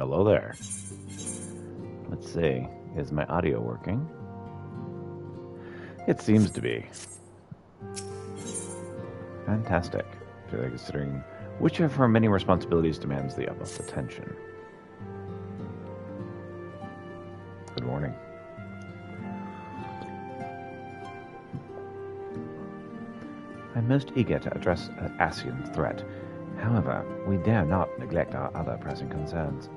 Hello there. Let's see. Is my audio working? It seems to be. Fantastic. Considering which of her many responsibilities demands the utmost attention. Good morning. I'm most eager to address Asian's threat. However, we dare not neglect our other pressing concerns.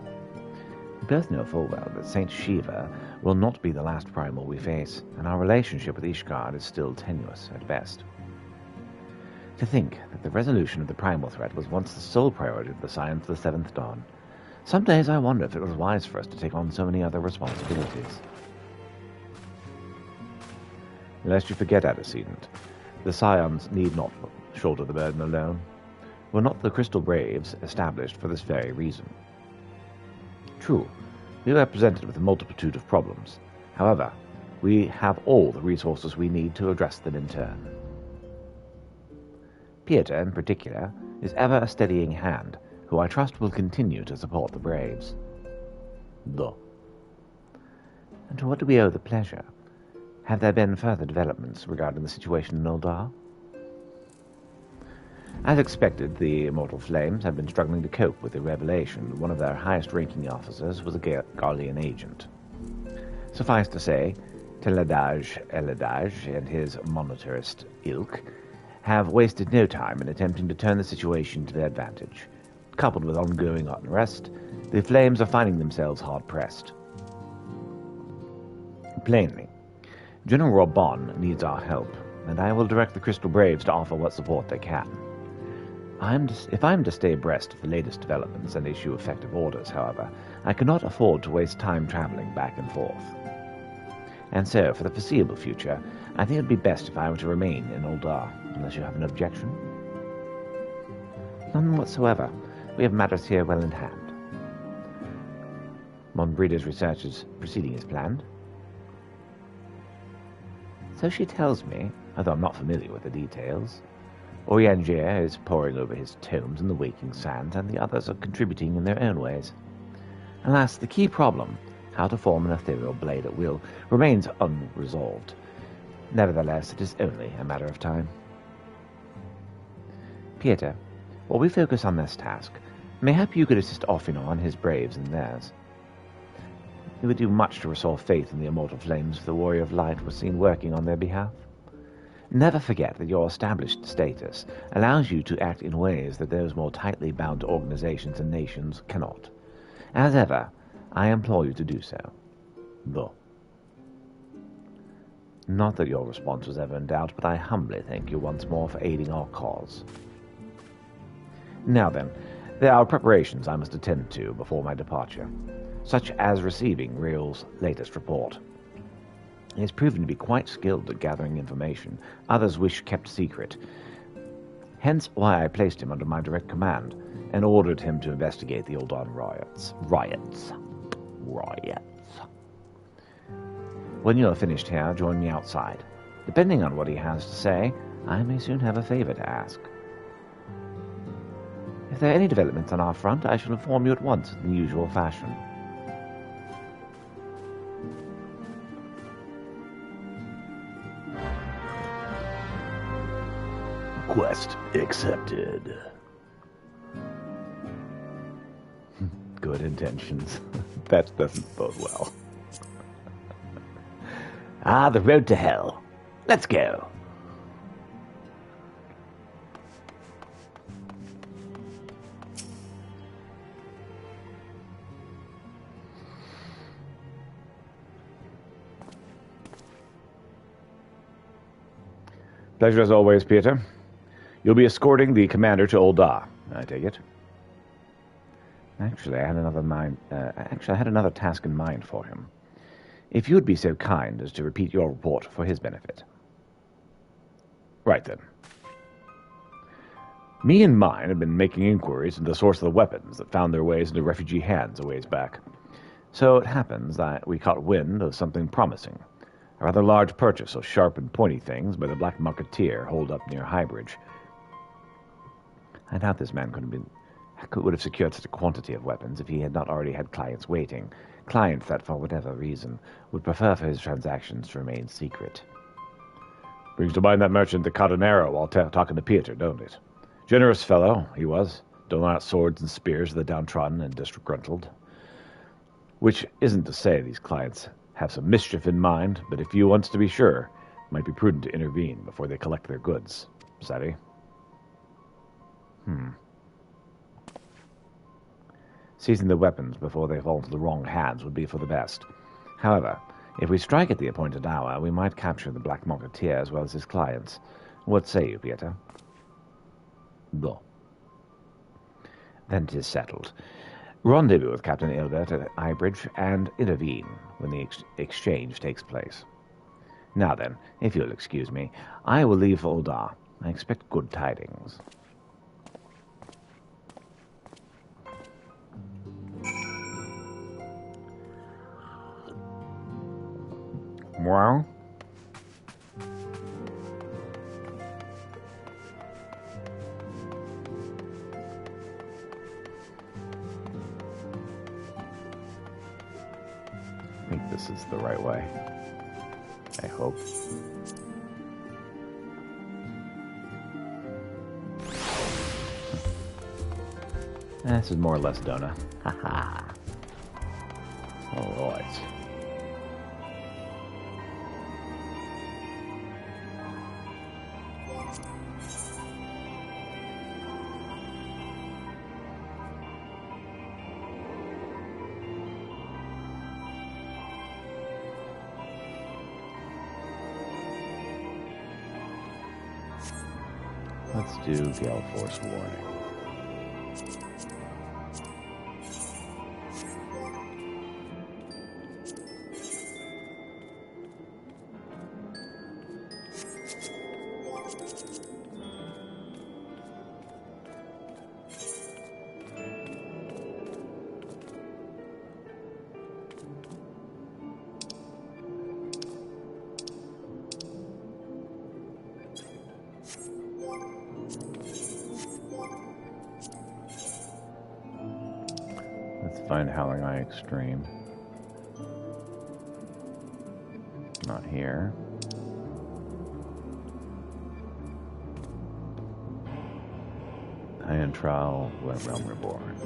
We both know full well that Saint Shiva will not be the last primal we face, and our relationship with Ishgard is still tenuous at best. To think that the resolution of the primal threat was once the sole priority of the Scions of the Seventh Dawn. Some days I wonder if it was wise for us to take on so many other responsibilities. Lest you forget, Antecedent, the Scions need not shoulder the burden alone. Were not the Crystal Braves established for this very reason? True, we are presented with a multitude of problems. However, we have all the resources we need to address them in turn. Pieter, in particular, is ever a steadying hand, who I trust will continue to support the Braves. Though. And to what do we owe the pleasure? Have there been further developments regarding the situation in Uldar? As expected, the Immortal Flames have been struggling to cope with the revelation that one of their highest-ranking officers was a Garlean agent. Suffice to say, Teledaj Eledaj and his monetarist ilk have wasted no time in attempting to turn the situation to their advantage. Coupled with ongoing unrest, the Flames are finding themselves hard-pressed. Plainly, General Robon needs our help, and I will direct the Crystal Braves to offer what support they can. If I am to stay abreast of the latest developments and issue effective orders, however, I cannot afford to waste time traveling back and forth. And so, for the foreseeable future, I think it would be best if I were to remain in Uldar, unless you have an objection. None whatsoever. We have matters here well in hand. Monbreda's research is proceeding as planned. So she tells me, although I'm not familiar with the details. Oriangier is poring over his tomes in the waking sands, and the others are contributing in their own ways. Alas, the key problem, how to form an ethereal blade at will, remains unresolved. Nevertheless, it is only a matter of time. Pieter, while we focus on this task, mayhap you could assist Orfino and his braves in theirs. It would do much to restore faith in the Immortal Flames if the Warrior of Light was seen working on their behalf. Never forget that your established status allows you to act in ways that those more tightly bound organizations and nations cannot. As ever, I implore you to do so. Though. Not that your response was ever in doubt, but I humbly thank you once more for aiding our cause. Now then, there are preparations I must attend to before my departure, such as receiving Real's latest report. He has proven to be quite skilled at gathering information others wish kept secret, hence why I placed him under my direct command and ordered him to investigate the Uldan riots. When you are finished here, join me outside. Depending on what he has to say, I may soon have a favor to ask. If there are any developments on our front, I shall inform you at once in the usual fashion. Quest accepted. Good intentions. That doesn't bode well. The road to hell. Let's go. Pleasure as always, Pieter. You'll be escorting the commander to Uldar, I take it. Actually, I had another task in mind for him. If you would be so kind as to repeat your report for his benefit. Right then. Me and mine have been making inquiries into the source of the weapons that found their ways into refugee hands a ways back. So it happens that we caught wind of something promising. A rather large purchase of sharp and pointy things by the Black Musketeer holed up near Highbridge. I doubt this man could Hackett would have secured such a quantity of weapons if he had not already had clients waiting. Clients that, for whatever reason, would prefer for his transactions to remain secret. Brings to mind that merchant that caught an arrow while talking to Peter, don't it? Generous fellow, he was, doling out swords and spears to the downtrodden and disgruntled. Which isn't to say these clients have some mischief in mind, but if you wants to be sure, it might be prudent to intervene before they collect their goods. Savvy? Seizing the weapons before they fall into the wrong hands would be for the best. However, if we strike at the appointed hour, we might capture the Black Marketeer as well as his clients. What say you, Peter? Go. Then 'tis settled. Rendezvous with Captain Ilbert at Eyebridge and intervene when the exchange takes place. Now then, if you'll excuse me, I will leave for Oldar. I expect good tidings. Well? I think this is the right way. I hope. This is more or less Dona. Haha. Alright. Let's do Gale Force Warning. Let's find Howling Eye Extreme. Not here. Iron Trial, Realm Reborn.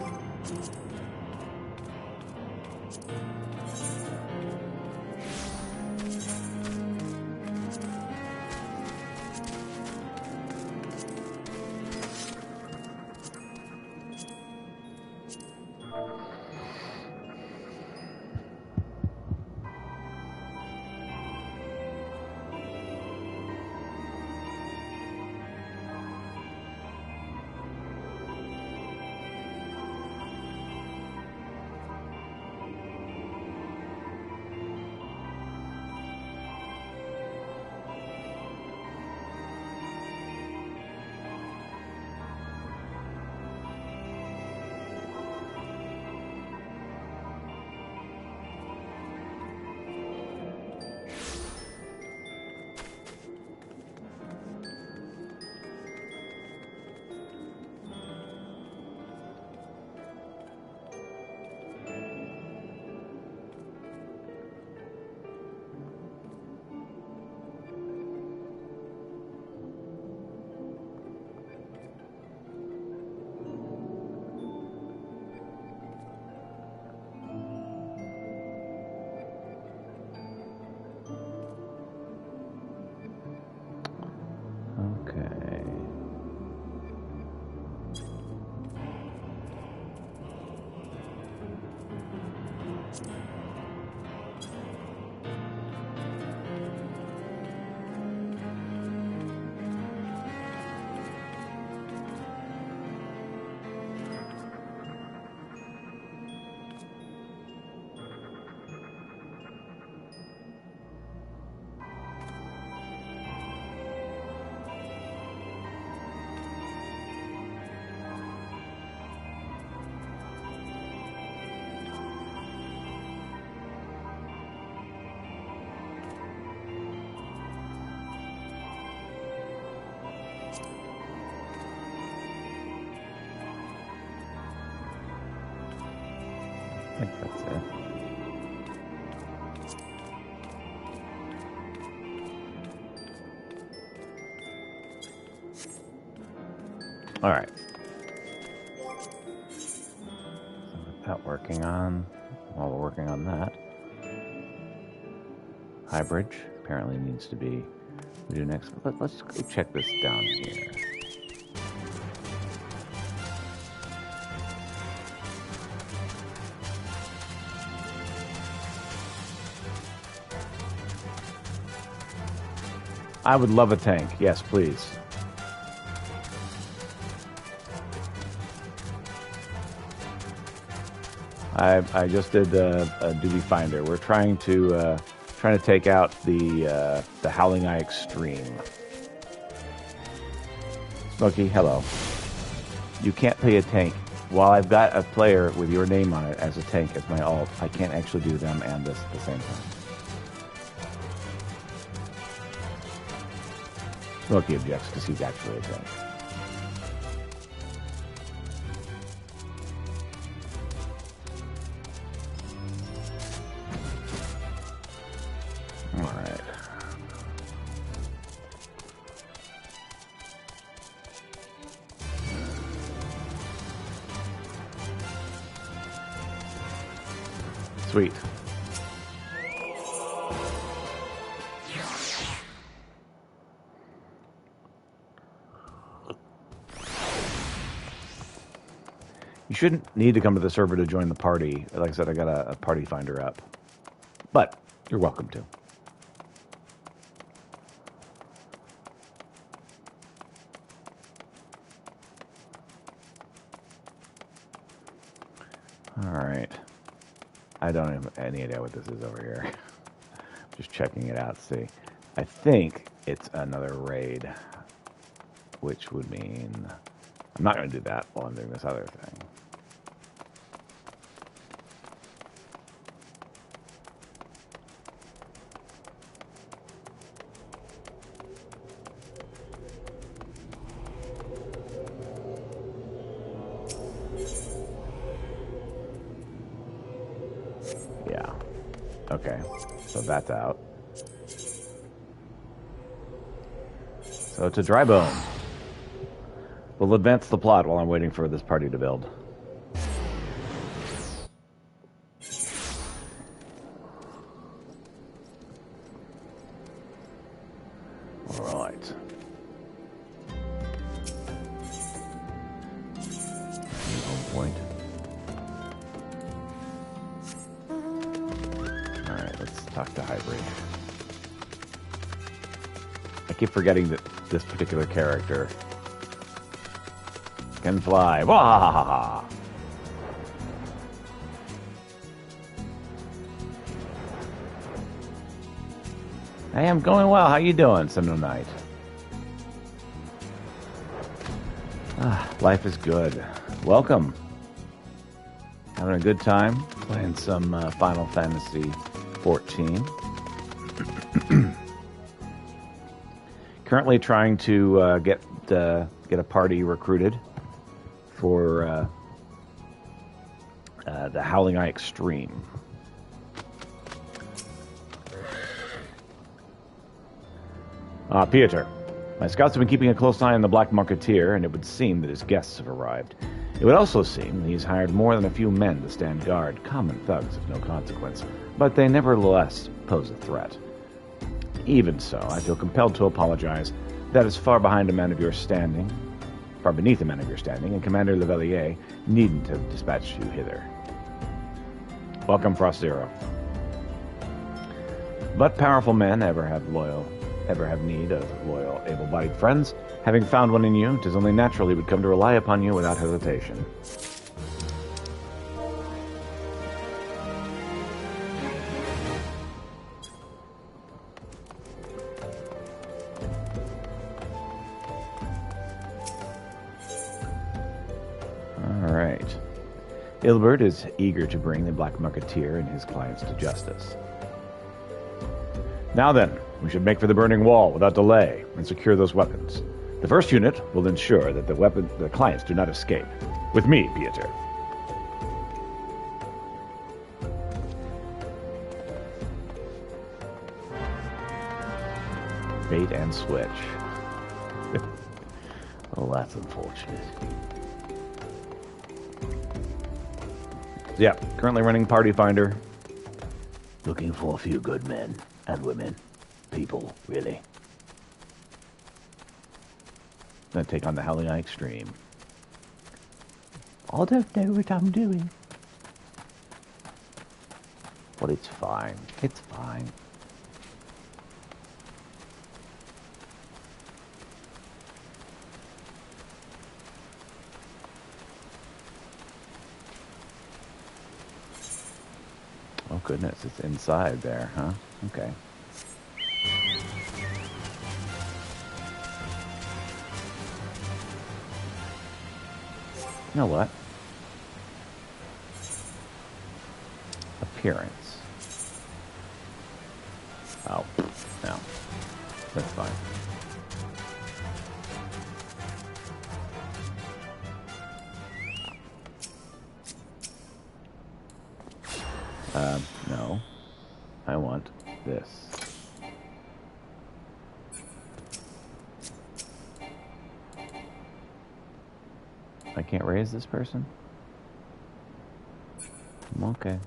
Okay. think that's it. All right. So with that working on, while we're working on that, high bridge apparently needs to be. We do next. Let's go check this down here. I would love a tank. Yes, please. I just did a duty finder. We're trying to take out the Howling Eye Extreme. Smokey, hello. You can't play a tank. While I've got a player with your name on it as a tank as my alt, I can't actually do them and this at the same time. Smokey objects because he's actually a tank. Alright. Sweet. You shouldn't need to come to the server to join the party. Like I said, I got a party finder up. But you're welcome to. Alright. I don't have any idea what this is over here. Just checking it out, see. I think it's another raid. Which would mean I'm not going to do that while I'm doing this other thing. Yeah. Okay. So that's out. So it's a dry bone. We'll advance the plot while I'm waiting for this party to build. All right. Home point. All right, let's talk to Hybrid. I keep forgetting that this particular character can fly. Wah! I am going well. How you doing, Seminole Knight? Life is good. Welcome. Having a good time playing some Final Fantasy XIV. Currently trying to get a party recruited for the Howling Eye Extreme. Pieter. My scouts have been keeping a close eye on the Black Marketeer, and it would seem that his guests have arrived. It would also seem that he's hired more than a few men to stand guard, common thugs of no consequence, but they nevertheless pose a threat. Even so, I feel compelled to apologize. That is far behind a man of your standing, far beneath a man of your standing, and Commander Levelier needn't have dispatched you hither. Welcome, Frost Zero. But powerful men ever have need of loyal, able-bodied friends. Having found one in you, 'tis only natural he would come to rely upon you without hesitation. All right. Ilbert is eager to bring the Black Marketeer and his clients to justice. Now then, we should make for the burning wall without delay and secure those weapons. The first unit will ensure that the clients do not escape. With me, Pieter. bait and switch. Well, that's unfortunate. Yeah, currently running Party Finder. Looking for a few good men and women. People, really. Gonna take on the Helii Extreme. I don't know what I'm doing. But it's fine. It's fine. Oh goodness, it's inside there, huh? Okay. You know what? Appearance. Oh, no. That's fine. No. I want this. I can't raise this person? Okay.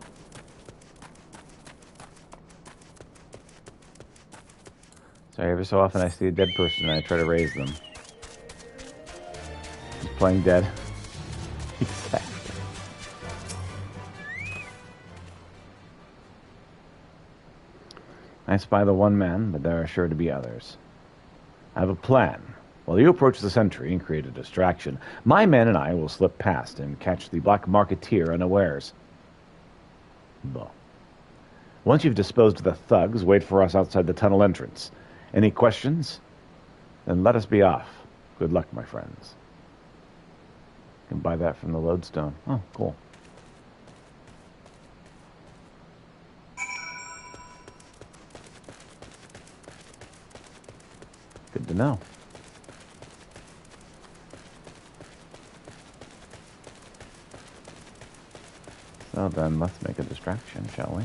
Sorry, every so often I see a dead person and I try to raise them. He's playing dead. Exactly. I spy the one man, but there are sure to be others. I have a plan. While you approach the sentry and create a distraction, my men and I will slip past and catch the black marketeer unawares. Bon. Once you've disposed of the thugs, wait for us outside the tunnel entrance. Any questions? Then let us be off. Good luck, my friends. You can buy that from the lodestone. Oh, cool. Good to know. So then, let's make a distraction, shall we?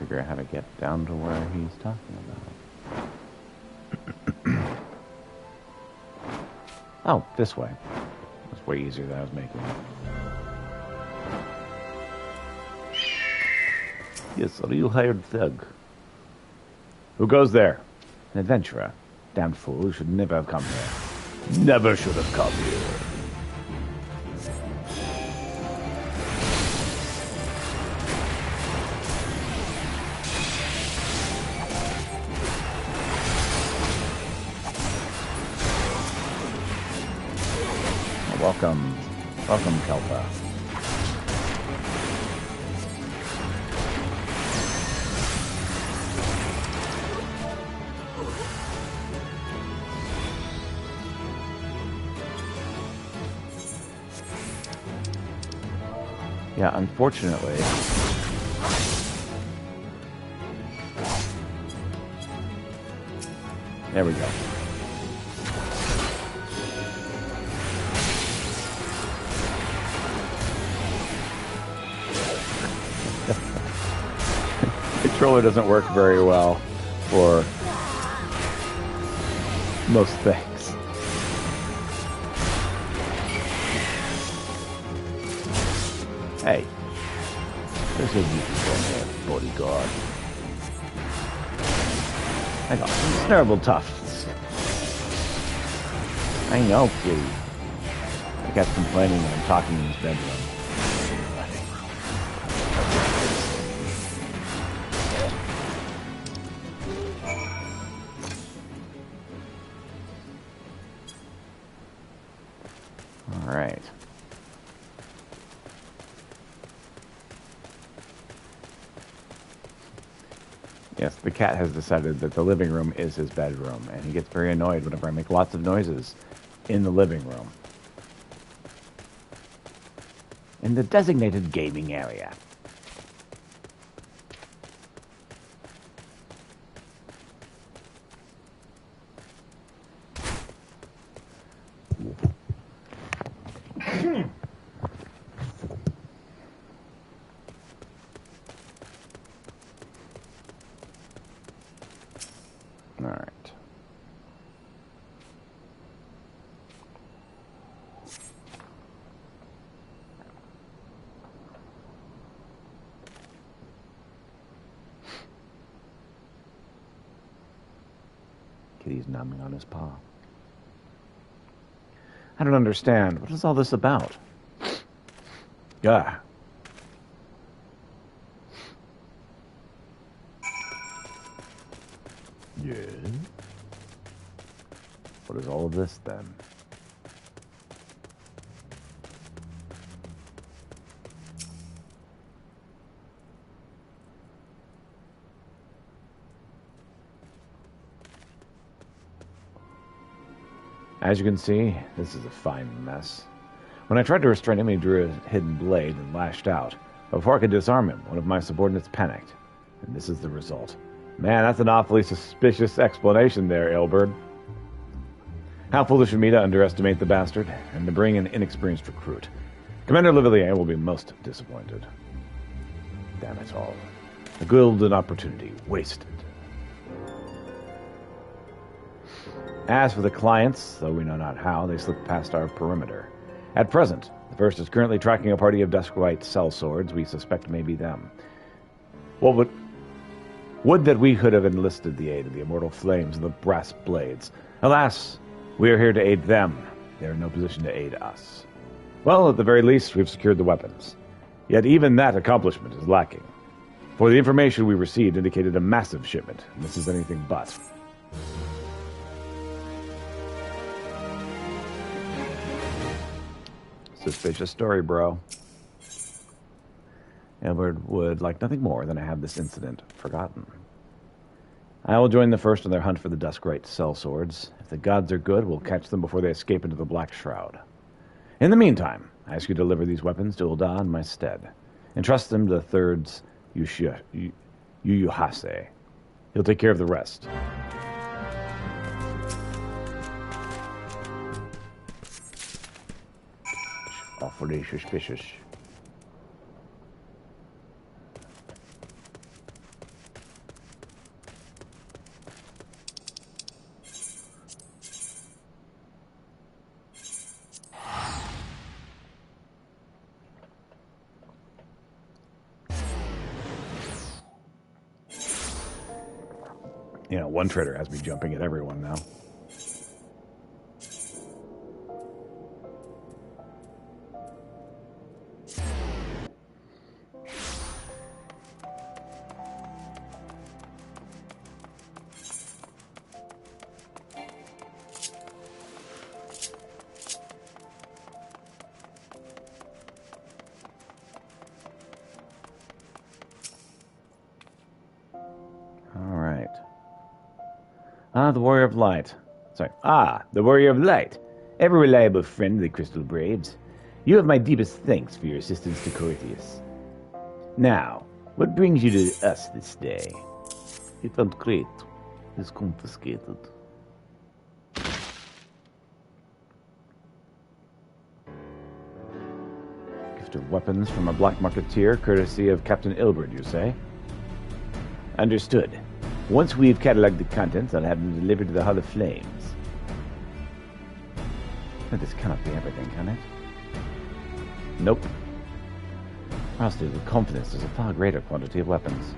Figure out how to get down to where he's talking about. Oh, this way. That's way easier than I was making it. Yes, a real hired thug. Who goes there? An adventurer. Damned fool who should never have come here. Never should have come here. Welcome. Welcome, Kelpa. Yeah, unfortunately. There we go. Controller doesn't work very well for most things. Hey, there's a new bodyguard. I got some terrible tufts. I know, please. I kept complaining when I'm talking in his bedroom. Yes, the cat has decided that the living room is his bedroom, and he gets very annoyed whenever I make lots of noises in the living room. In the designated gaming area. All right. Kitty's numbing on his paw. I don't understand. What is all this about? Yeah. Yeah. What is all of this then? As you can see, this is a fine mess. When I tried to restrain him, he drew a hidden blade and lashed out. But before I could disarm him, one of my subordinates panicked. And this is the result. Man, that's an awfully suspicious explanation there, Aelbert. How foolish of me to underestimate the bastard, and to bring an inexperienced recruit. Commander Levillier will be most disappointed. Damn it all. A golden opportunity wasted. As for the clients, though we know not how, they slipped past our perimeter. At present, the first is currently tracking a party of Duskwhite sellswords we suspect may be them. Would that we could have enlisted the aid of the immortal flames and the brass blades. Alas, we are here to aid them. They are in no position to aid us. Well, at the very least, we've secured the weapons. Yet even that accomplishment is lacking. For the information we received indicated a massive shipment, and this is anything but. Suspicious story, bro. Edward would like nothing more than to have this incident forgotten. I will join the first in their hunt for the Duskwhite sellswords. If the gods are good, we'll catch them before they escape into the Black Shroud. In the meantime, I ask you to deliver these weapons to Ul'dah in my stead. Entrust them to the third's Yuyuhase. He'll take care of the rest. Awfully suspicious. You know, one trader has me jumping at everyone now. The Warrior of Light. The Warrior of Light. Ever reliable friend of the Crystal Braves. You have my deepest thanks for your assistance to Corythius. Now, what brings you to us this day? He found crate is confiscated. Gift of weapons from a black marketeer, courtesy of Captain Ilbert, you say? Understood. Once we've catalogued the contents, I'll have them delivered to the Hall of Flames. But this cannot be everything, can it? Nope. Honestly, with confidence, there's a far greater quantity of weapons.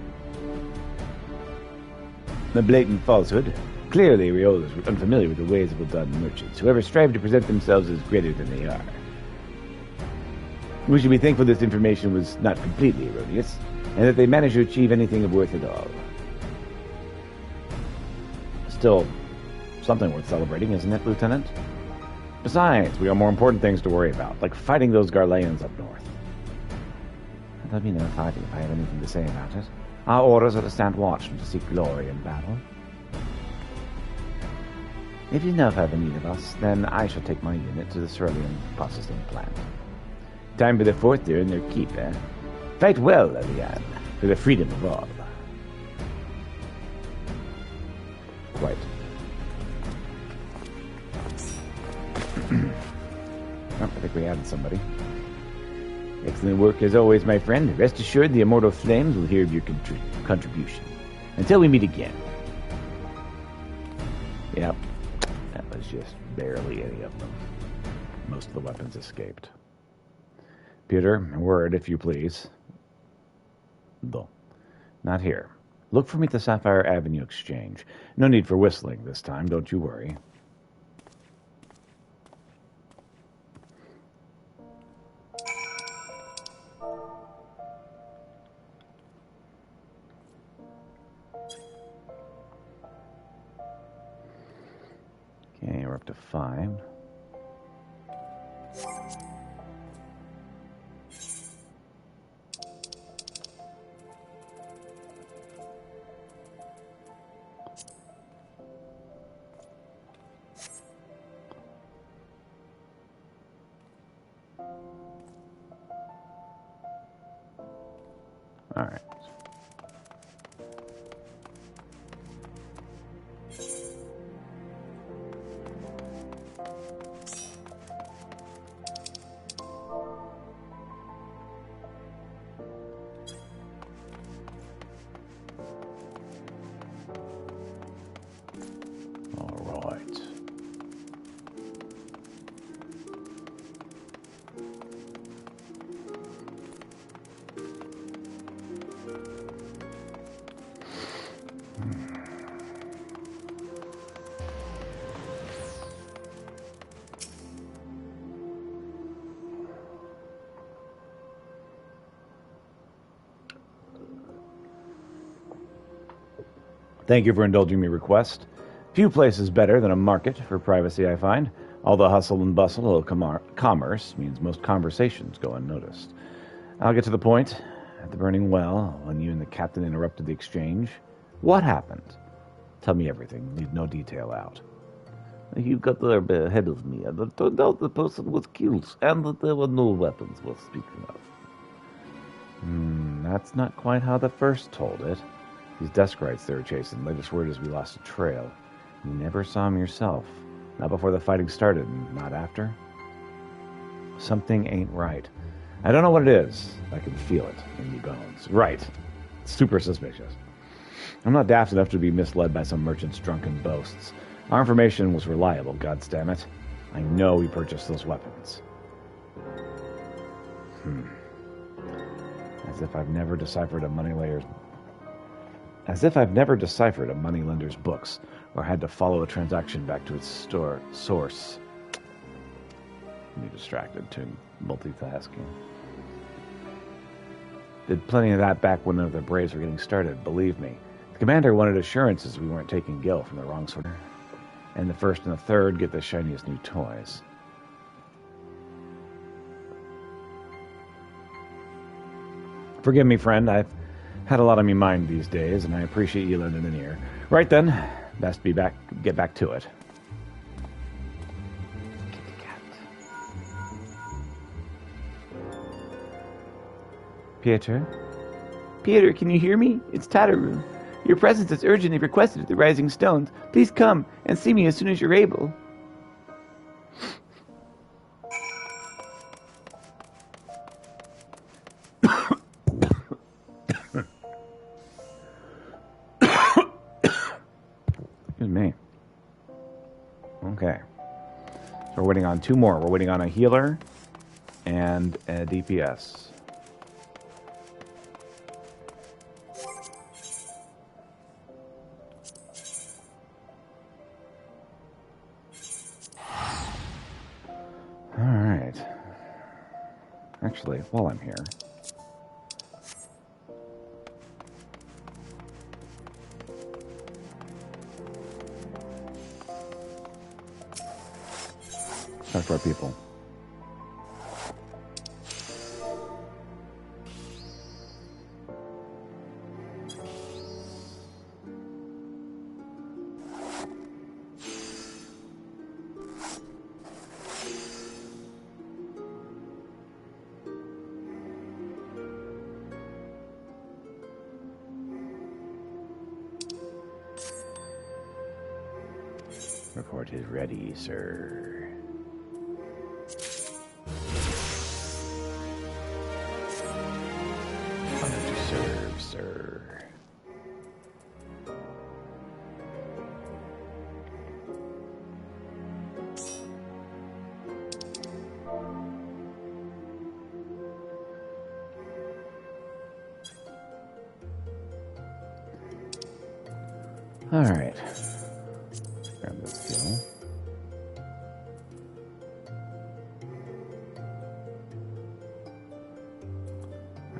A blatant falsehood. Clearly, Riolas were unfamiliar with the ways of Ul'dah merchants, who ever strive to present themselves as greater than they are. We should be thankful this information was not completely erroneous, and that they managed to achieve anything of worth at all. Still, something worth celebrating, isn't it, Lieutenant? Besides, we have more important things to worry about, like fighting those Garleans up north. Let me know fighting if I have anything to say about it. Our orders are to stand watch and to seek glory in battle. If you no further need of us, then I shall take my unit to the cerulean processing plant. Time for the fourth there in their keep, eh? Fight well, Elian, for the freedom of all. Quite. Oh, I think we added somebody. Excellent work as always, my friend. Rest assured the immortal flames will hear of your contribution. Until we meet again. Yep. That was just barely any of them. Most of the weapons escaped. Peter, a word, if you please. Though, not here. Look for me at the Sapphire Avenue Exchange. No need for whistling this time, don't you worry. Okay, we're up to 5. All right. All right. Thank you for indulging me request. Few places better than a market for privacy, I find. All the hustle and bustle of commerce means most conversations go unnoticed. I'll get to the point. At the burning well, when you and the captain interrupted the exchange, what happened? Tell me everything. Leave no detail out. You got there ahead of me, and it turned out the person was killed, and that there were no weapons worth speaking of. That's not quite how the first told it. These desk rights they were chasing, latest word is we lost a trail. You never saw him yourself. Not before the fighting started, and not after. Something ain't right. I don't know what it is. I can feel it in me bones. Right. Super suspicious. I'm not daft enough to be misled by some merchant's drunken boasts. Our information was reliable, goddammit. I know we purchased those weapons. As if I've never deciphered a moneylender's books, or had to follow a transaction back to its source. I'm distracted too, multitasking. Did plenty of that back when the Braves were getting started, believe me. The commander wanted assurances we weren't taking Gil from the wrong sort. And the first and the third get the shiniest new toys. Forgive me, friend. I've had a lot on my mind these days, and I appreciate you lending an ear. Right then, best get back to it. Pieter? Pieter, can you hear me? It's Tataru. Your presence is urgently requested at the Rising Stones. Please come and see me as soon as you're able. Excuse me. Okay. So we're waiting on 2 more. We're waiting on a healer and a DPS. Alright. Actually, while I'm here... talk to our people. Report is ready, sir. Honor to serve, sir. All right. Grab this fuel.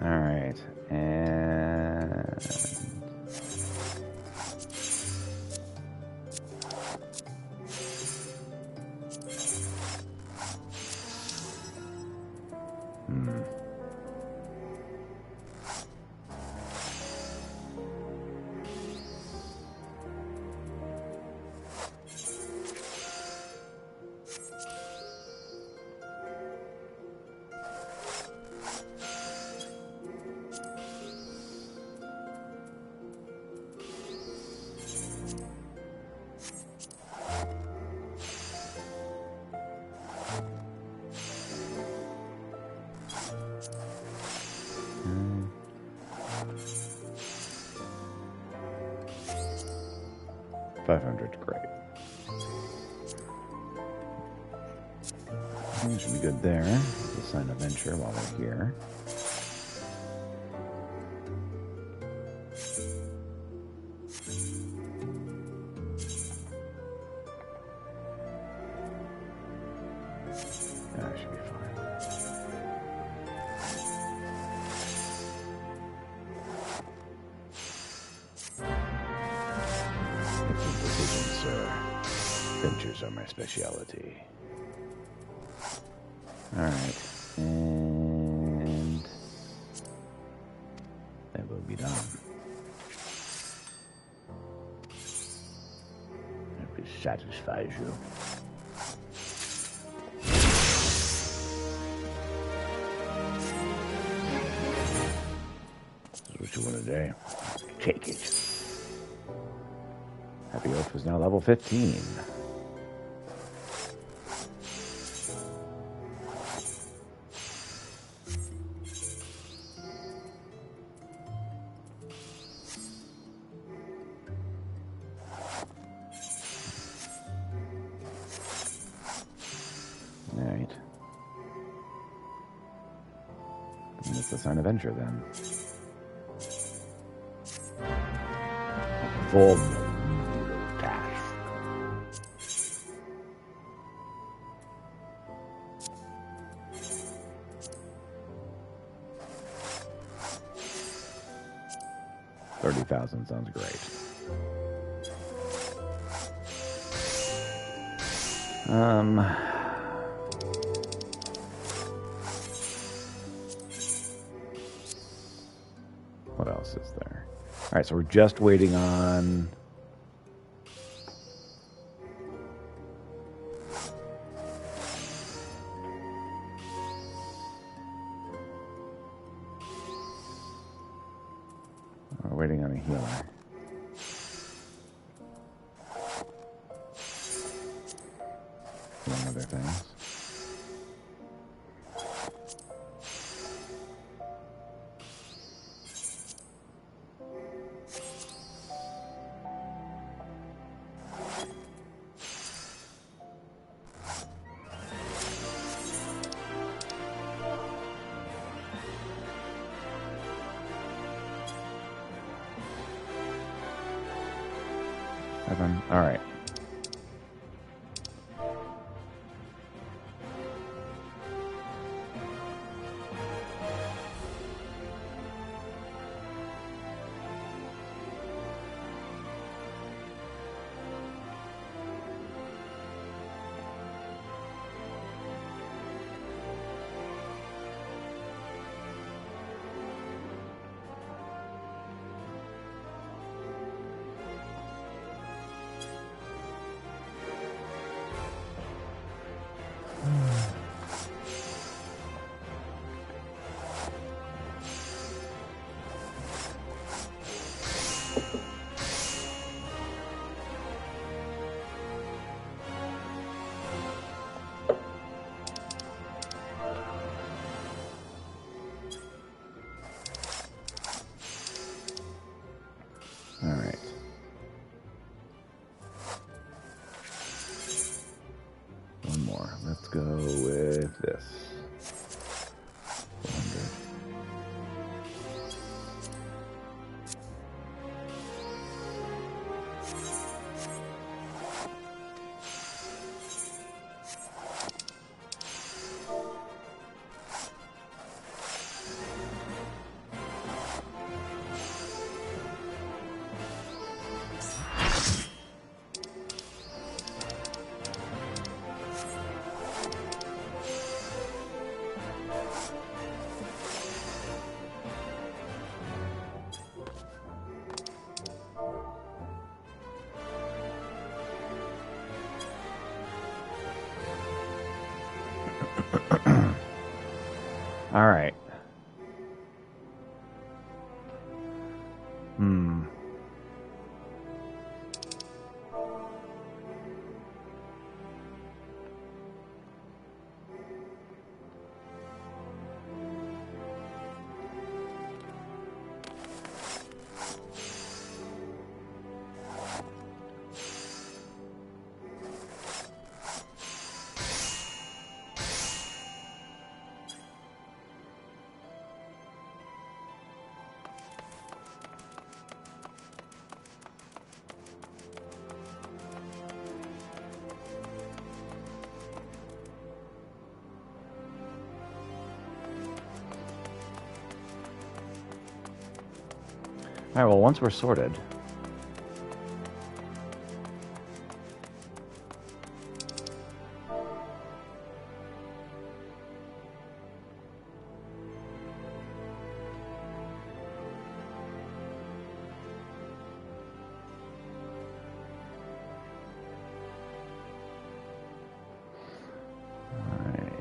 All right, and hmm. 500, great. We should be good there. We'll sign a venture while we're here. That should be fine. Decisions, sir. Ventures are my specialty. Alright, and that will be done. If it satisfies you. This is what you want today. Take it. Happy Oath is now level 15. Alright. Let's assign a venture then. Perform the task. $30,000 sounds great. What else is there? All right, so we're just waiting on... We're waiting on a healer. Among other things. All right. of this. 400. All right. All right, well, once we're sorted, all right.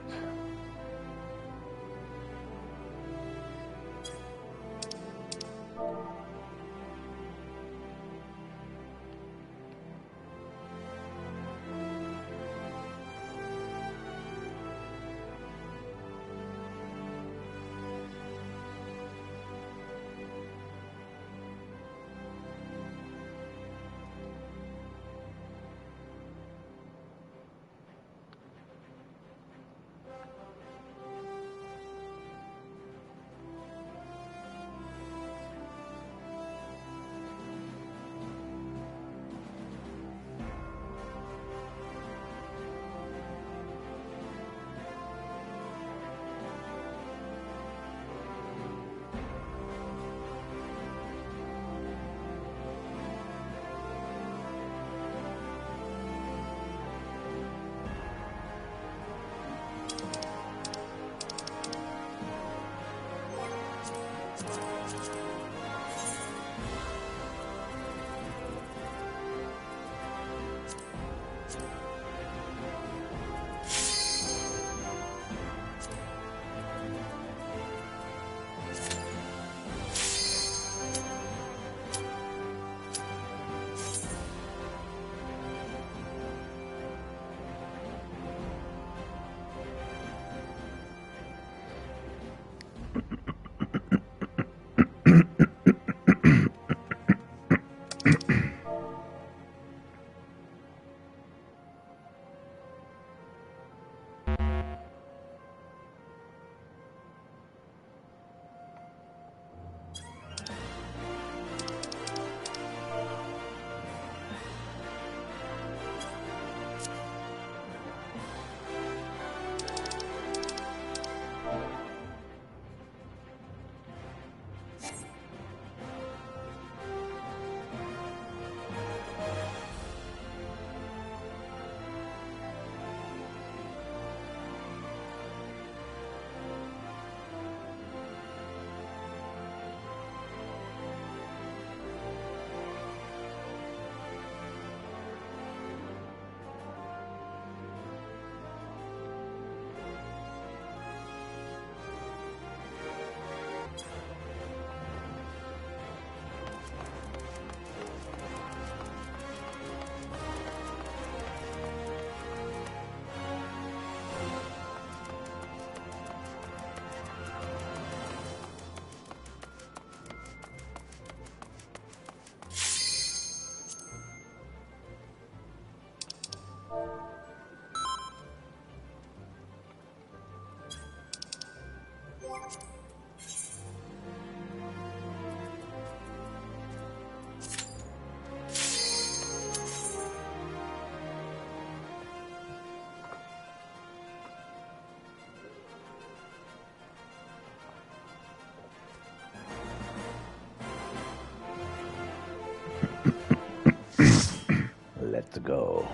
Let's go.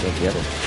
Can't get it.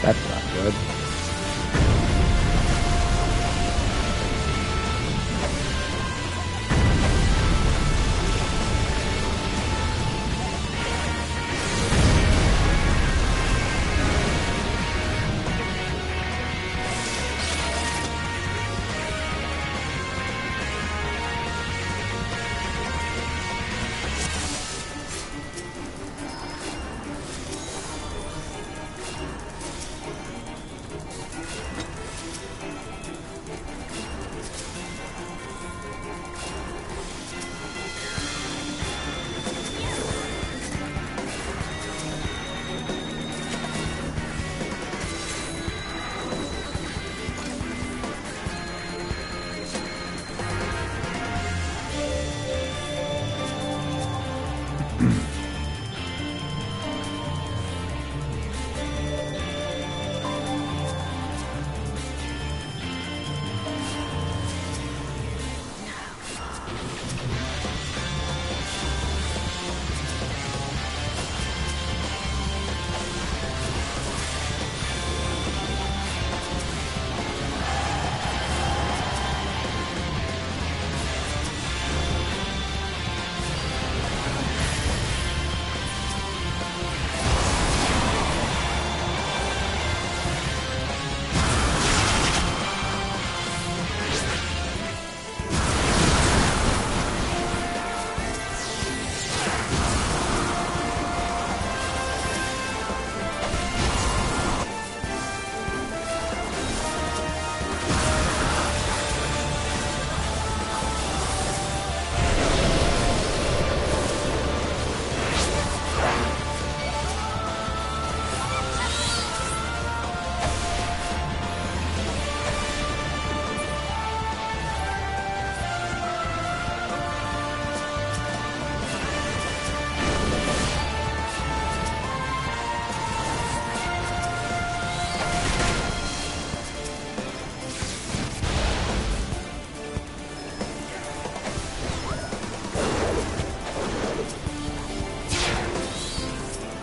That's not good.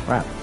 Crap.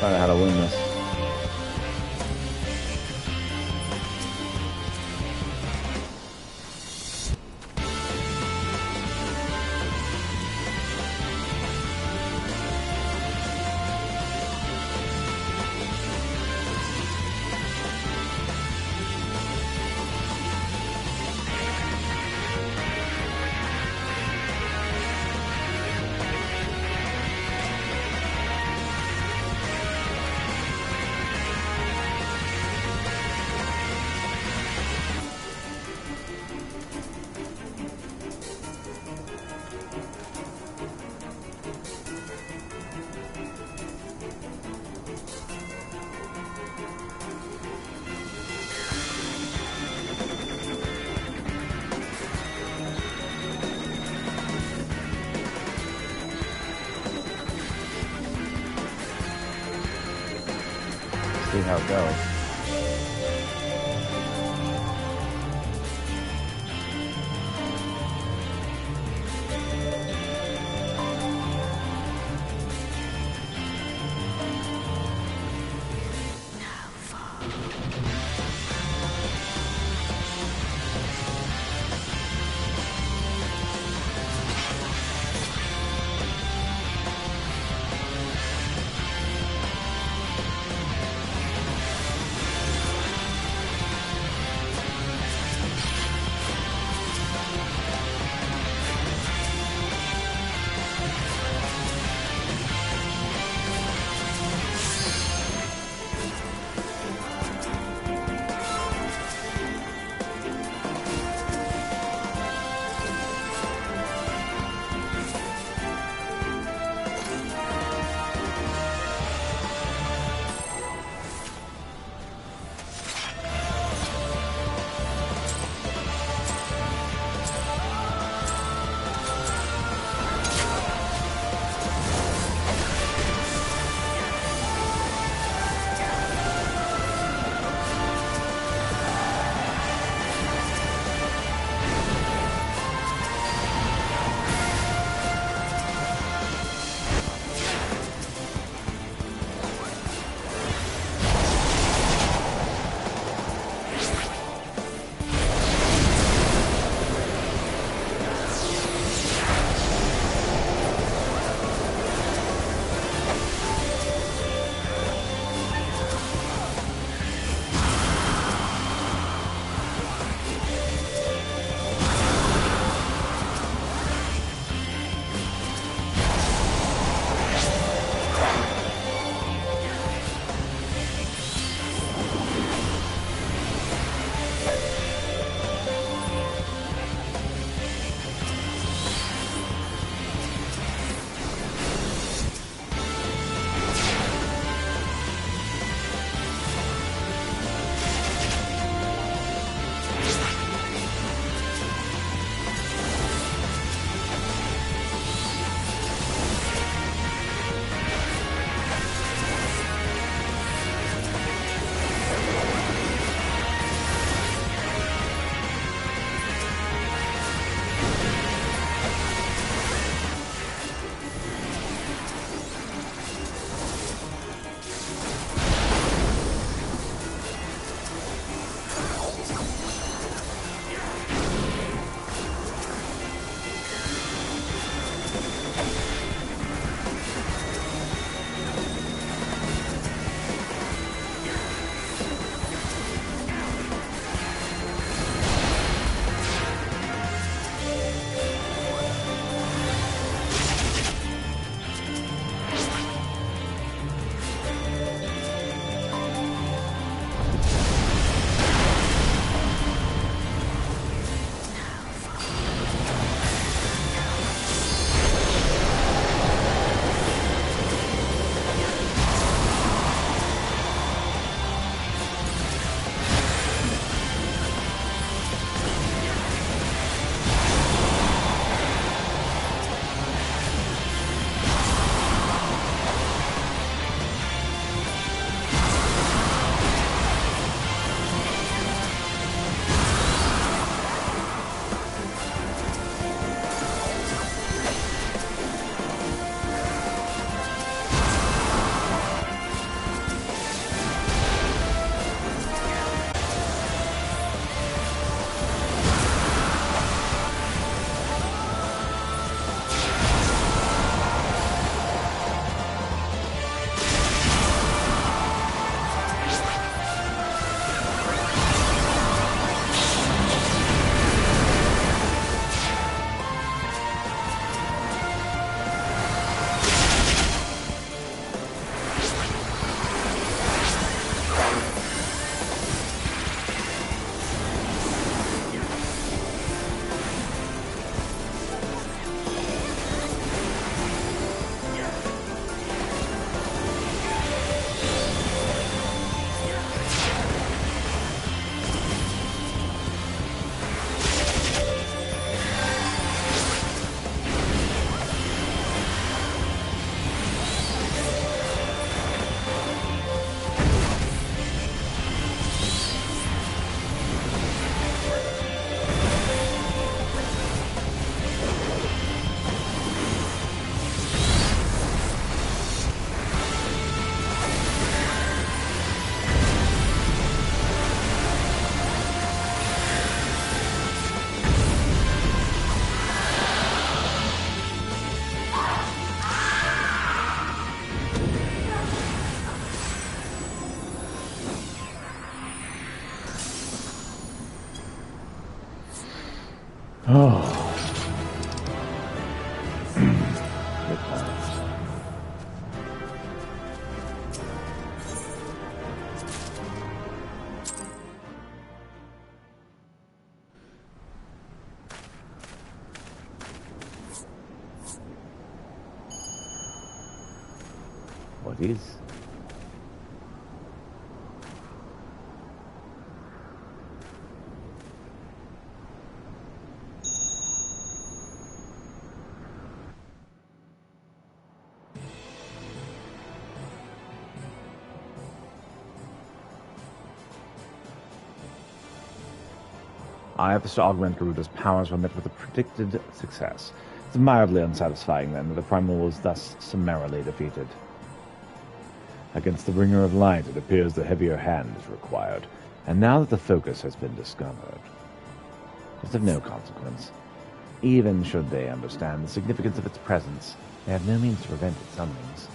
I don't know how to win this. See how it goes. Oh. Good times. What is? Our efforts to augment Garuda's powers were met with a predicted success. It's mildly unsatisfying, then, that the Primal was thus summarily defeated. Against the Bringer of Light, it appears the heavier hand is required, and now that the focus has been discovered, it's of no consequence. Even should they understand the significance of its presence, they have no means to prevent its summonings.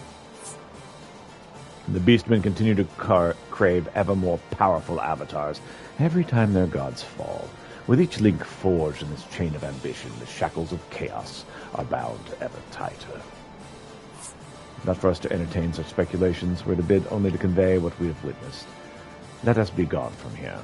The Beastmen continue to crave ever more powerful avatars every time their gods fall. With each link forged in this chain of ambition, the shackles of chaos are bound ever tighter. Not for us to entertain such speculations, we're to bid only to convey what we have witnessed. Let us be gone from here.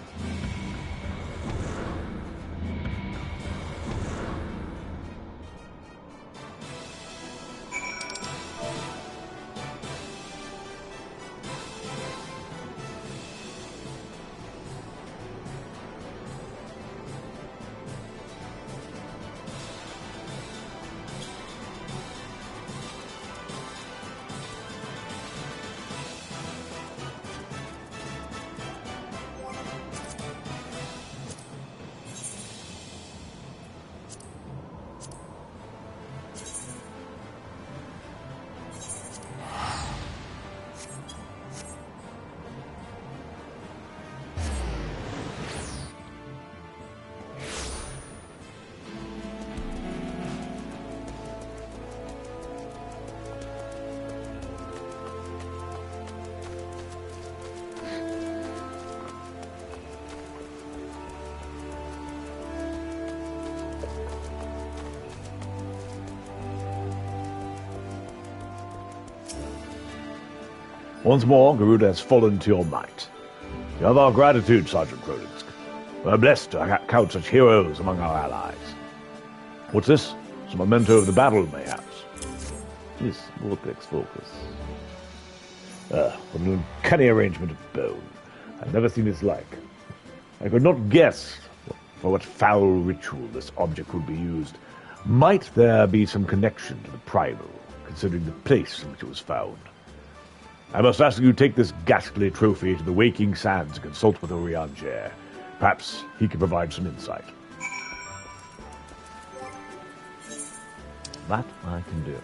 Once more, Garuda has fallen to your might. You have our gratitude, Sergeant Krolinsk. We are blessed to count such heroes among our allies. What's this? Some memento of the battle, mayhaps? Yes, vortex focus. What an uncanny arrangement of bone. I've never seen its like. I could not guess for what foul ritual this object would be used. Might there be some connection to the primal, considering the place in which it was found? I must ask you to take this ghastly trophy to the Waking Sands and consult with Orianger. Perhaps he can provide some insight. That I can do.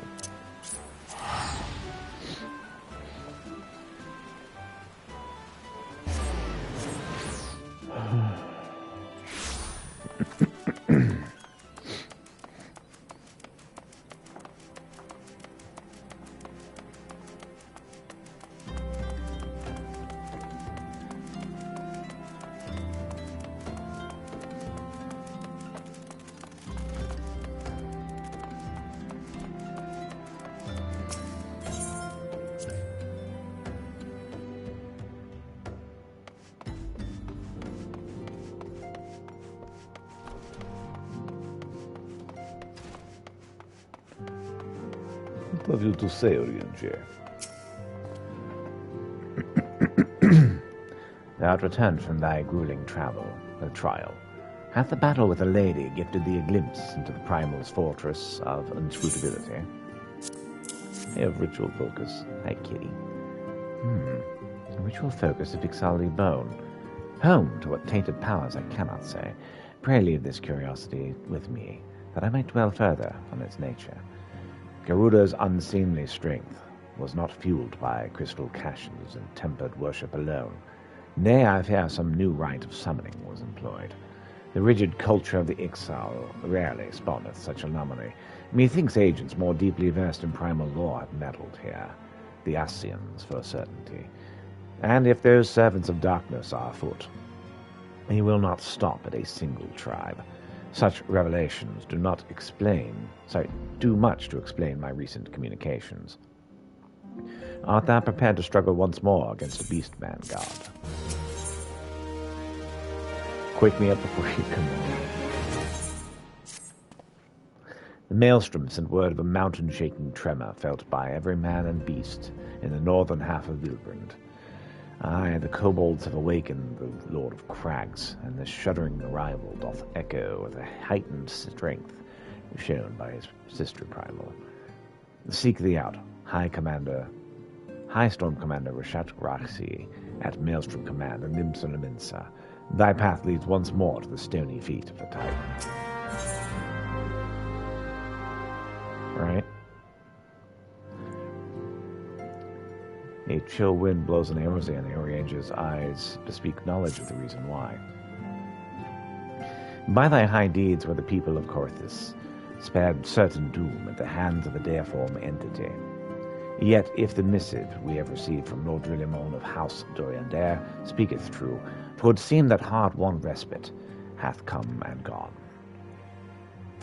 What have you to say, Orianger? Thou art returned from thy grueling trial. Hath the battle with the lady gifted thee a glimpse into the primal's fortress of inscrutability? I have ritual focus. Hi, kitty. A ritual focus of Ixali bone. Home to what tainted powers I cannot say. Pray leave this curiosity with me, that I might dwell further on its nature. Garuda's unseemly strength was not fueled by crystal caches and tempered worship alone. Nay, I fear some new rite of summoning was employed. The rigid culture of the Ixal rarely spawneth such anomaly. Methinks agents more deeply versed in primal lore have meddled here. The Asians, for certainty. And if those servants of darkness are afoot, they will not stop at a single tribe. Such revelations do much to explain my recent communications. Art thou prepared to struggle once more against a beast man god? Quake me up before you come in. The maelstrom sent word of a mountain-shaking tremor felt by every man and beast in the northern half of Vilbrand. Aye, the kobolds have awakened the Lord of Crags, and this shuddering arrival doth echo with a heightened strength shown by his sister Primal. Seek thee out, High Storm Commander Rashat Raxi, at Maelstrom Command and Nimsa Minsa. Thy path leads once more to the stony feet of the Titan. Right? A chill wind blows on Eorzea, and Eorange's eyes bespeak knowledge of the reason why. By thy high deeds were the people of Corthis spared certain doom at the hands of a deiform entity. Yet, if the missive we have received from Lord Drillimon of House Doriander speaketh true, 'twould seem that hard-won respite hath come and gone.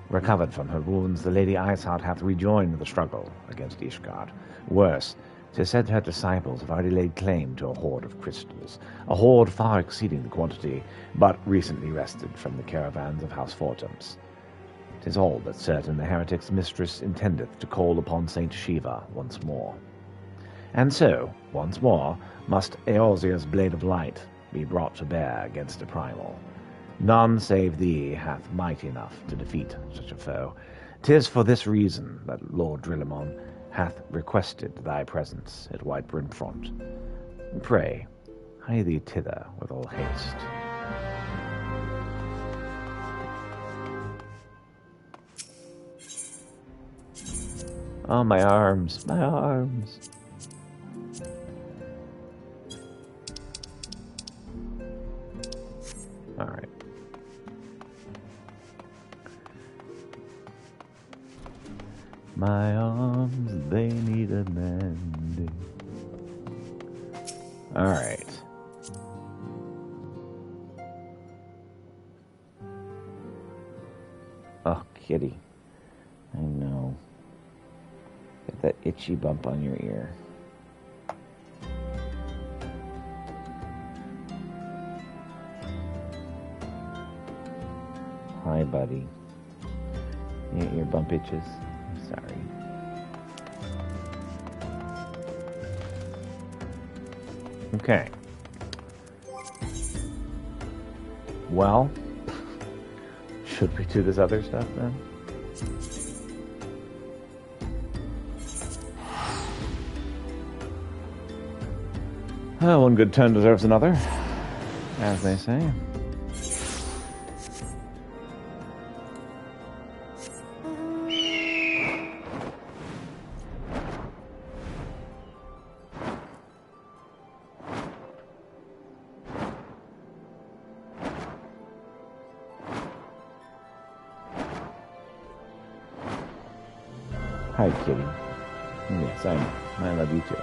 Recovered from her wounds, the Lady Iceheart hath rejoined the struggle against Ishgard. Worse, 'tis said her disciples have already laid claim to a hoard of crystals, a hoard far exceeding the quantity, but recently wrested from the caravans of House Fortums. 'Tis all but certain the heretic's mistress intendeth to call upon Saint Shiva once more. And so, once more, must Eorzea's blade of light be brought to bear against a primal. None save thee hath might enough to defeat such a foe. 'Tis for this reason that Lord Drillimon hath requested thy presence at White Brimfront. Pray, hie thee thither with all haste. Oh, my arms, my arms. All right. My arms, they need a mending. All right. Oh, kitty. I know. Get that itchy bump on your ear. Hi, buddy. Your ear bump itches? I'm sorry. Okay. Well, should we do this other stuff then? One good turn deserves another, as they say. Hi, kitty. Yes, I love you too.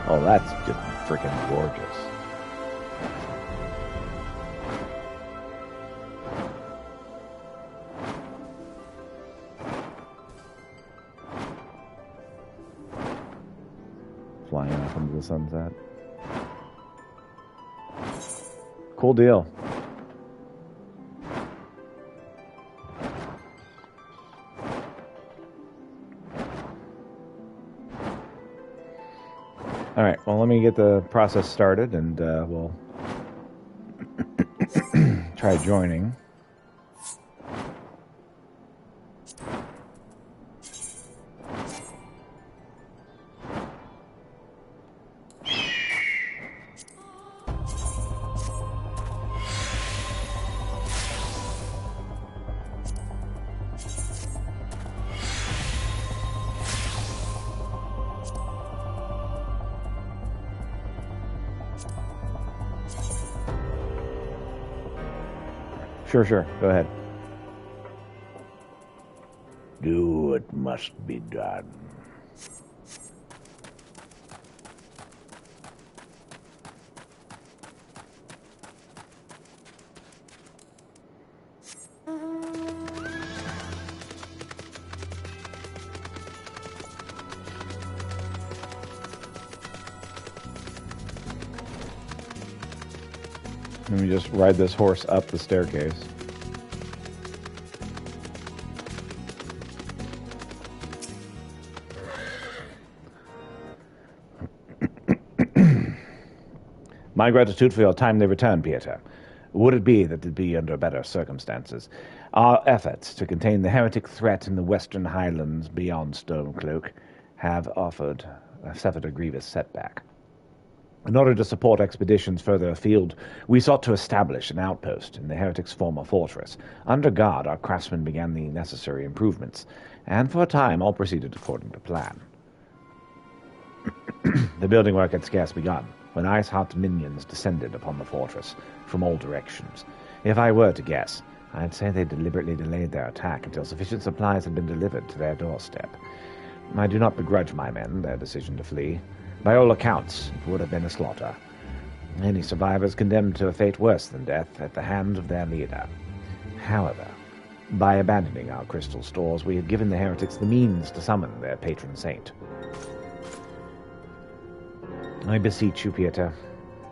Oh, that's just freaking gorgeous. Flying off into the sunset. Cool deal. All right, well, let me get the process started, and we'll try joining. Sure. Go ahead. Do what must be done. Let me just ride this horse up the staircase. My gratitude for your timely return, Pieter. Would it be that it'd be under better circumstances? Our efforts to contain the heretic threat in the western highlands beyond Stormcloak have suffered a grievous setback. In order to support expeditions further afield, we sought to establish an outpost in the heretic's former fortress. Under guard, our craftsmen began the necessary improvements, and for a time all proceeded according to plan. The building work had scarce begun when ice-hot minions descended upon the fortress from all directions. If I were to guess, I'd say they deliberately delayed their attack until sufficient supplies had been delivered to their doorstep. I do not begrudge my men their decision to flee. By all accounts, it would have been a slaughter. Any survivors condemned to a fate worse than death at the hand of their leader. However, by abandoning our crystal stores, we had given the heretics the means to summon their patron saint. I beseech you, Pieter,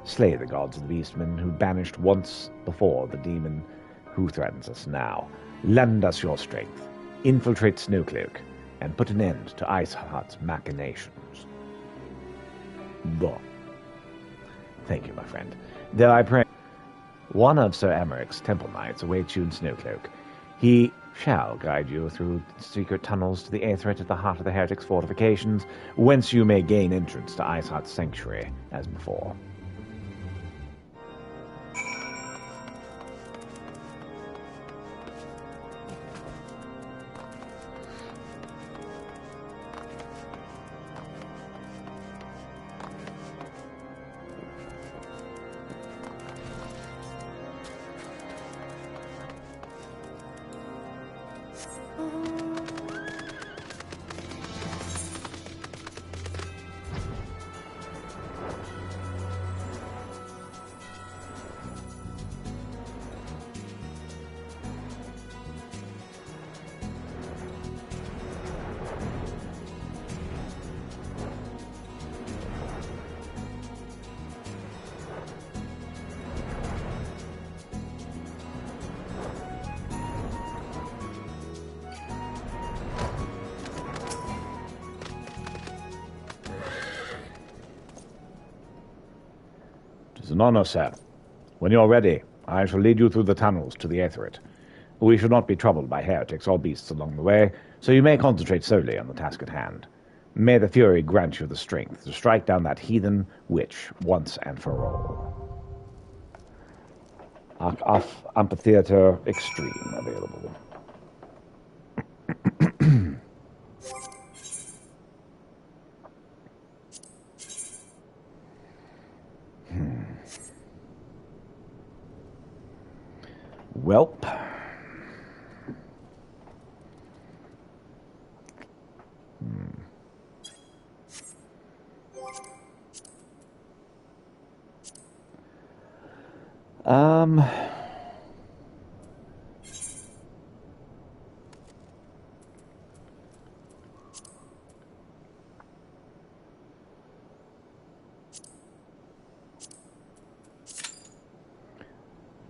slay the gods of the Beastmen who banished once before the demon who threatens us now. Lend us your strength, infiltrate Snowcloak, and put an end to Iceheart's machinations. Bon. Thank you, my friend. Though I pray one of Sir Emmerich's temple knights awaits you in Snowcloak. He shall guide you through secret tunnels to the Aetherite at the heart of the heretics' fortifications, whence you may gain entrance to Iceheart's sanctuary, as before. It is an honor, sir. When you're ready, I shall lead you through the tunnels to the Aetherite. We shall not be troubled by heretics or beasts along the way, so you may concentrate solely on the task at hand. May the Fury grant you the strength to strike down that heathen witch once and for all. Off Amphitheater Extreme available. Welp.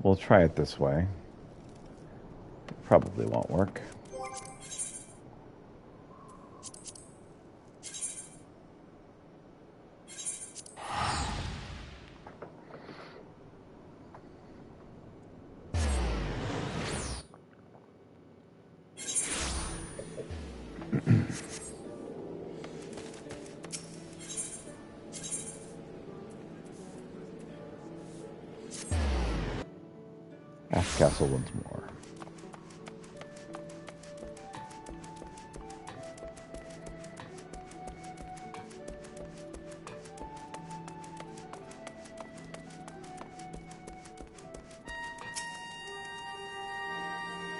We'll try it this way. Probably won't work. Ash Castle once more.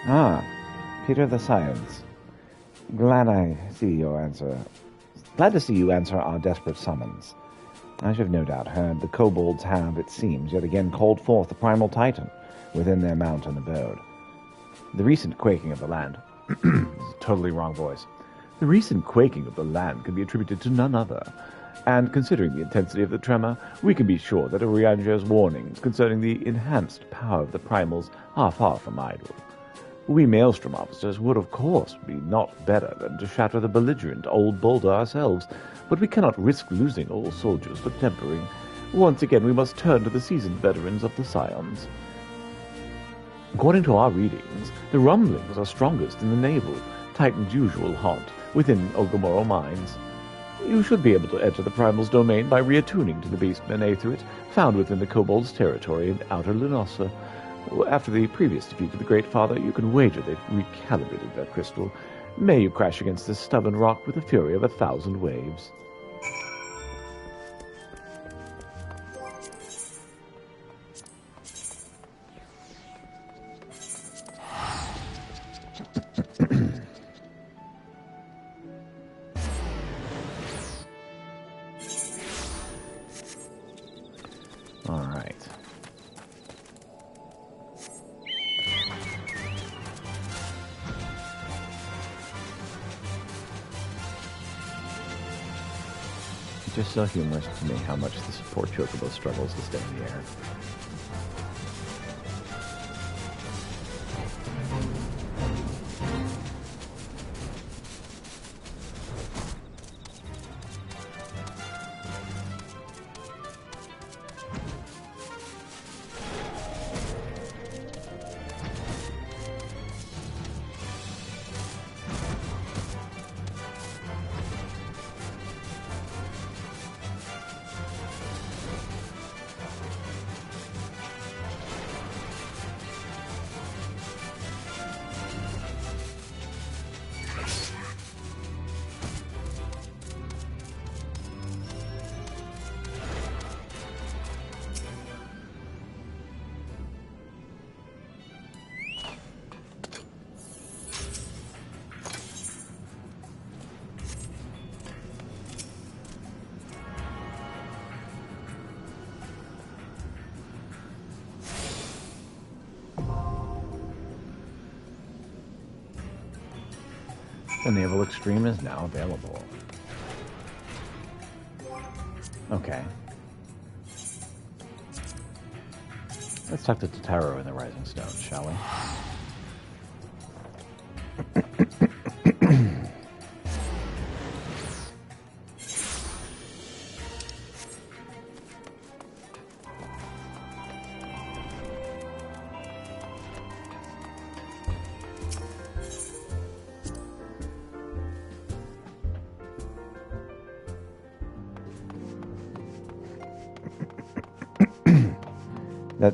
Ah, Peter the Science. Glad to see you answer our desperate summons. As you've no doubt heard, the kobolds have, it seems, yet again called forth the primal titan within their mountain abode. The recent quaking of the land... This is a totally wrong voice. The recent quaking of the land can be attributed to none other and considering the intensity of the tremor, we can be sure that Arianger's warnings concerning the enhanced power of the primals are far from idle. We Maelstrom officers would, of course, be not better than to shatter the belligerent old boulder ourselves, but we cannot risk losing all soldiers for tempering. Once again, we must turn to the seasoned veterans of the Scions. According to our readings, the rumblings are strongest in the navel, Titan's usual haunt, within Ogomoro mines. You should be able to enter the Primal's domain by reattuning to the beastmen Aetherit found within the Kobold's territory in Outer Lenosa. After the previous defeat of the Great Father, you can wager they've recalibrated their crystal. May you crash against this stubborn rock with the fury of 1,000 waves. All right. It's just so humorous to me how much this poor Chocobo struggles to stay in the air. The Naval Extreme is now available. Okay. Let's talk to Totaro in the Rising Stone, shall we?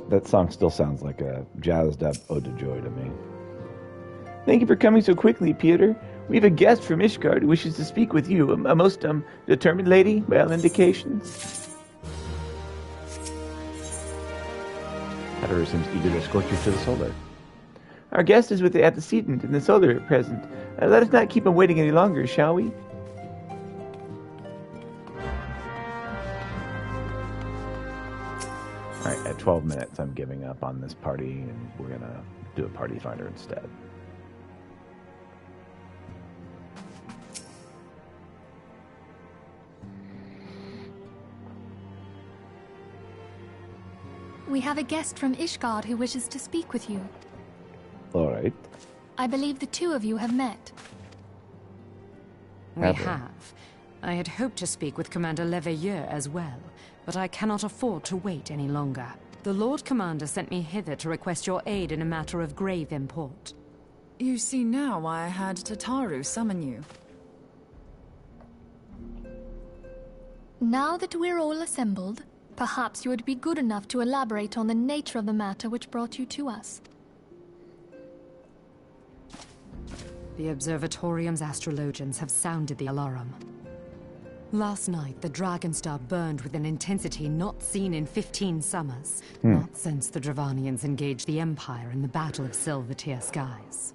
That song still sounds like a jazzed up ode to joy to me. Thank you for coming so quickly, Peter. We have a guest from Ishgard who wishes to speak with you. A most determined lady, by all indications. Hatter seems eager to escort you to the Solar. Our guest is with the antecedent in the Solar at present. Let us not keep him waiting any longer, shall we? Alright, at 12 minutes I'm giving up on this party and we're gonna do a party finder instead. We have a guest from Ishgard who wishes to speak with you. Alright. I believe the two of you have met. We have. I had hoped to speak with Commander Leveilleur as well, but I cannot afford to wait any longer. The Lord Commander sent me hither to request your aid in a matter of grave import. You see now why I had Tataru summon you. Now that we're all assembled, perhaps you would be good enough to elaborate on the nature of the matter which brought you to us. The Observatorium's astrologians have sounded the alarm. Last night, the Dragonstar burned with an intensity not seen in 15 summers. Not since the Dravanians engaged the Empire in the Battle of Silvertear Skies.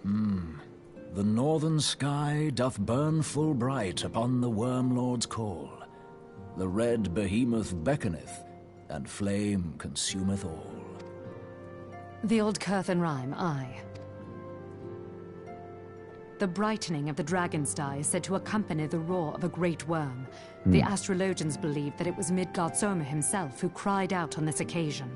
The northern sky doth burn full bright upon the Wormlord's call. The red behemoth beckoneth, and flame consumeth all. The old Curthan rhyme, aye. The brightening of the Dragonstar is said to accompany the roar of a great worm. The astrologians believe that it was Midgard Soma himself who cried out on this occasion.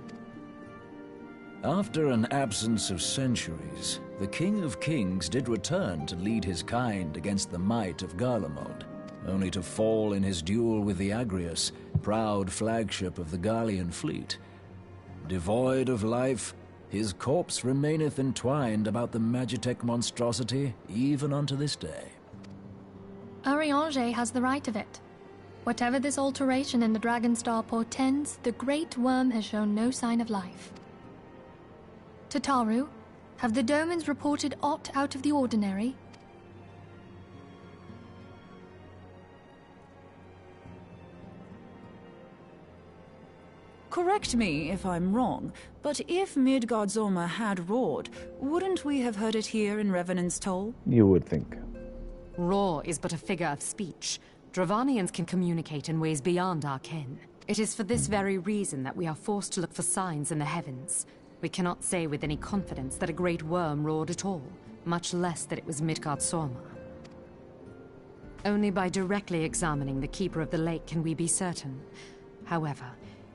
After an absence of centuries, the King of Kings did return to lead his kind against the might of Garlemald, only to fall in his duel with the Agrius, proud flagship of the Gallian fleet. Devoid of life, his corpse remaineth entwined about the Magitech monstrosity even unto this day. Ariange has the right of it. Whatever this alteration in the Dragonstar portends, the Great Worm has shown no sign of life. Tataru, have the Domans reported aught out of the ordinary? Correct me if I'm wrong, but if Midgard Soma had roared, wouldn't we have heard it here in Revenant's Toll? You would think. Roar is but a figure of speech. Dravanians can communicate in ways beyond our ken. It is for this very reason that we are forced to look for signs in the heavens. We cannot say with any confidence that a great worm roared at all, much less that it was Midgard Soma. Only by directly examining the Keeper of the Lake can we be certain. However,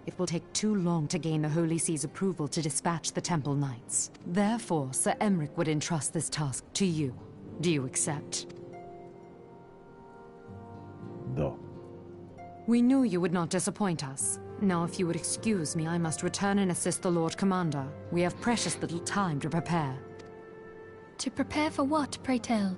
it will take too long to gain the Holy See's approval to dispatch the Temple Knights. Therefore, Sir Emric would entrust this task to you. Do you accept? No. We knew you would not disappoint us. Now, if you would excuse me, I must return and assist the Lord Commander. We have precious little time to prepare. To prepare for what, pray tell?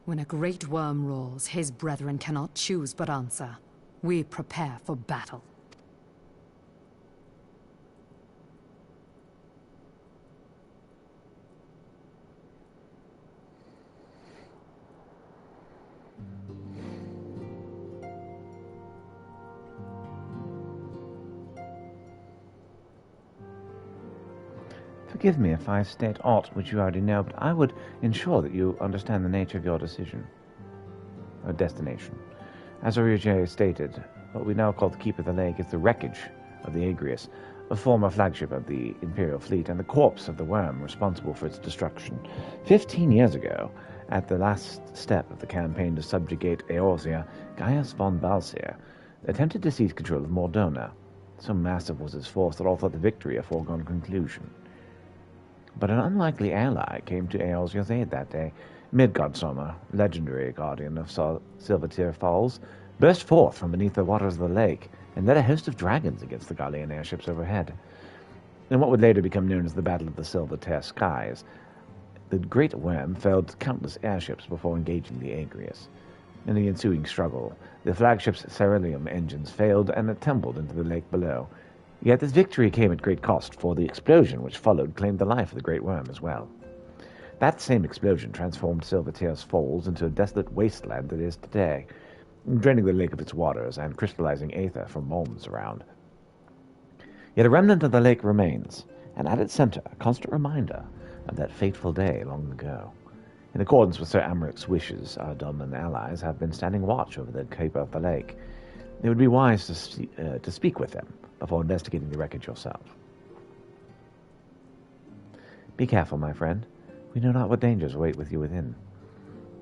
When a great worm roars, his brethren cannot choose but answer. We prepare for battle. Forgive me if I state aught which you already know, but I would ensure that you understand the nature of your decision. Or destination. As Origen stated, what we now call the Keep of the Lake is the wreckage of the Agrius, a former flagship of the Imperial fleet, and the corpse of the worm responsible for its destruction. 15 years ago, at the last step of the campaign to subjugate Eorzea, Gaius von Balsier attempted to seize control of Mordona. So massive was his force that all thought the victory a foregone conclusion. But an unlikely ally came to Eorzea's aid that day. Midgard Soma, legendary guardian of Silvertear Falls, burst forth from beneath the waters of the lake and led a host of dragons against the Gallian airships overhead. In what would later become known as the Battle of the Silvertear Skies, the Great Worm felled countless airships before engaging the Agrius. In the ensuing struggle, the flagship's Ceruleum engines failed and it tumbled into the lake below. Yet this victory came at great cost, for the explosion which followed claimed the life of the Great Worm as well. That same explosion transformed Silvertear's Falls into a desolate wasteland it is today, draining the lake of its waters and crystallizing aether from moulds around. Yet a remnant of the lake remains, and at its center a constant reminder of that fateful day long ago. In accordance with Sir Amric's wishes, our Dunman allies have been standing watch over the Keeper of the Lake. It would be wise to speak with them before investigating the wreckage yourself. Be careful, my friend. We know not what dangers await with you within.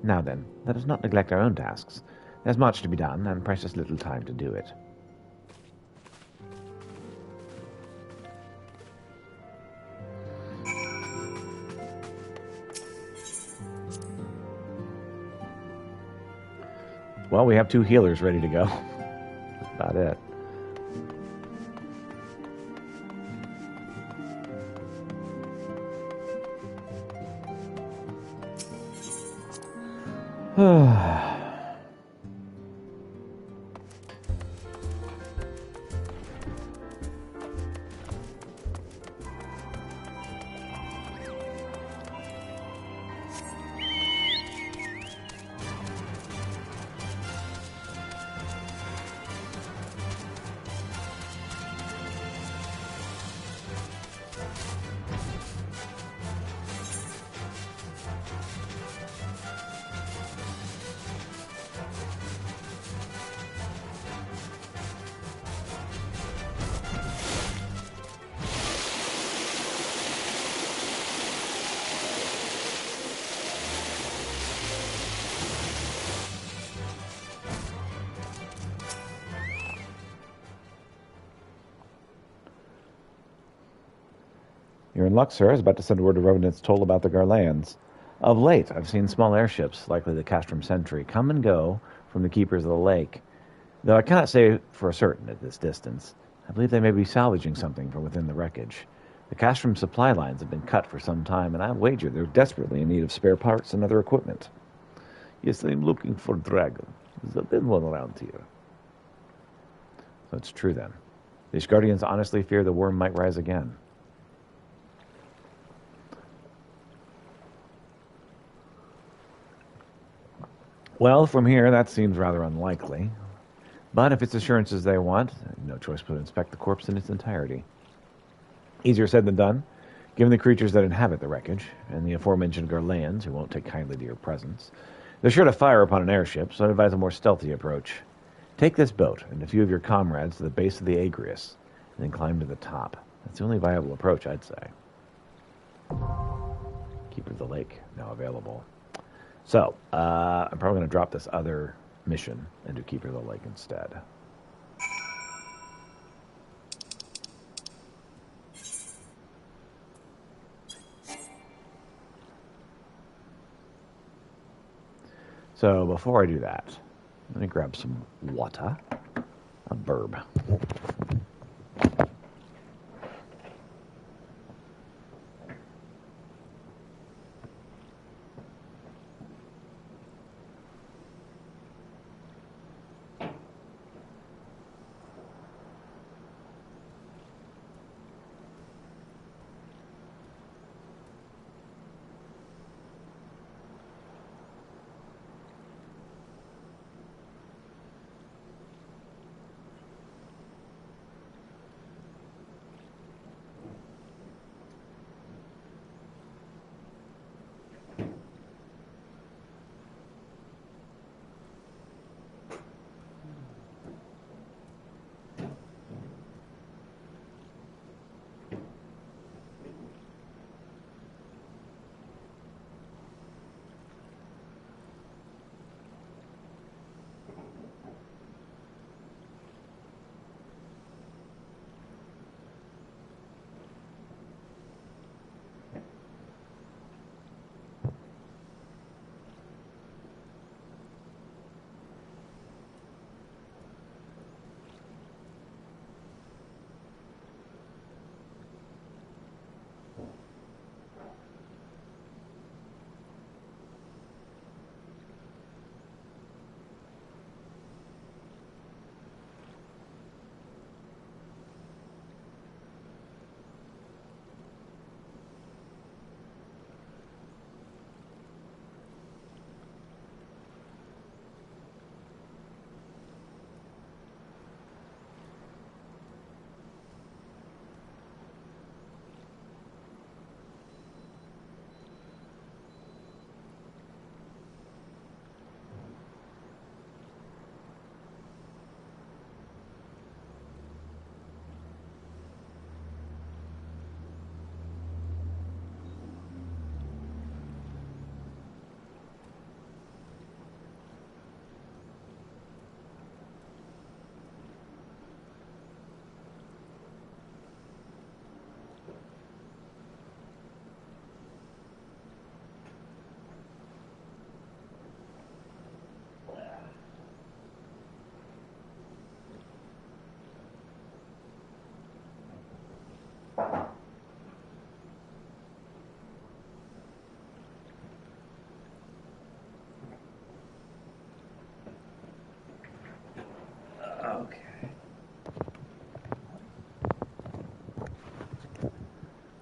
Now then, let us not neglect our own tasks. There's much to be done, and precious little time to do it. Well, we have 2 healers ready to go. That's about it. You're in luck, sir. I was about to send word to Revenant's told about the Garleans. Of late, I've seen small airships, likely the Castrum Sentry, come and go from the keepers of the lake. Though I cannot say for certain at this distance, I believe they may be salvaging something from within the wreckage. The Castrum supply lines have been cut for some time, and I wager they're desperately in need of spare parts and other equipment. Yes, I'm looking for dragon. There's been one around here. So it's true then. These guardians honestly fear the worm might rise again. Well, from here, that seems rather unlikely. But if it's assurances they want, no choice but to inspect the corpse in its entirety. Easier said than done, given the creatures that inhabit the wreckage, and the aforementioned Garleans, who won't take kindly to your presence. They're sure to fire upon an airship, so I'd advise a more stealthy approach. Take this boat and a few of your comrades to the base of the Agrius, and then climb to the top. That's the only viable approach, I'd say. Keeper of the Lake, now available. So, I'm probably going to drop this other mission and do Keeper of the Lake instead. So, before I do that, let me grab some water. A burb.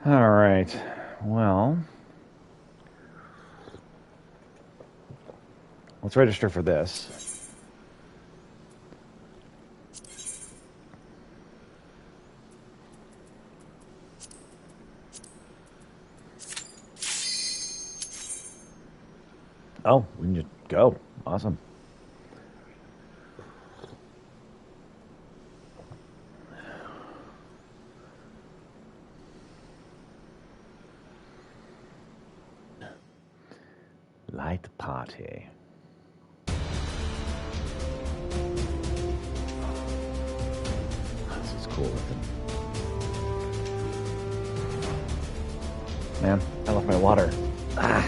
All right. Well, let's register for this. Oh, we can just go. Awesome. Light party. This is cool looking. Man, I left my water. Ah.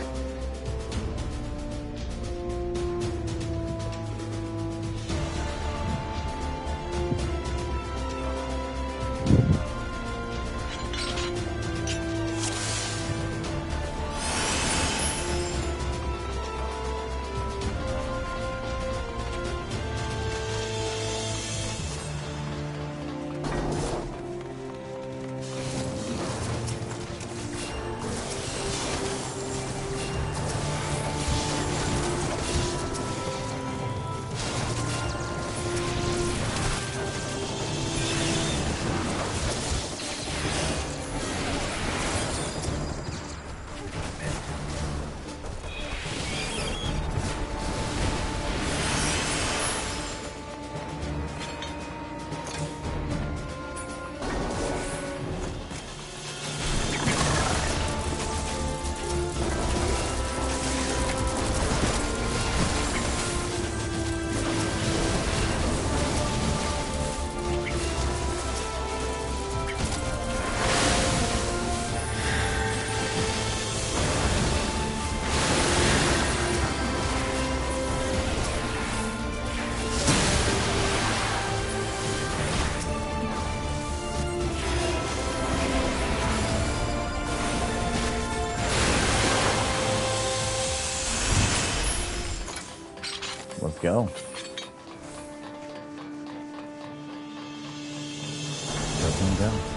Let's go. Let them go.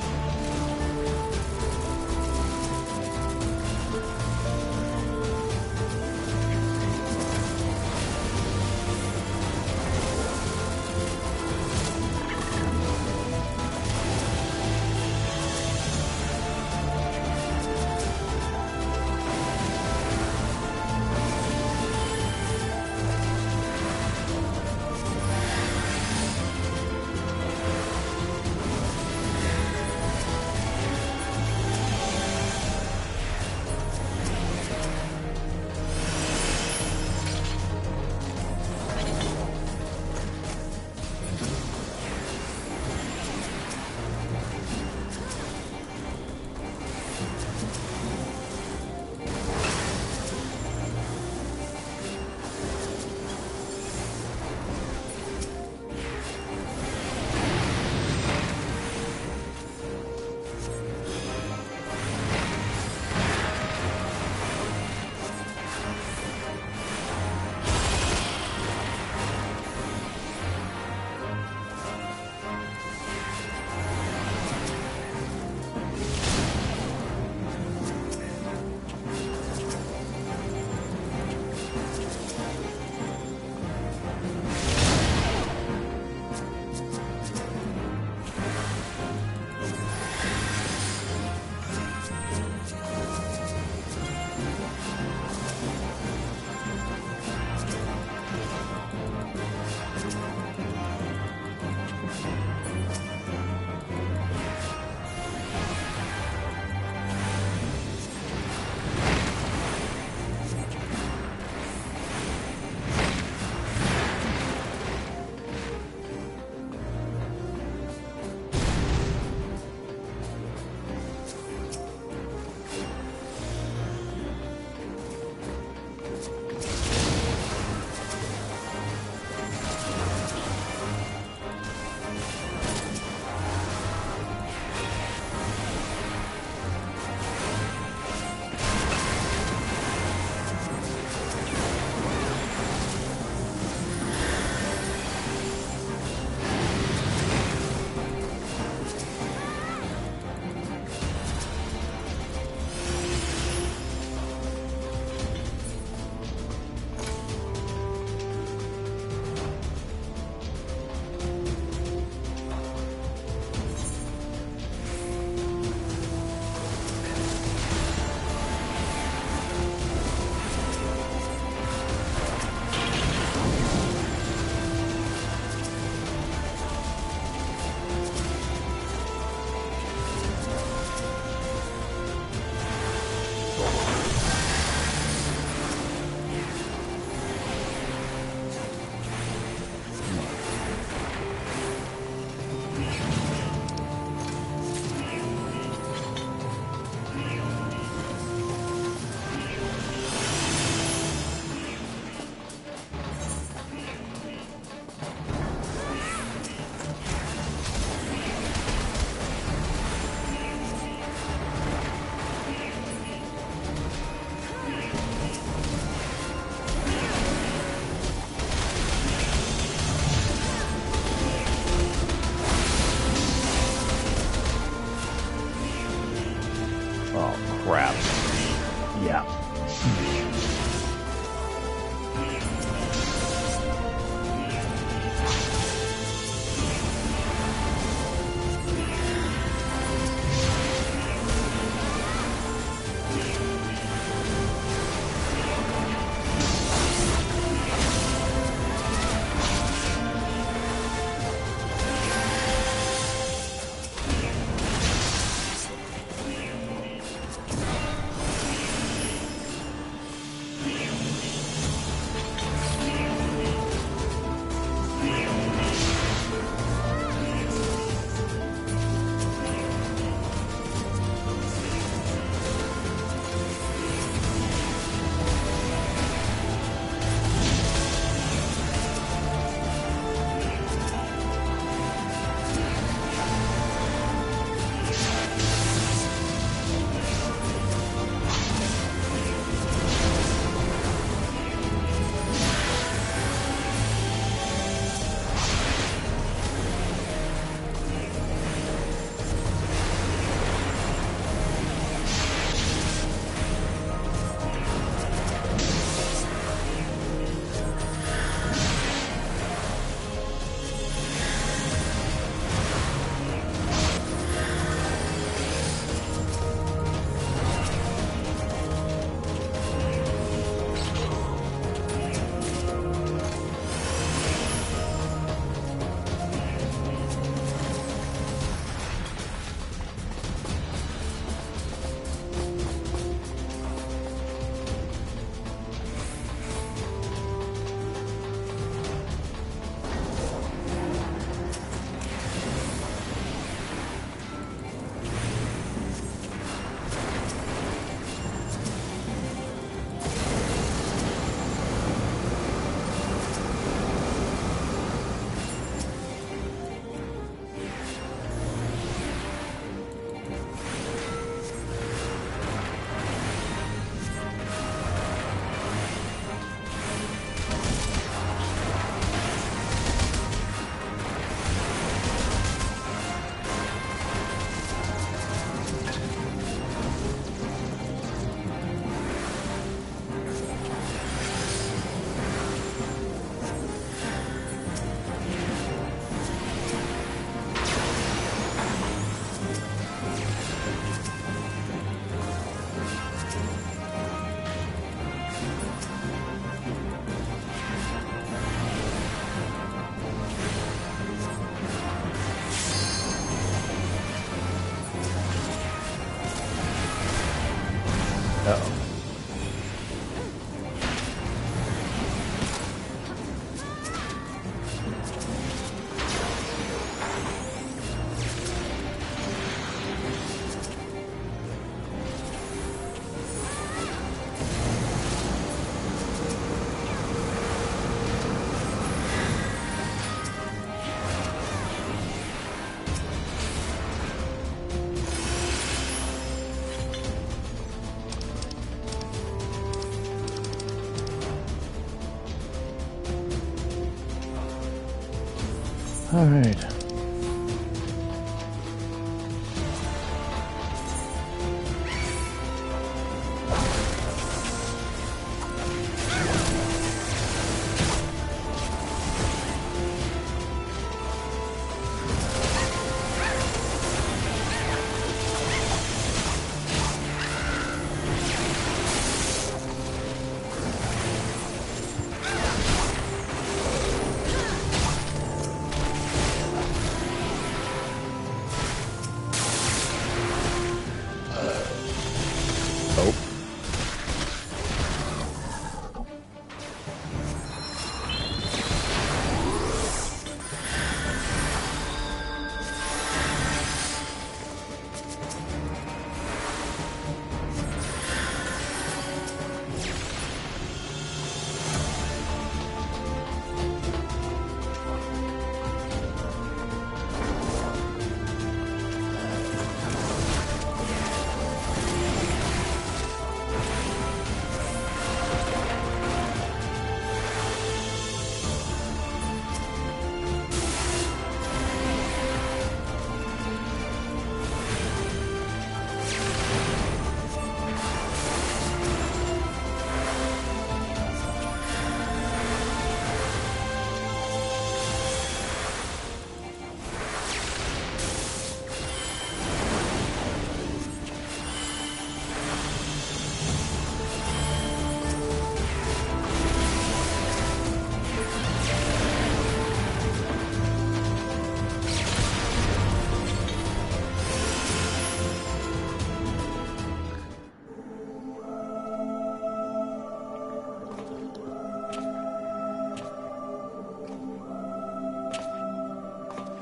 Alright.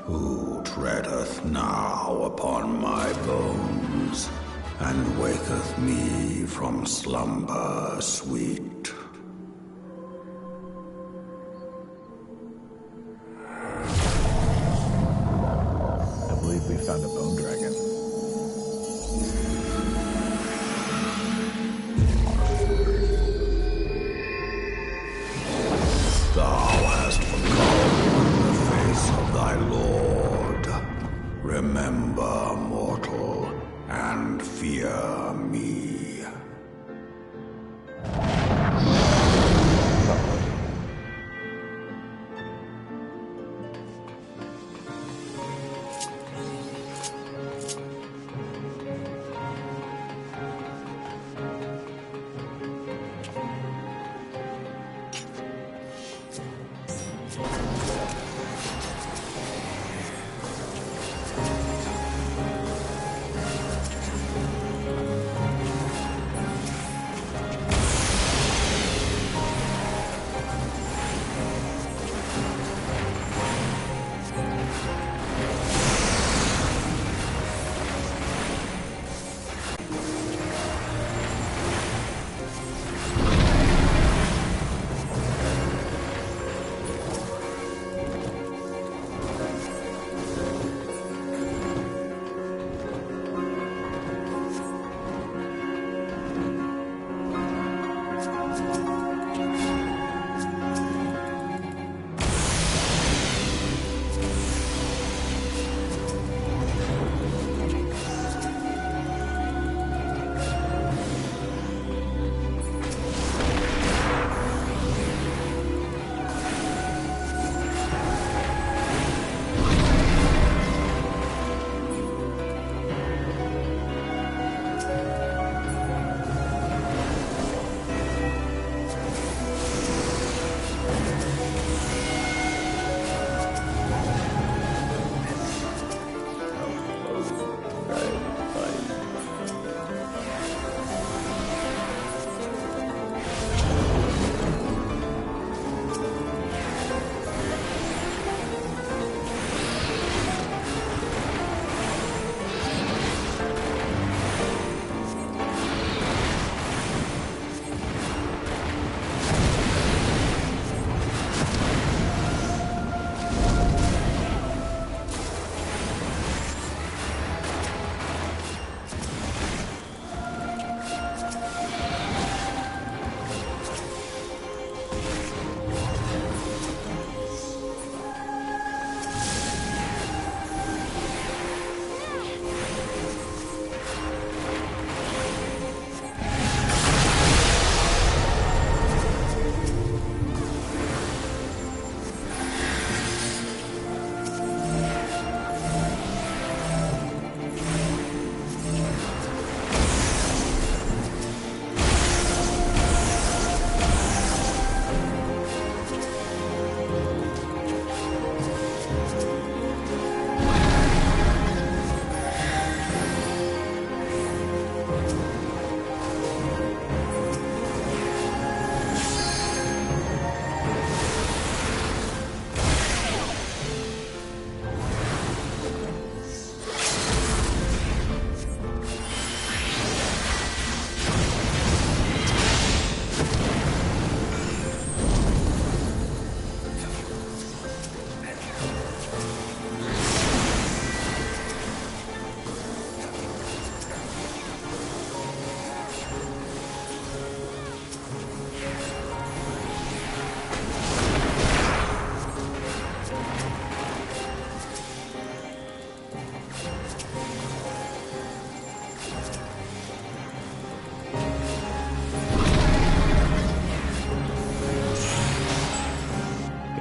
Who treadeth now upon my bones, and waketh me from slumber sweet? I believe we found a bone dragon. Thou hast forgotten the face of thy lord. Remember, mortal, and fear me.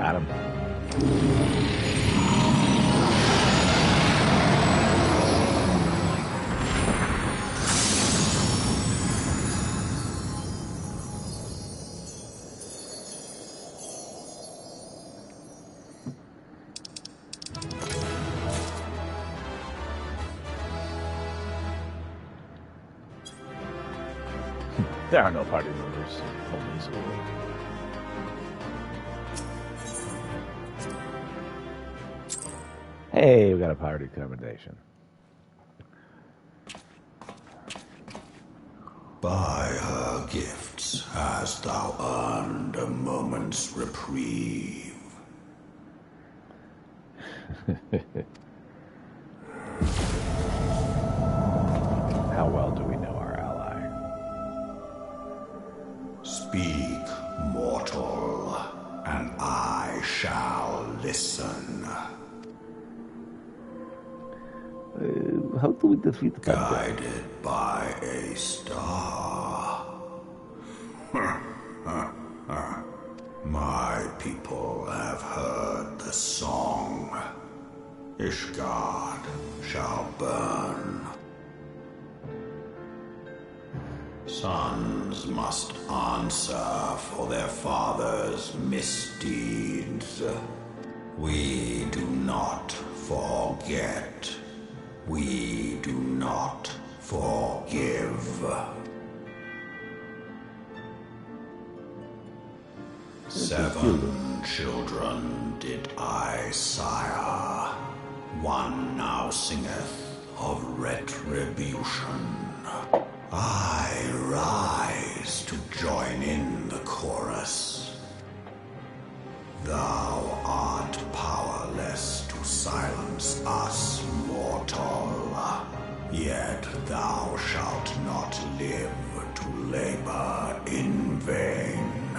Got him. There are no party members. Only school. Hey, we got a party accommodation. By her gifts hast thou earned a moment's reprieve. How well do we know our ally? Speak, mortal, and I shall listen. How do we defeat the bad guy? Guided by a star. My people have heard the song. Ishgard shall burn. Sons must answer for their father's misdeeds. We do not forget. We do not forgive. 7 children did I sire. One now singeth of retribution. I rise to join in the chorus. Thou art powerless to silence us, mortal. Yet thou shalt not live to labor in vain.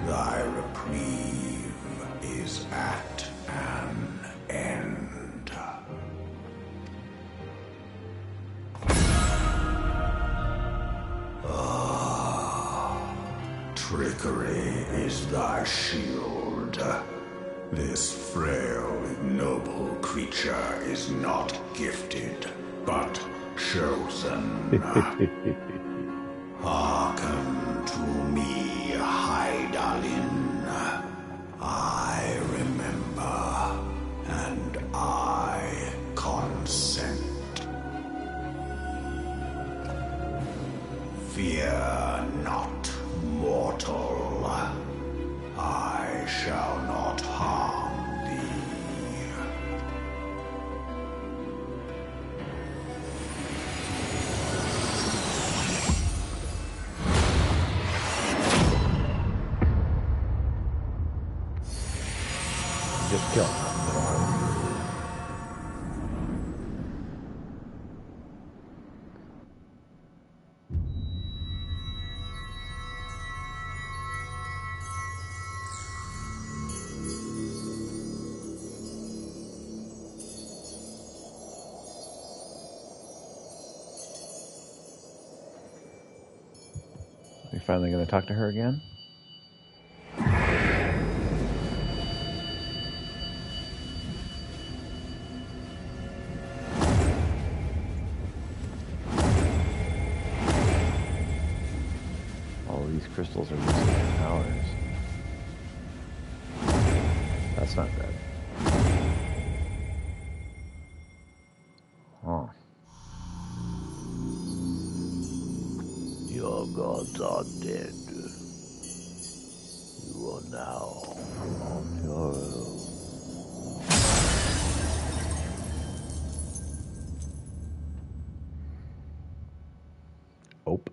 Thy reprieve is at an end. Trickery is thy shield. This frail, ignoble creature is not gifted, but chosen. Hearken to me, Hydaelyn. I remember, and I consent. Fear not, mortal. I shall not harm thee. Just kill him. Are you finally going to talk to her again? All these crystals are losing their powers. That's not good. Oh. Your gods are dead. You are now on your own. Ope.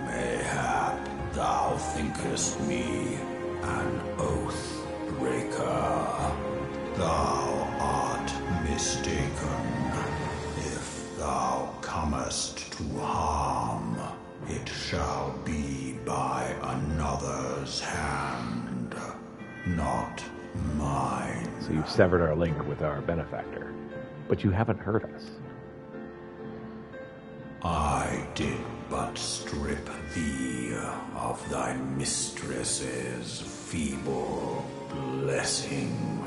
Mayhap thou thinkest me an oath breaker. Thou art mistaken. If thou comest to harm, it shall be by another's hand, not mine. So you've severed our link with our benefactor, but you haven't hurt us. I did but strip thee of thy mistress's feeble blessing.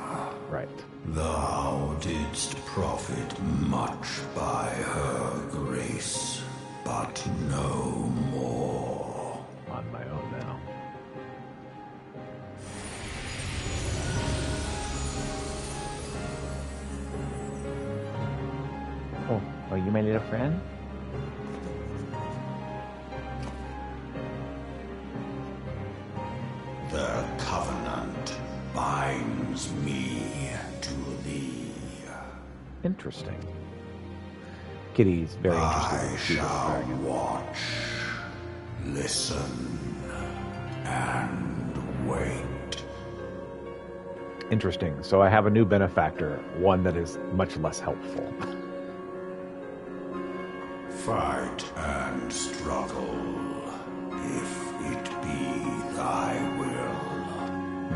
Right. Thou didst profit much by her grace, but no more. On my own now. Oh, are you my little friend? The covenant binds me to thee. Interesting. Kitty's very interested in I the future of the shall dragon. watch, listen, and wait. Interesting. So I have a new benefactor, one that is much less helpful. Fight and struggle, if it be thy will.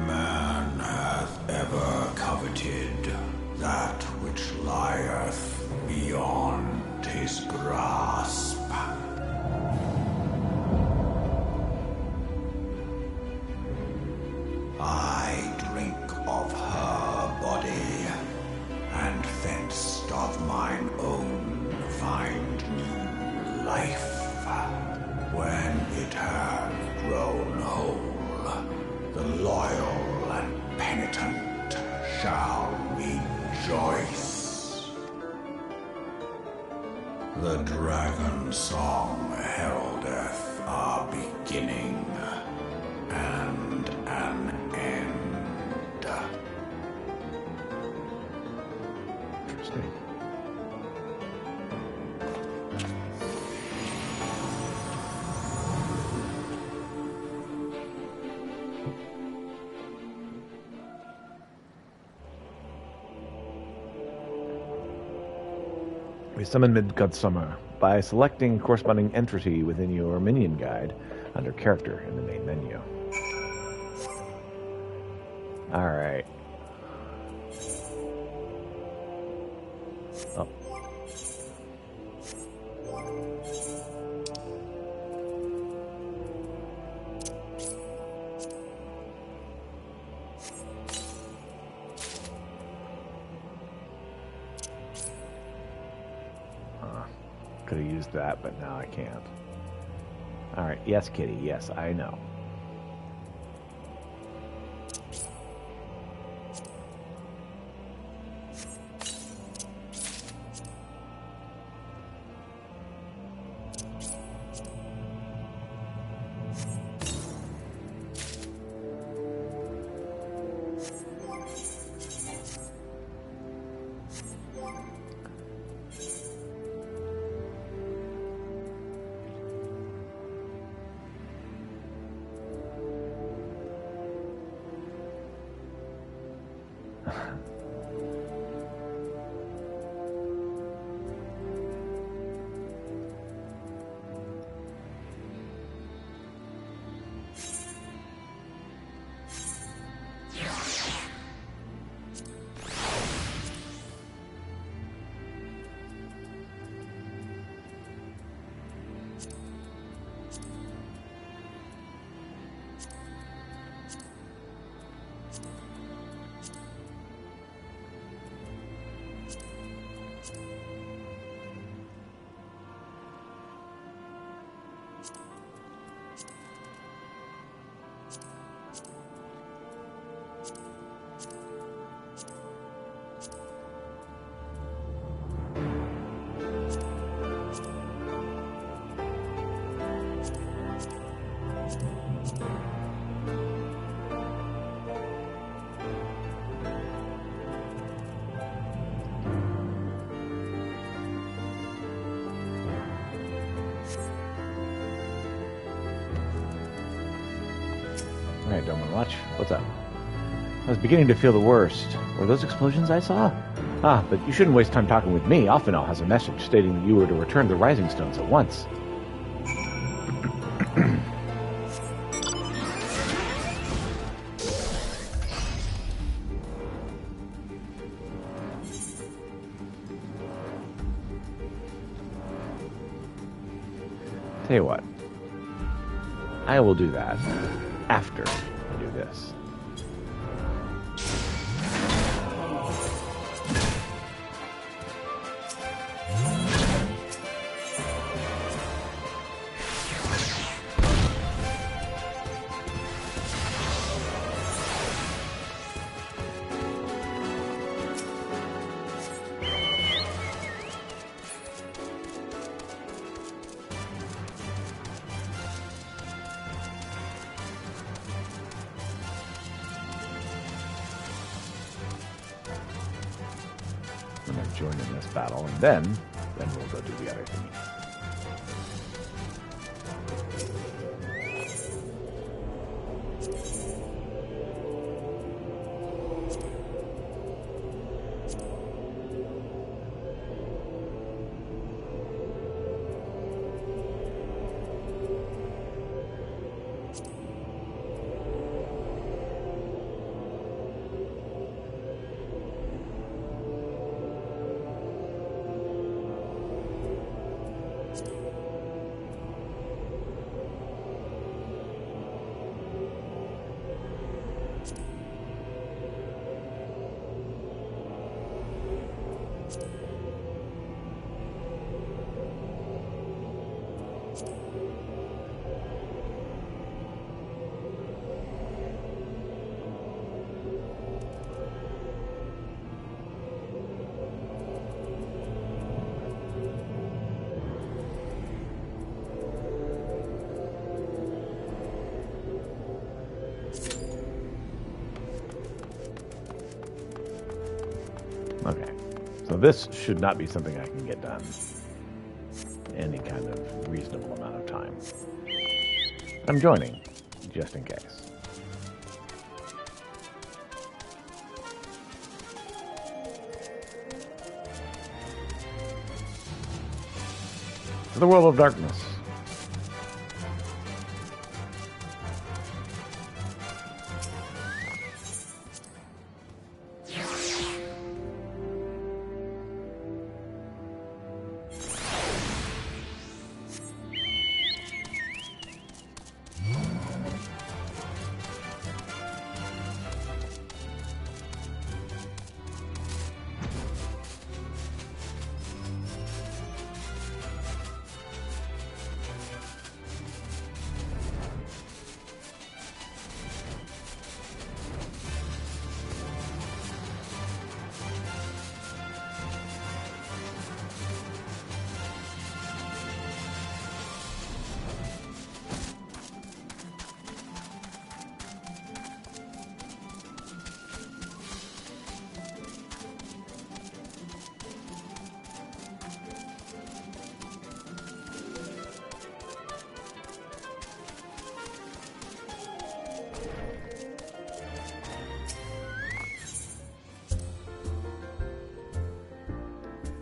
Man hath ever coveted that which lieth beyond his grasp. I drink of her body, and thence doth mine own find new life. When it hath grown whole, the loyal and penitent shall rejoice. The dragon song heraldeth a beginning and an end. Interesting. We summon Mid-Godsummer by selecting corresponding entity within your minion guide under character in the main menu. Alright. Oh. Could have used that, but now I can't. Alright, yes, Kitty, yes, I know. Alright, don't want to watch. What's up? I was beginning to feel the worst. Were those explosions I saw? Ah, but you shouldn't waste time talking with me. Alphenal has a message stating that you were to return the Rising Stones at once. Tell you what. I will do that after I do this. I'm going to join in this battle, and then we'll go do the other thing. Okay, so this should not be something I can get done any kind of reasonable amount of time. I'm joining, just in case. To the world of darkness.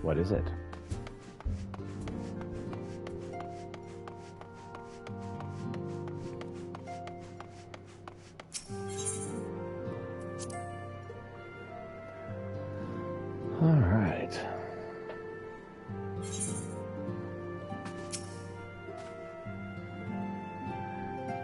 What is it? All right.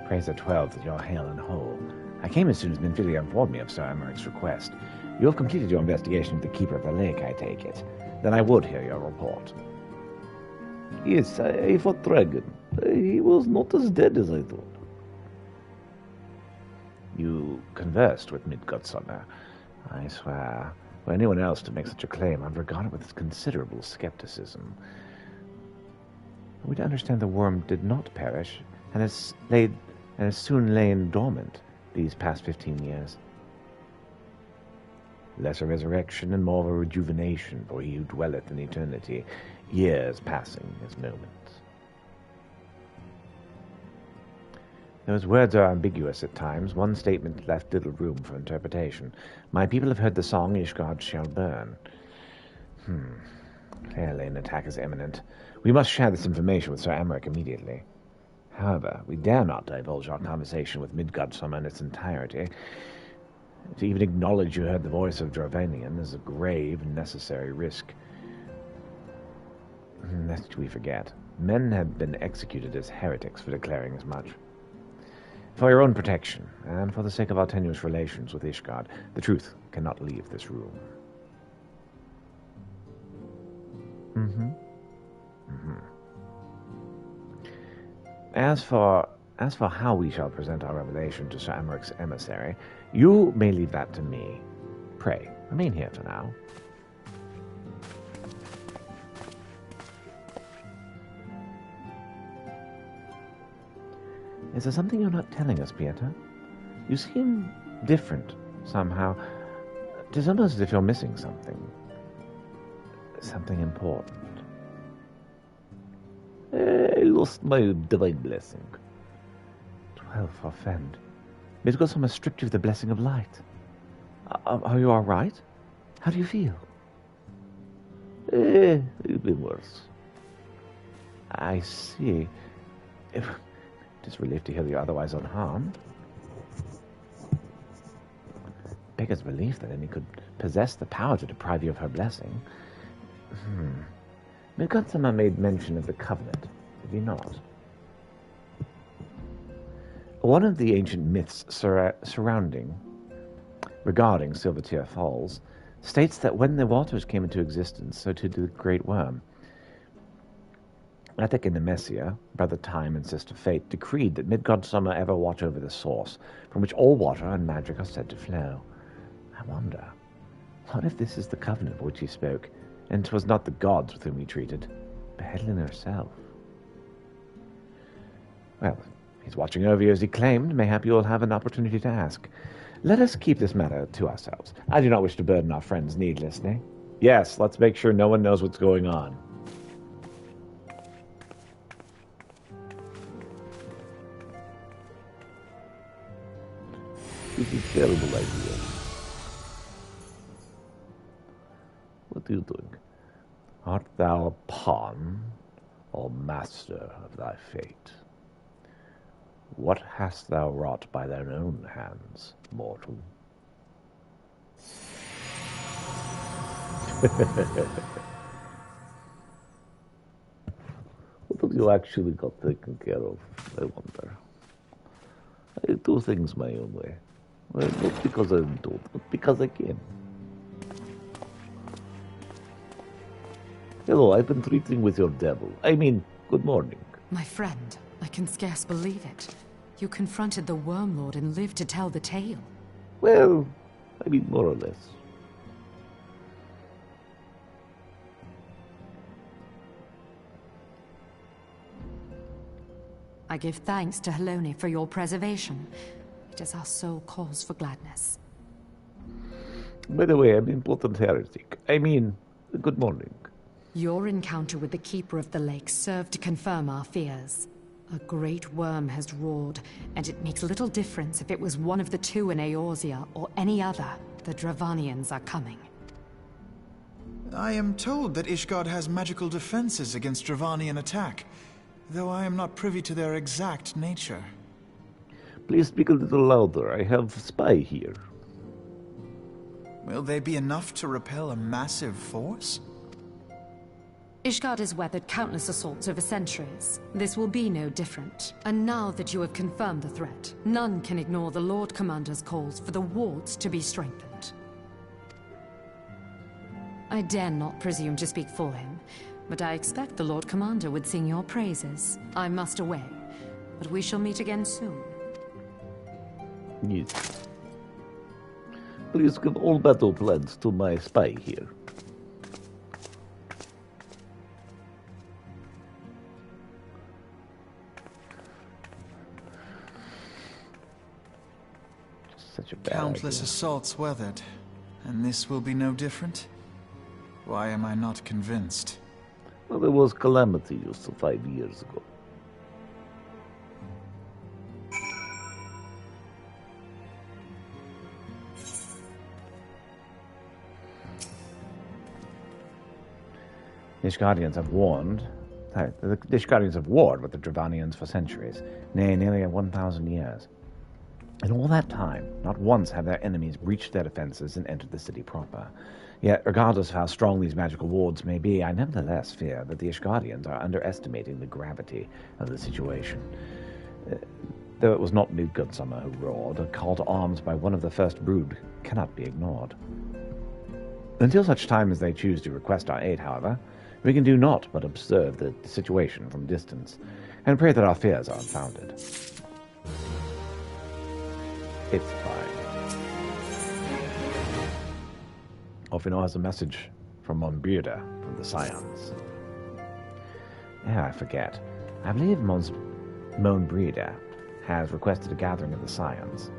Praise the 12 that you're hale and whole. I came as soon as Minfilia informed me of Sir Amaric's request. You have completed your investigation of the Keeper of the Lake, I take it. Then I would hear your report. Yes, I fought Dragon. He was not as dead as I thought. You conversed with Midgårdsson. I swear, for anyone else to make such a claim, I'd regard it with considerable skepticism. Are we to understand the worm did not perish, and has soon lain dormant these past 15 years? Less a resurrection and more of a rejuvenation for he who dwelleth in eternity, years passing as moments. Those words are ambiguous at times. One statement left little room for interpretation. My people have heard the song, Ishgard shall burn. Clearly an attack is imminent. We must share this information with Sir Amaric immediately. However, we dare not divulge our conversation with Midgårdsson in its entirety. To even acknowledge you heard the voice of Dravanian is a grave and necessary risk. Lest we forget, men have been executed as heretics for declaring as much. For your own protection, and for the sake of our tenuous relations with Ishgard, the truth cannot leave this room. As for how we shall present our revelation to Sir Amaric's emissary, you may leave that to me. Pray, remain here for now. Is there something you're not telling us, Pieter? You seem different, somehow. It is almost as if you're missing something. Something important. I lost my divine blessing. 12 offend. Midgårdsholm has stripped you of the blessing of light. Are you all right? How do you feel? It's been worse. I see. Just relieved to hear that you're otherwise unharmed. Beggars belief that any could possess the power to deprive you of her blessing. Midgårdsholm made mention of the covenant, did he not? One of the ancient myths regarding Silvertear Falls states that when the waters came into existence, so too did the Great Worm. Ethic and Nemesia, brother Time and sister Fate, decreed that Midgårdsholm ever watch over the source, from which all water and magic are said to flow. I wonder, what if this is the covenant of which he spoke, and 'twas not the gods with whom he treated, but Hedlin herself? Well, he's watching over you as he claimed. Mayhap you will have an opportunity to ask. Let us keep this matter to ourselves. I do not wish to burden our friends needlessly. Yes, let's make sure no one knows what's going on. It's a terrible idea. What are you doing? Art thou a pawn, or master of thy fate? What hast thou wrought by thine own hands, mortal? What have you actually got taken care of, I wonder? I do things my own way. Well, not because I'm told, but because I can. Hello, I've been treating with your devil. I mean, good morning. My friend, I can scarce believe it. You confronted the Worm Lord and lived to tell the tale. Well, I mean, more or less. I give thanks to Helone for your preservation. It is our sole cause for gladness. By the way, I'm important heretic. I mean, good morning. Your encounter with the Keeper of the Lake served to confirm our fears. A great worm has roared, and it makes little difference if it was one of the two in Eorzea or any other. The Dravanians are coming. I am told that Ishgard has magical defenses against Dravanian attack, though I am not privy to their exact nature. Please speak a little louder. I have spy here. Will they be enough to repel a massive force? Ishgard has weathered countless assaults over centuries. This will be no different. And now that you have confirmed the threat, none can ignore the Lord Commander's calls for the wards to be strengthened. I dare not presume to speak for him, but I expect the Lord Commander would sing your praises. I must away, but we shall meet again soon. Yes. Please give all battle plans to my spy here. Such a bad Countless idea. assaults weathered, and this will be no different? Why am I not convinced? Well, there was calamity used to 5 years ago. The Ishgardians have warred with the Dravanians for centuries, nay, nearly 1,000 years. In all that time, not once have their enemies breached their defenses and entered the city proper. Yet, regardless of how strong these magical wards may be, I nevertheless fear that the Ishgardians are underestimating the gravity of the situation. Though it was not Midgårdsummer who roared, a call to arms by one of the first brood cannot be ignored. Until such time as they choose to request our aid, however, we can do naught but observe the situation from distance, and pray that our fears are unfounded. It's fine. Orfino has a message from Monbreda from the Scions. I forget. I believe Monbreda has requested a gathering of the Scions.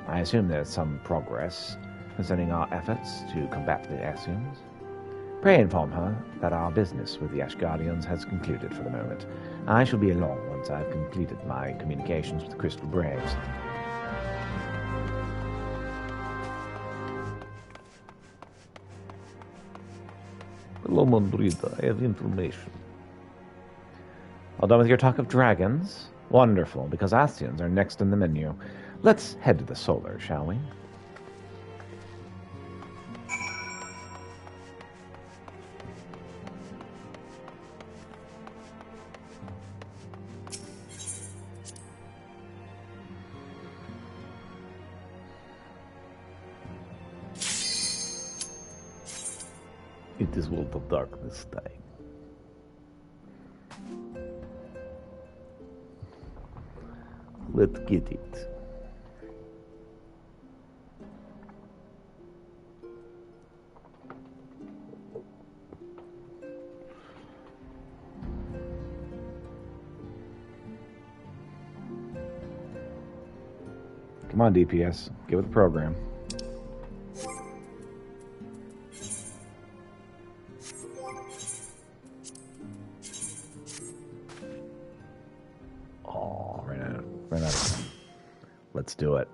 I assume there's some progress concerning our efforts to combat the Ascians. Pray inform her that our business with the Ashgardians has concluded for the moment. I shall be along once I have completed my communications with the Crystal Braves. Hello, Mondrida. I have information. All done with your talk of dragons? Wonderful, because Ascians are next in the menu. Let's head to the Solar, shall we? It is World of Darkness time. Let's get it. Come on, DPS. Get with the program. Oh, ran out of time. Let's do it.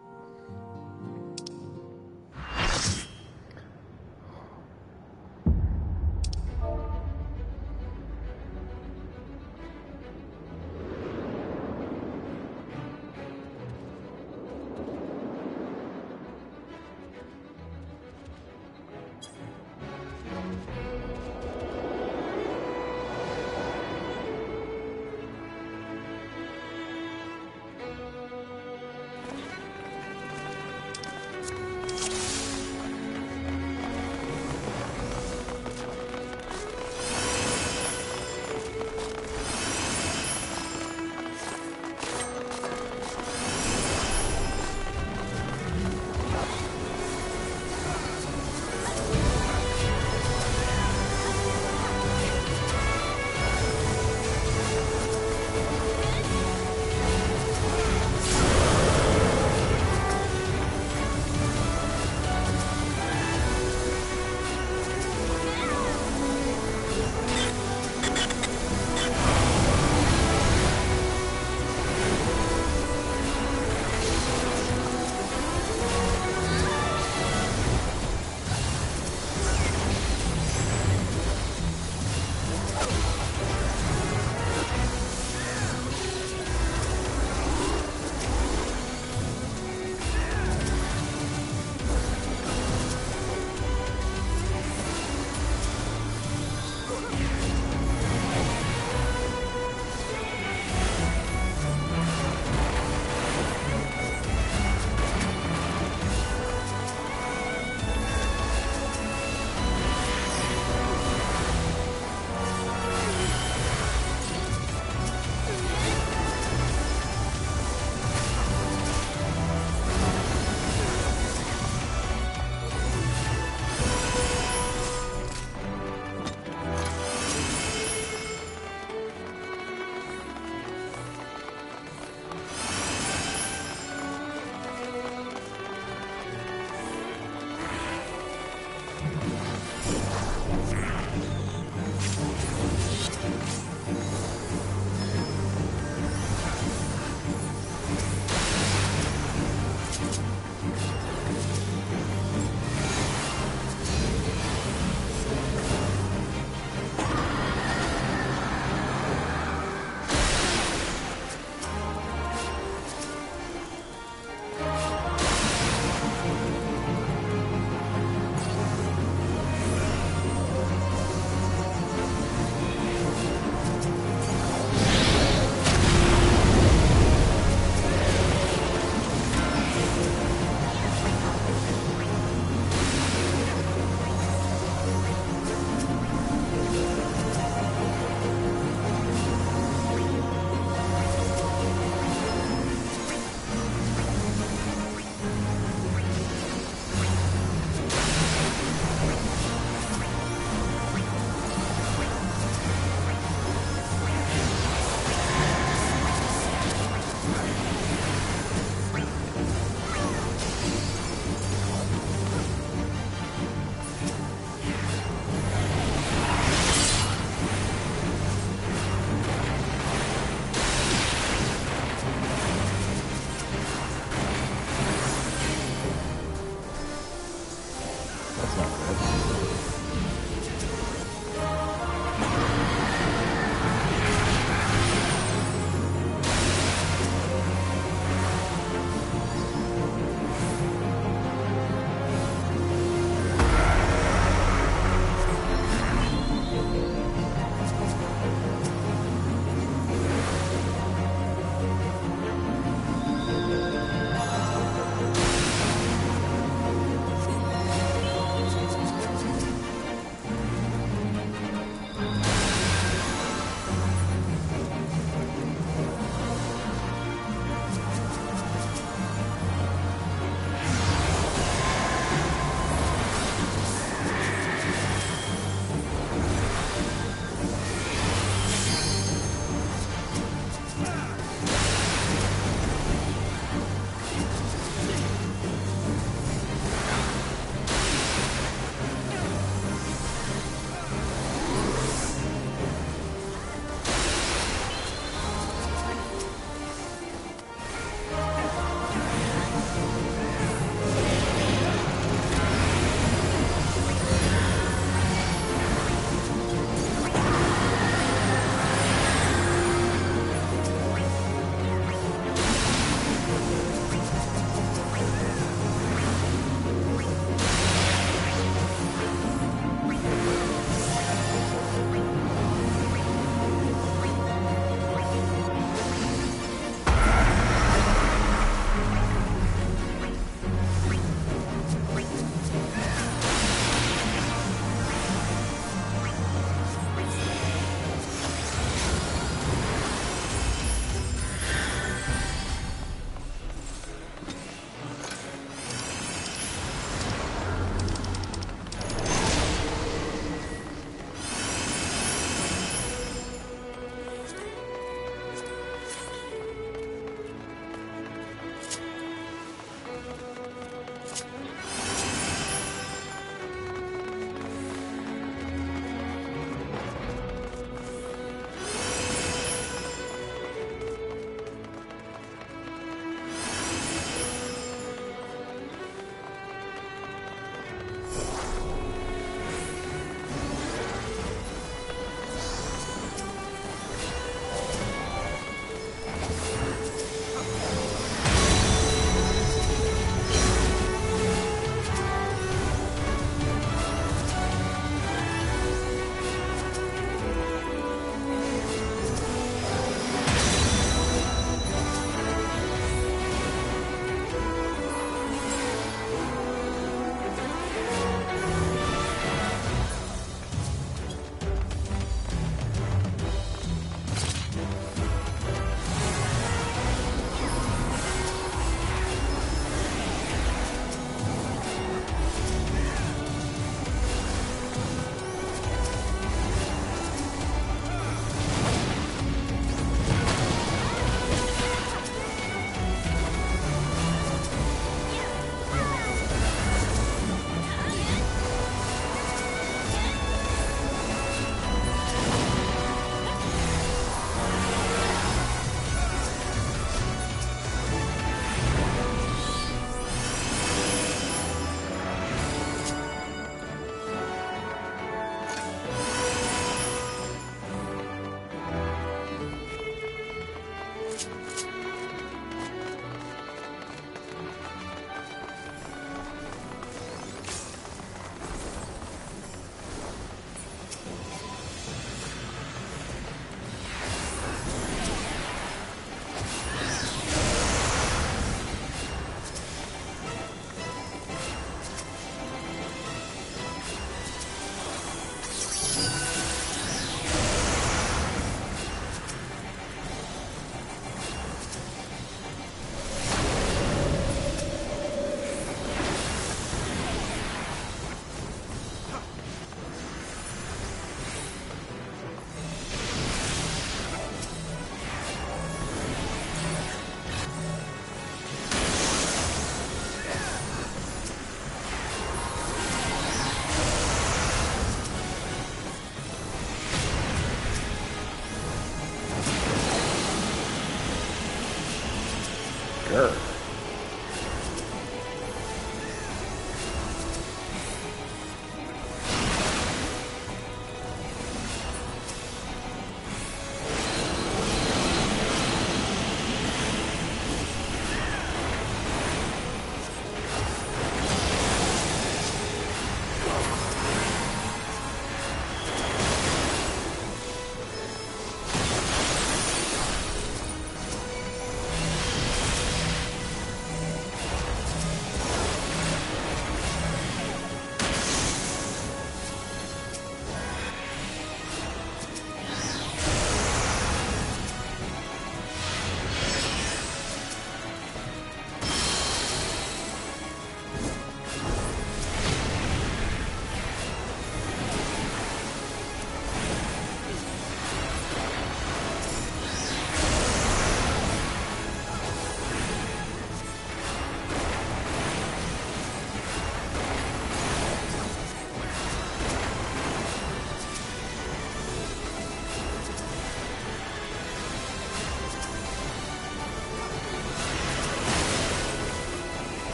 Sure.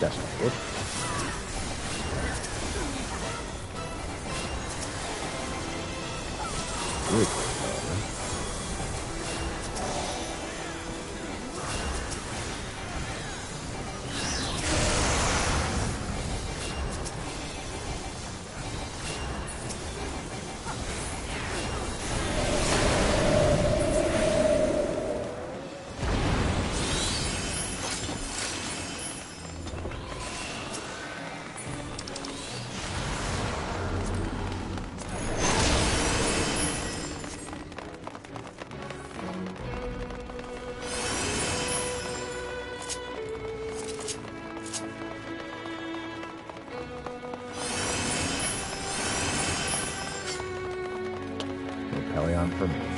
That's not good. Good. Pelion for me.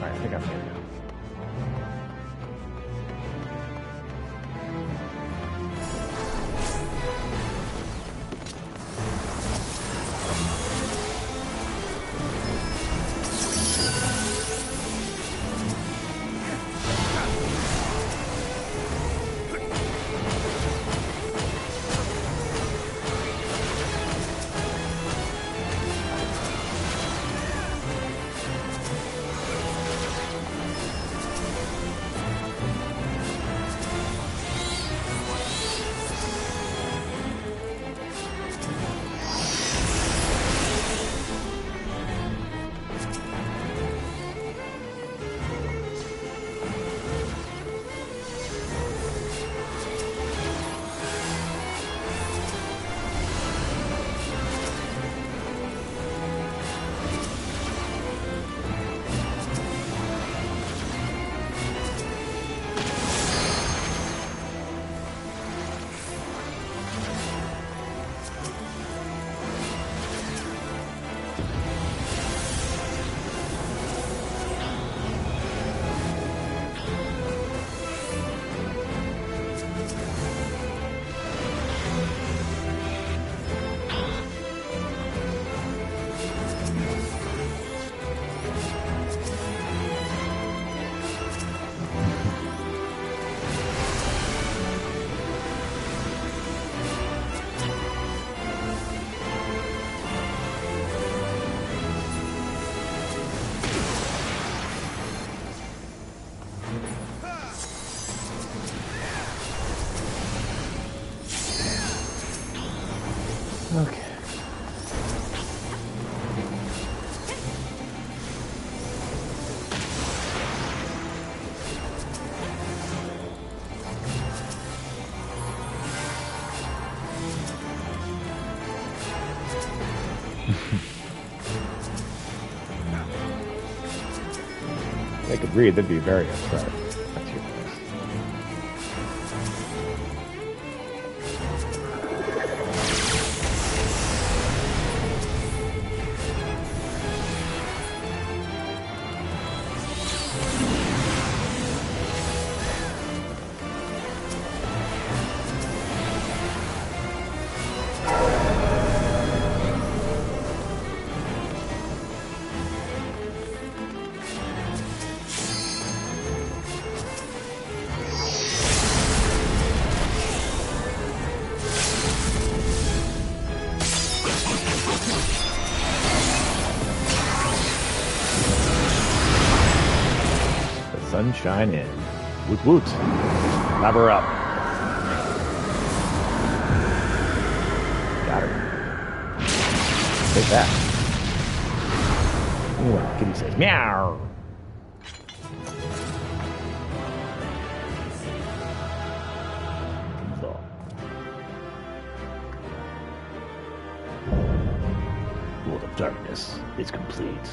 Alright, I think I'm here now. Okay. They could read, they'd be very upset. That's your place. Sunshine in. Woot woot. Laber up. Got her. Take that. Ooh, kitty says meow. So. World of Darkness is complete.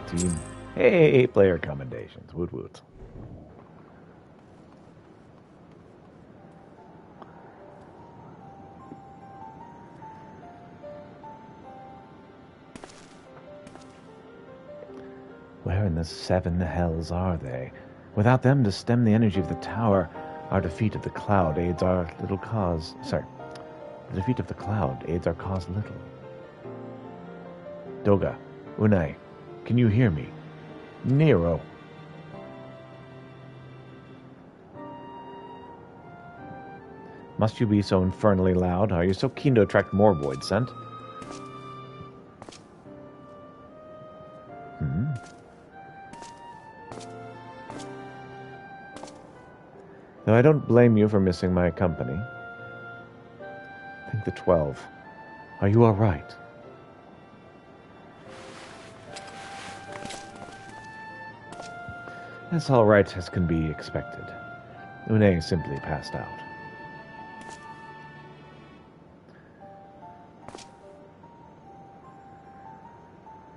Team. Hey, player commendations. Woot woot. Where in the seven hells are they? Without them to stem the energy of the tower, our defeat of the cloud aids our little cause. Sorry. The defeat of the cloud aids our cause little. Doga, Unai, can you hear me? Nero. Must you be so infernally loud? Are you so keen to attract more void scent? Though I don't blame you for missing my company. I think the 12. Are you all right? That's all right as can be expected. Une simply passed out.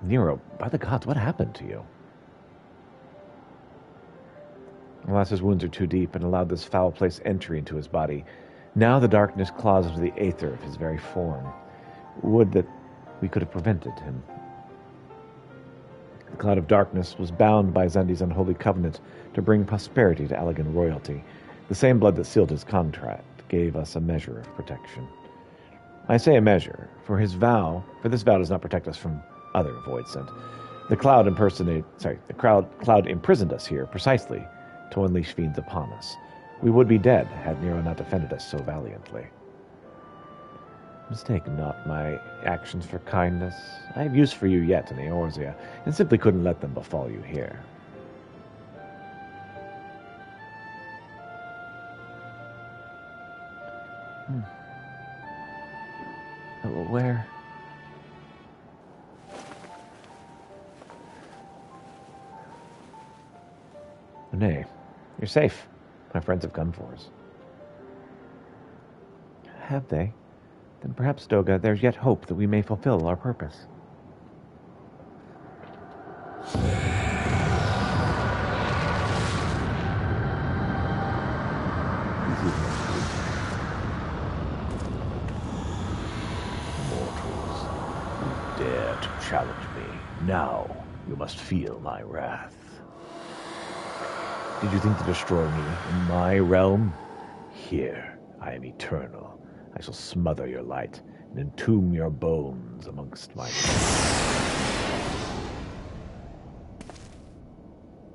Nero, by the gods, what happened to you? Alas, his wounds are too deep and allowed this foul place entry into his body. Now the darkness claws into the aether of his very form. Would that we could have prevented him. The cloud of darkness was bound by Xandi's unholy covenant to bring prosperity to Allegan royalty. The same blood that sealed his contract gave us a measure of protection. I say a measure, for this vow does not protect us from other void sent. The cloud imprisoned us here precisely to unleash fiends upon us. We would be dead had Nero not defended us so valiantly. Mistake not my actions for kindness. I have use for you yet in Eorzea, and simply couldn't let them befall you here. Where? Nay, you're safe. My friends have come for us. Have they? Then perhaps, Doga, there's yet hope that we may fulfill our purpose. Mortals, you dare to challenge me. Now you must feel my wrath. Did you think to destroy me in my realm? Here, I am eternal. I shall smother your light and entomb your bones amongst my...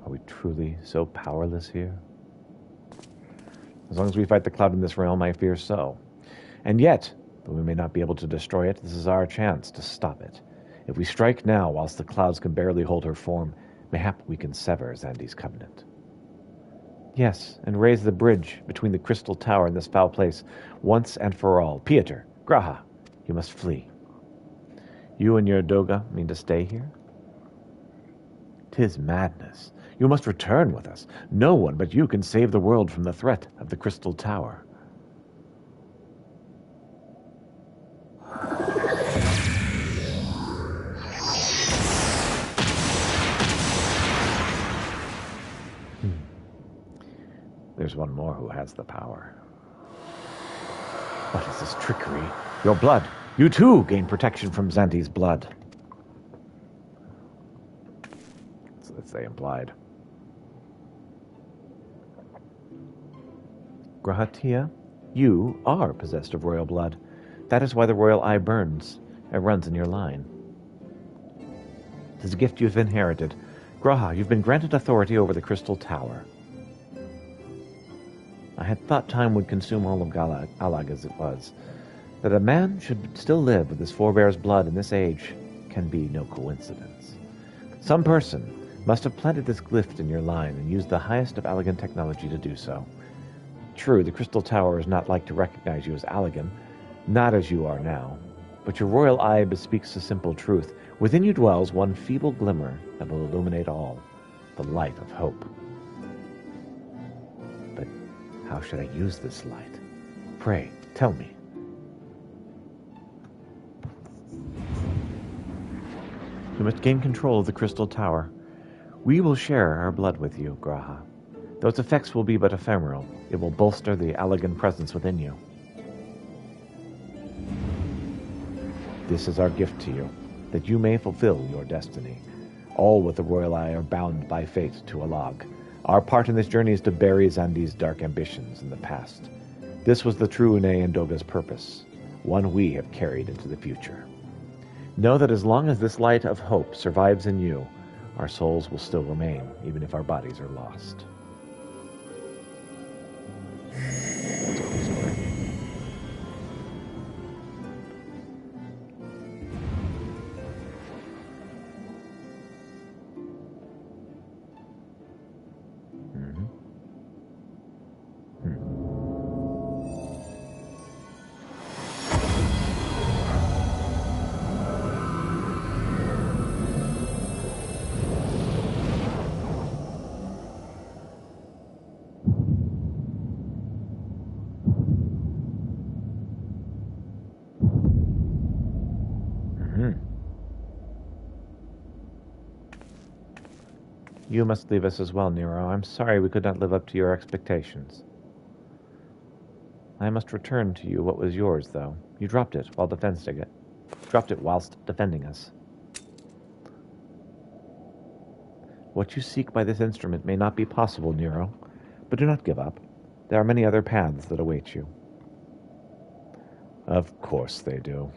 Are we truly so powerless here? As long as we fight the cloud in this realm, I fear so. And yet, though we may not be able to destroy it, this is our chance to stop it. If we strike now, whilst the clouds can barely hold her form, mayhap we can sever Xandi's covenant. Yes, and raise the bridge between the crystal tower and this foul place, once and for all. Pieter, Graha, you must flee. You and your Doga mean to stay here? 'Tis madness. You must return with us. No one but you can save the world from the threat of the crystal tower. There's one more who has the power. What is this trickery? Your blood. You too gain protection from Xandi's blood. As they implied. Grahatia, you are possessed of royal blood. That is why the royal eye burns. It runs in your line. It is a gift you've inherited. Graha, you've been granted authority over the crystal tower. I had thought time would consume all of Alag as it was. That a man should still live with his forebear's blood in this age can be no coincidence. Some person must have planted this glyph in your line and used the highest of Allegan technology to do so. True, the crystal tower is not like to recognize you as Allegan, not as you are now, but your royal eye bespeaks the simple truth. Within you dwells one feeble glimmer that will illuminate all, the light of hope. But how should I use this light? Pray, tell me. You must gain control of the crystal tower. We will share our blood with you, Graha. Though its effects will be but ephemeral, it will bolster the Allegan presence within you. This is our gift to you, that you may fulfill your destiny. All with the royal eye are bound by fate to Alag. Our part in this journey is to bury Xandi's dark ambitions in the past. This was the true Une and Doga's purpose, one we have carried into the future. Know that as long as this light of hope survives in you, our souls will still remain, even if our bodies are lost. That's a cool story. You must leave us as well, Nero. I'm sorry we could not live up to your expectations. I must return to you what was yours, though. You dropped it whilst defending us. What you seek by this instrument may not be possible, Nero, but do not give up. There are many other paths that await you. Of course they do.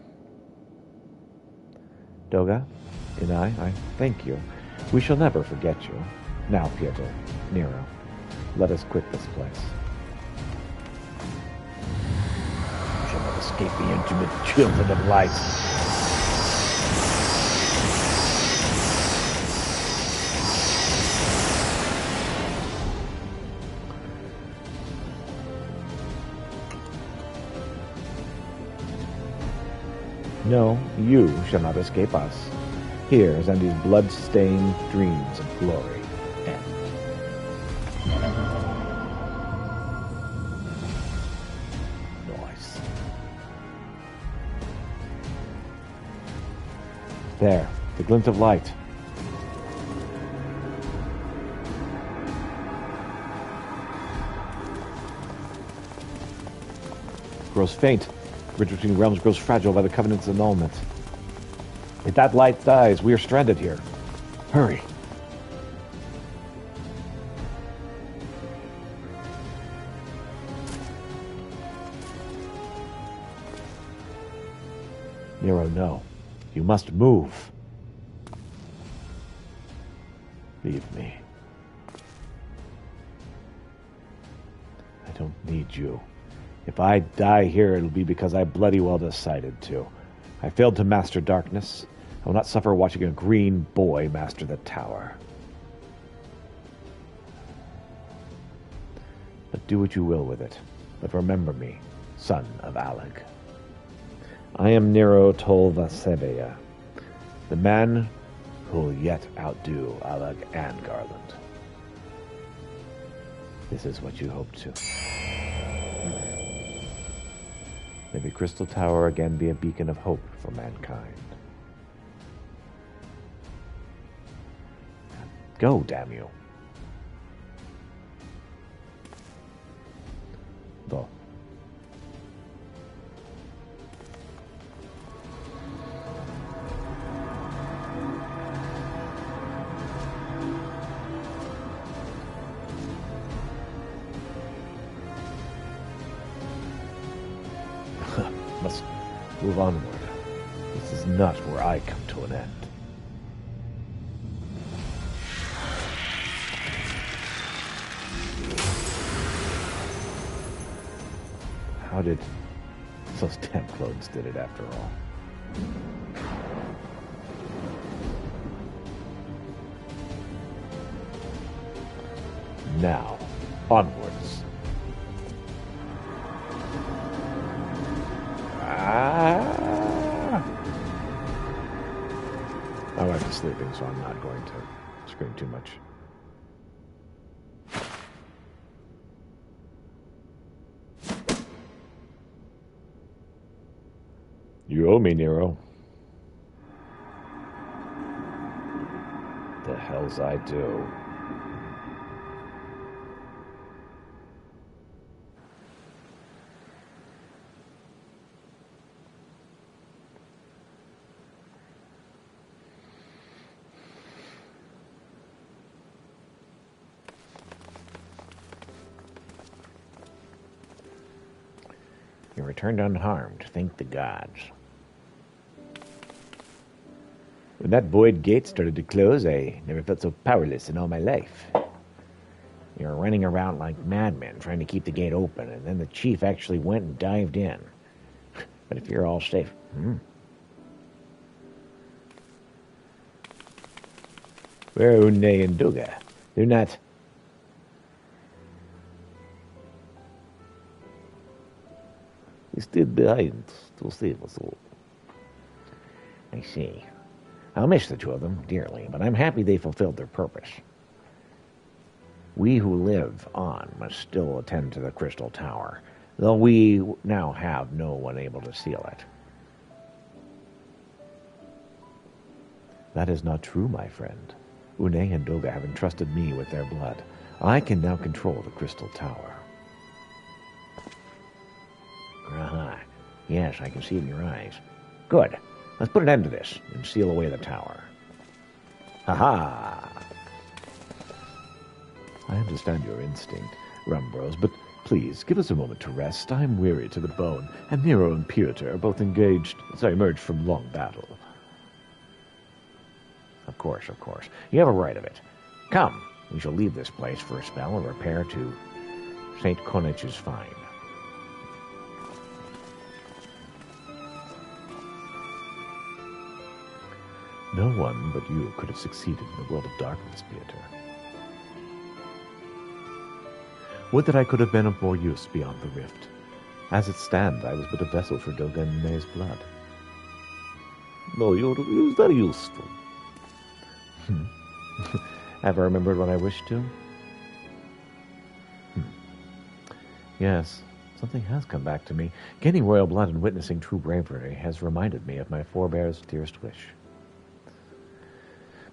Doga, Inai, I thank you. We shall never forget you. Now, Pietro, Nero, let us quit this place. You shall not escape the intimate children of light. No, you shall not escape us. Here Zendi's blood-stained dreams of glory end. Nice. There, the glint of light. Grows faint. The bridge between realms grows fragile by the Covenant's annulment. If that light dies, we are stranded here. Hurry. Nero, no. You must move. Leave me. I don't need you. If I die here, it'll be because I bloody well decided to. I failed to master darkness. I will not suffer watching a green boy master the tower. But do what you will with it. But remember me, son of Aleg. I am Nero Tolvasevia, the man who will yet outdo Aleg and Garland. This is what you hoped to. May the Crystal Tower again be a beacon of hope for mankind. Go, damn you. Go. Must move onward. This is not where I come to an end. How did those damn clones did it after all? Now, onwards. My wife is sleeping, so I'm not going to scream too much. You owe me, Nero. The hells I do. You returned unharmed, thank the gods. When that void gate started to close, I never felt so powerless in all my life. You were running around like madmen trying to keep the gate open, and then the chief actually went and dived in. But if you're all safe... Where are Une and Duga? They're not... He stood behind to save us all. I see. I'll miss the two of them dearly, but I'm happy they fulfilled their purpose. We who live on must still attend to the Crystal Tower, though we now have no one able to seal it. That is not true, my friend. Une and Doga have entrusted me with their blood. I can now control the Crystal Tower. Yes, I can see it in your eyes. Good. Let's put an end to this and seal away the tower. Ha-ha! I understand your instinct, Rumbros, but please, give us a moment to rest. I am weary to the bone, and Nero and Piotr are both engaged as I emerge from long battle. Of course. You have a right of it. Come, we shall leave this place for a spell and repair to St. Konich's Fine. No one but you could have succeeded in the world of darkness, Piotr. Would that I could have been of more use beyond the rift. As it stands, I was but a vessel for Doga and Une's blood. No, you was very useful. Have I remembered what I wished to? Yes, something has come back to me. Gaining royal blood and witnessing true bravery has reminded me of my forebear's dearest wish.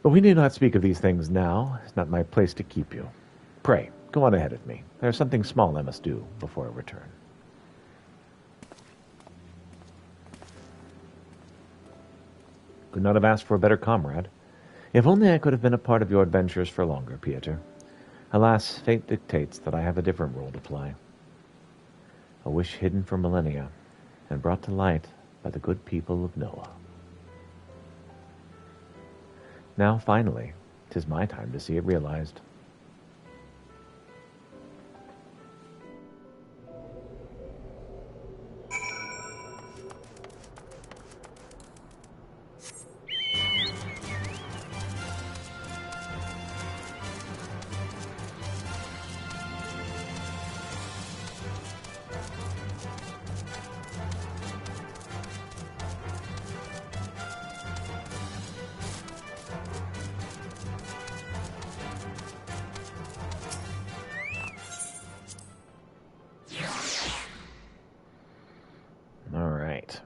But we need not speak of these things now. It's not my place to keep you. Pray, go on ahead of me. There is something small I must do before I return. Could not have asked for a better comrade. If only I could have been a part of your adventures for longer, Piotr. Alas, fate dictates that I have a different role to play. A wish hidden for millennia and brought to light by the good people of Noah. Now, finally, 'tis my time to see it realized. All right.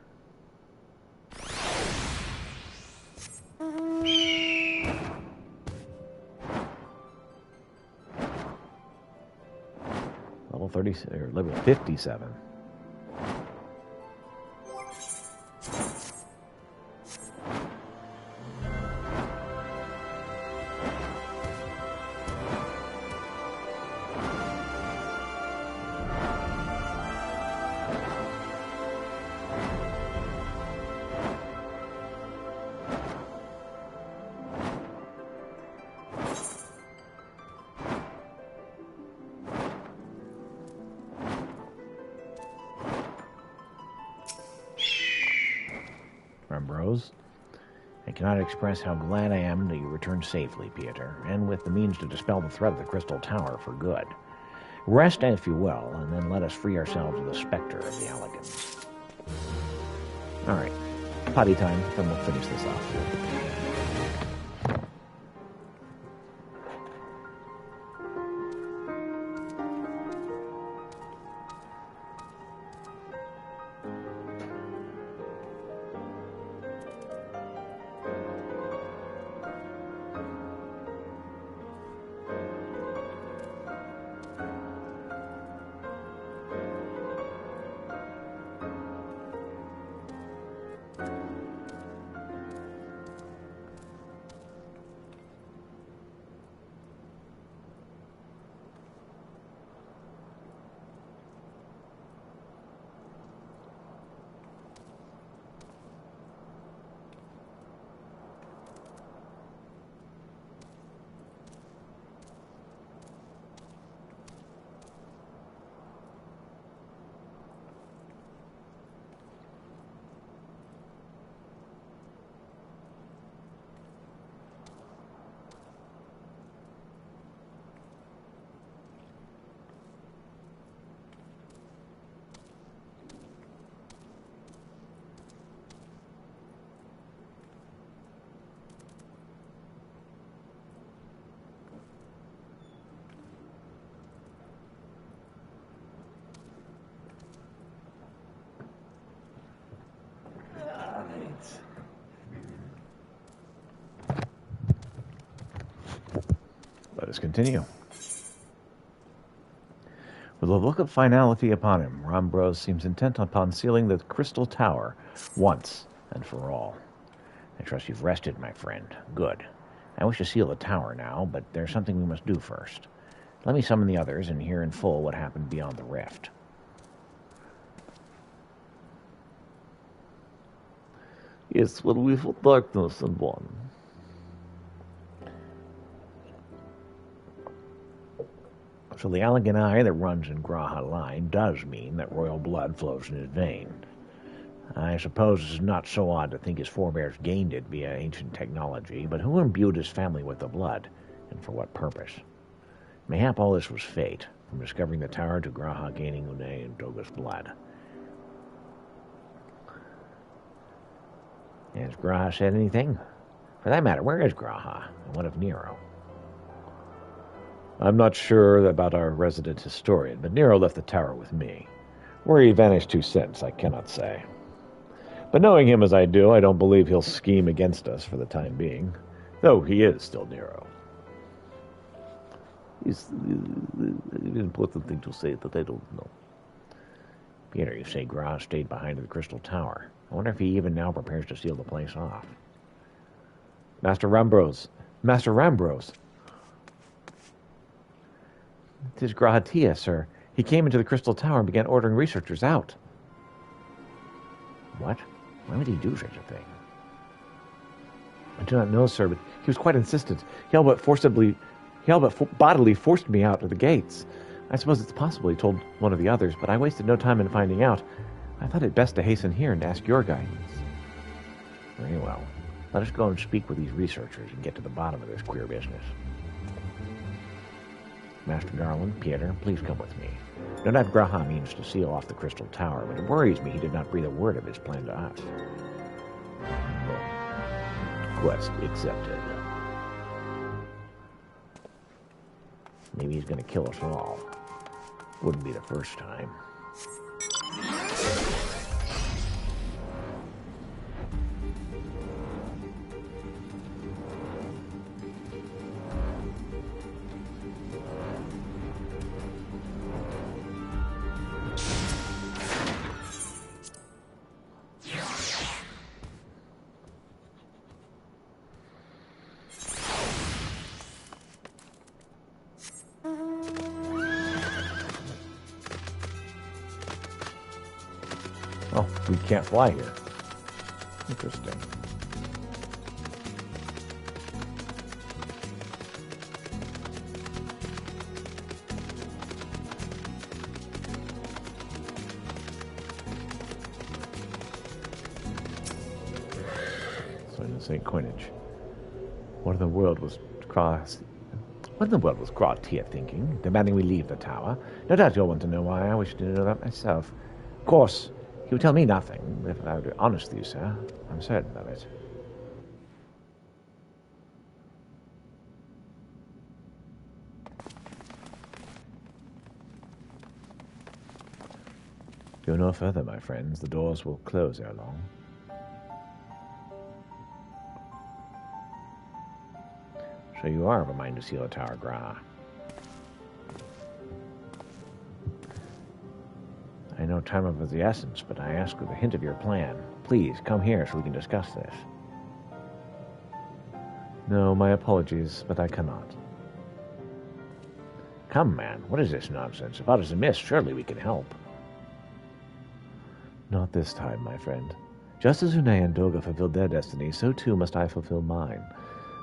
Level 30 or level 57. Rose. I cannot express how glad I am that you returned safely, Piotr, and with the means to dispel the threat of the Crystal Tower for good. Rest, if you will, and then let us free ourselves of the specter of the elegance. All right, potty time, then we'll finish this off. Let us continue. With a look of finality upon him, Rambros seems intent upon sealing the crystal tower once and for all. I trust you've rested, my friend. Good. I wish to seal the tower now, but there's something we must do first. Let me summon the others and hear in full what happened beyond the rift. Yes, well, we fought darkness and won. So the elegant eye that runs in Graha line does mean that royal blood flows in his vein. I suppose it's not so odd to think his forebears gained it via ancient technology, but who imbued his family with the blood, and for what purpose? Mayhap all this was fate, from discovering the tower to Graha gaining Une and Doga's blood. Has Graha said anything? For that matter, where is Graha, and what of Nero? I'm not sure about our resident historian, but Nero left the tower with me. Where he vanished to since, I cannot say. But knowing him as I do, I don't believe he'll scheme against us for the time being, though he is still Nero. It's an important thing to say that I don't know. Peter, you say Graha stayed behind the Crystal Tower. I wonder if he even now prepares to seal the place off. Master Rambros! Master Rambros! 'Tis Grahatia, sir. He came into the Crystal Tower and began ordering researchers out. What? Why would he do such a thing? I do not know, sir, but he was quite insistent. He all but bodily forced me out of the gates. I suppose it's possible he told one of the others, but I wasted no time in finding out. I thought it best to hasten here and ask your guidance. Very well. Let us go and speak with these researchers and get to the bottom of this queer business. Master Darwin, Peter, please come with me. No doubt Graha means to seal off the Crystal Tower, but it worries me he did not breathe a word of his plan to us. Quest accepted. Maybe he's going to kill us all. Wouldn't be the first time. Oh, we can't fly here. Interesting. So in the same coinage. What in the world was Gratia thinking, demanding we leave the tower? No doubt you'll want to know why. I wish to know that myself. Of course, he would tell me nothing. If I were to be honest with you, sir, I'm certain of it. Go no further, my friends. The doors will close ere long. So you are of a mind to seal the tower, Graha. I know time of the essence, but I ask with a hint of your plan. Please, come here so we can discuss this. No, my apologies, but I cannot. Come, man, what is this nonsense? If aught is amiss, surely we can help. Not this time, my friend. Just as Une and Doga fulfilled their destiny, so too must I fulfill mine.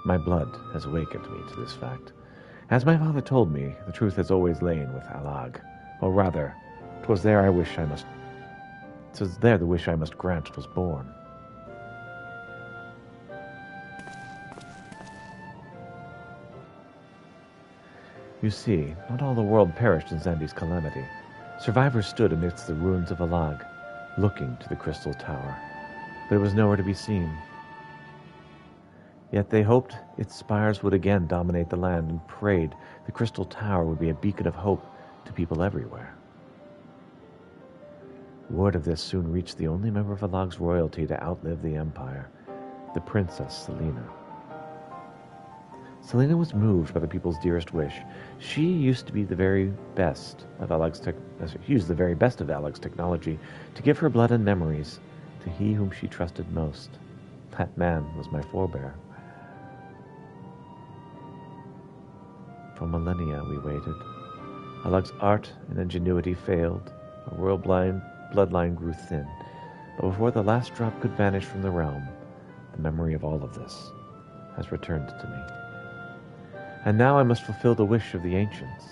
My blood has awakened me to this fact. As my father told me, the truth has always lain with Alag. Or rather, 'twas there the wish I must grant was born. You see, not all the world perished in Zambi's calamity. Survivors stood amidst the ruins of Alag, looking to the Crystal Tower, but it was nowhere to be seen. Yet they hoped its spires would again dominate the land and prayed the Crystal Tower would be a beacon of hope to people everywhere. Word of this soon reached the only member of Alag's royalty to outlive the Empire, the Princess Selena. Selena was moved by the people's dearest wish. She used the very best of Aleg's technology to give her blood and memories to he whom she trusted most. That man was my forebear. For millennia we waited. Aleg's art and ingenuity failed. A royal bloodline grew thin. But before the last drop could vanish from the realm, the memory of all of this has returned to me. And now I must fulfill the wish of the ancients.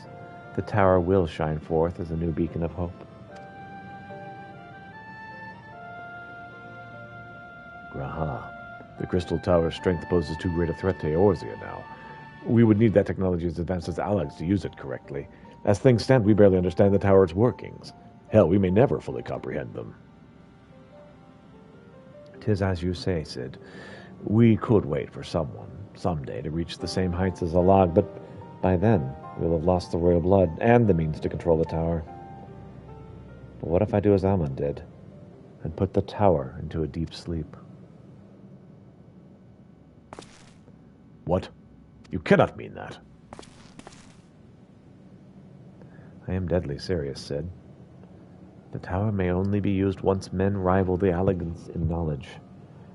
The tower will shine forth as a new beacon of hope. Graha. The Crystal Tower's strength poses too great a threat to Eorzea now. We would need that technology as advanced as Aleg's to use it correctly. As things stand, we barely understand the tower's workings. Hell, we may never fully comprehend them. 'Tis as you say, Cid. We could wait for someone, someday, to reach the same heights as Alag, but by then we'll have lost the royal blood and the means to control the tower. But what if I do as Almond did, and put the tower into a deep sleep? What? You cannot mean that. I am deadly serious, Cid. The tower may only be used once men rival the Allegans in knowledge.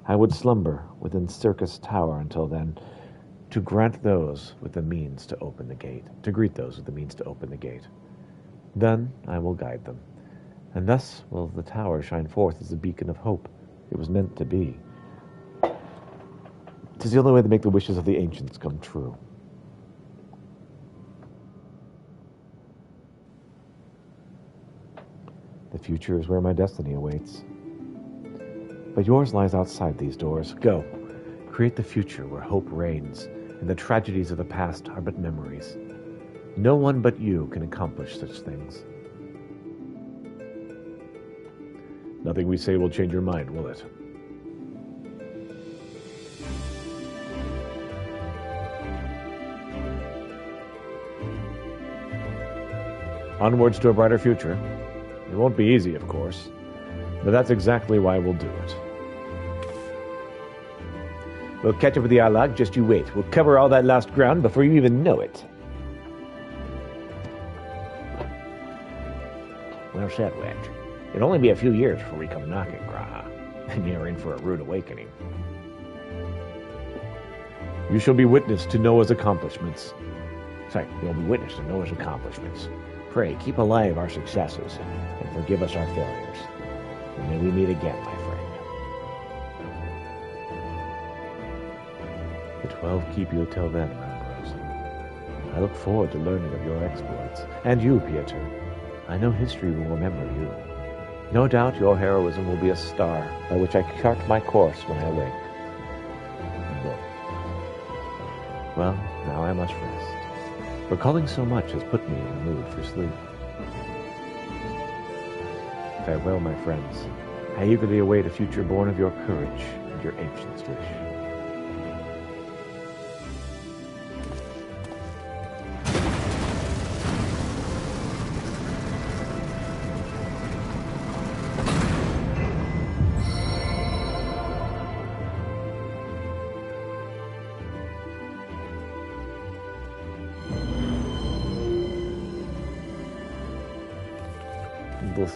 I would slumber within Circus Tower until then, to grant those with the means to open the gate, to greet those with the means to open the gate. Then I will guide them, and thus will the tower shine forth as a beacon of hope it was meant to be. 'Tis the only way to make the wishes of the ancients come true. The future is where my destiny awaits. But yours lies outside these doors. Go, create the future where hope reigns, and the tragedies of the past are but memories. No one but you can accomplish such things. Nothing we say will change your mind, will it? Onwards to a brighter future. It won't be easy, of course, but that's exactly why we'll do it. We'll catch up with the Alag, just you wait. We'll cover all that lost ground before you even know it. Well said, Wedge. It'll only be a few years before we come knocking, Graha. And you're in for a rude awakening. You shall be witness to Noah's accomplishments. Sorry, you'll be witness to Noah's accomplishments. Pray, keep alive our successes, and forgive us our failures. And may we meet again, my friend. The 12 keep you till then, Rambrose. I look forward to learning of your exploits. And you, Pieter. I know history will remember you. No doubt your heroism will be a star by which I chart my course when I wake. Well, now I must rest. Recalling so much has put me in the mood for sleep. Farewell, my friends. I eagerly await a future born of your courage and your ancients' wish.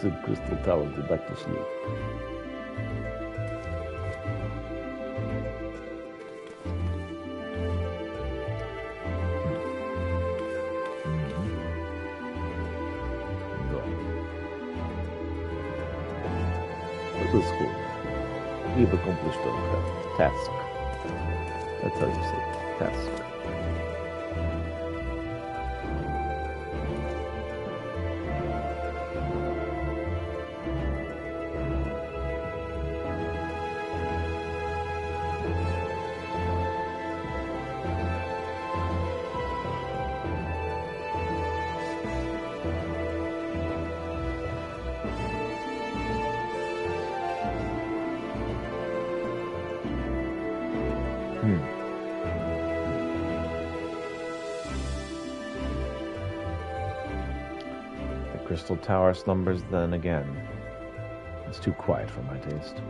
The Crystal Tower, go back to sleep. This is cool. We've accomplished our task. That's how you say it. Task. The Crystal Tower slumbers then again. It's too quiet for my taste.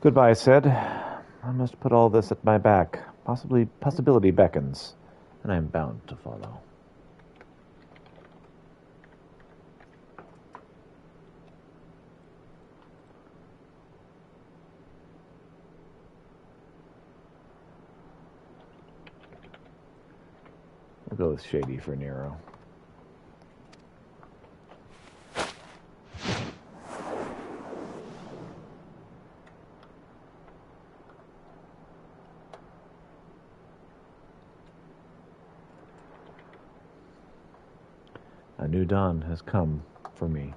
Goodbye, Sid. I must put all this at my back. Possibility beckons, and I am bound to follow. We'll go with Shady for Nero. A new dawn has come for me.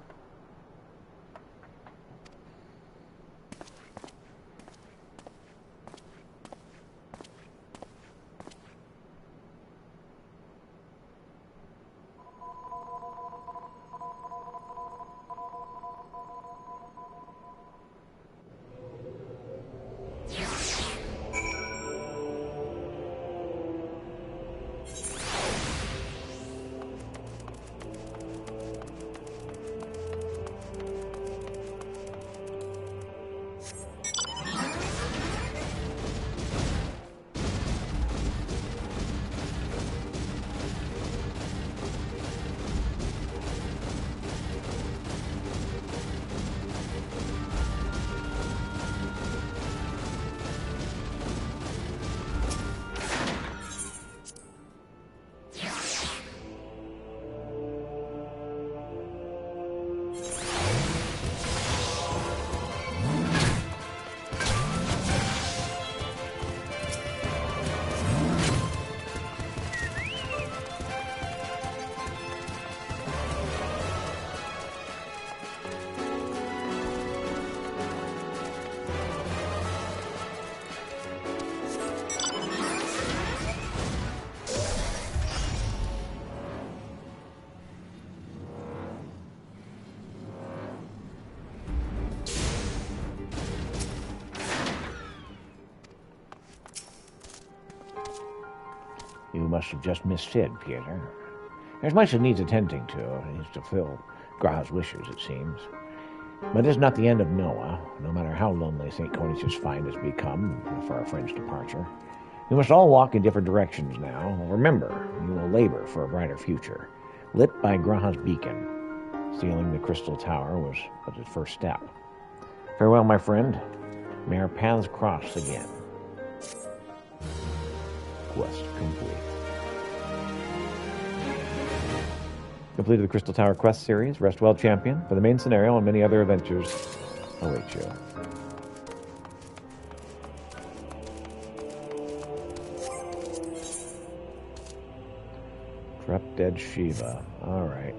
You must have just missed Sid, Peter. There's much that needs attending to. He needs to fulfill Gra's wishes, it seems. But it's not the end of Noah, no matter how lonely St. Cornelius' find has become for our friend's departure. We must all walk in different directions now. Remember, you will labor for a brighter future, lit by Gra's beacon. Stealing the Crystal Tower was but his first step. Farewell, my friend. May our paths cross again. Quest complete. Completed the Crystal Tower quest series. Rest well, champion. For the main scenario and many other adventures await you. Drop dead Shiva. All right.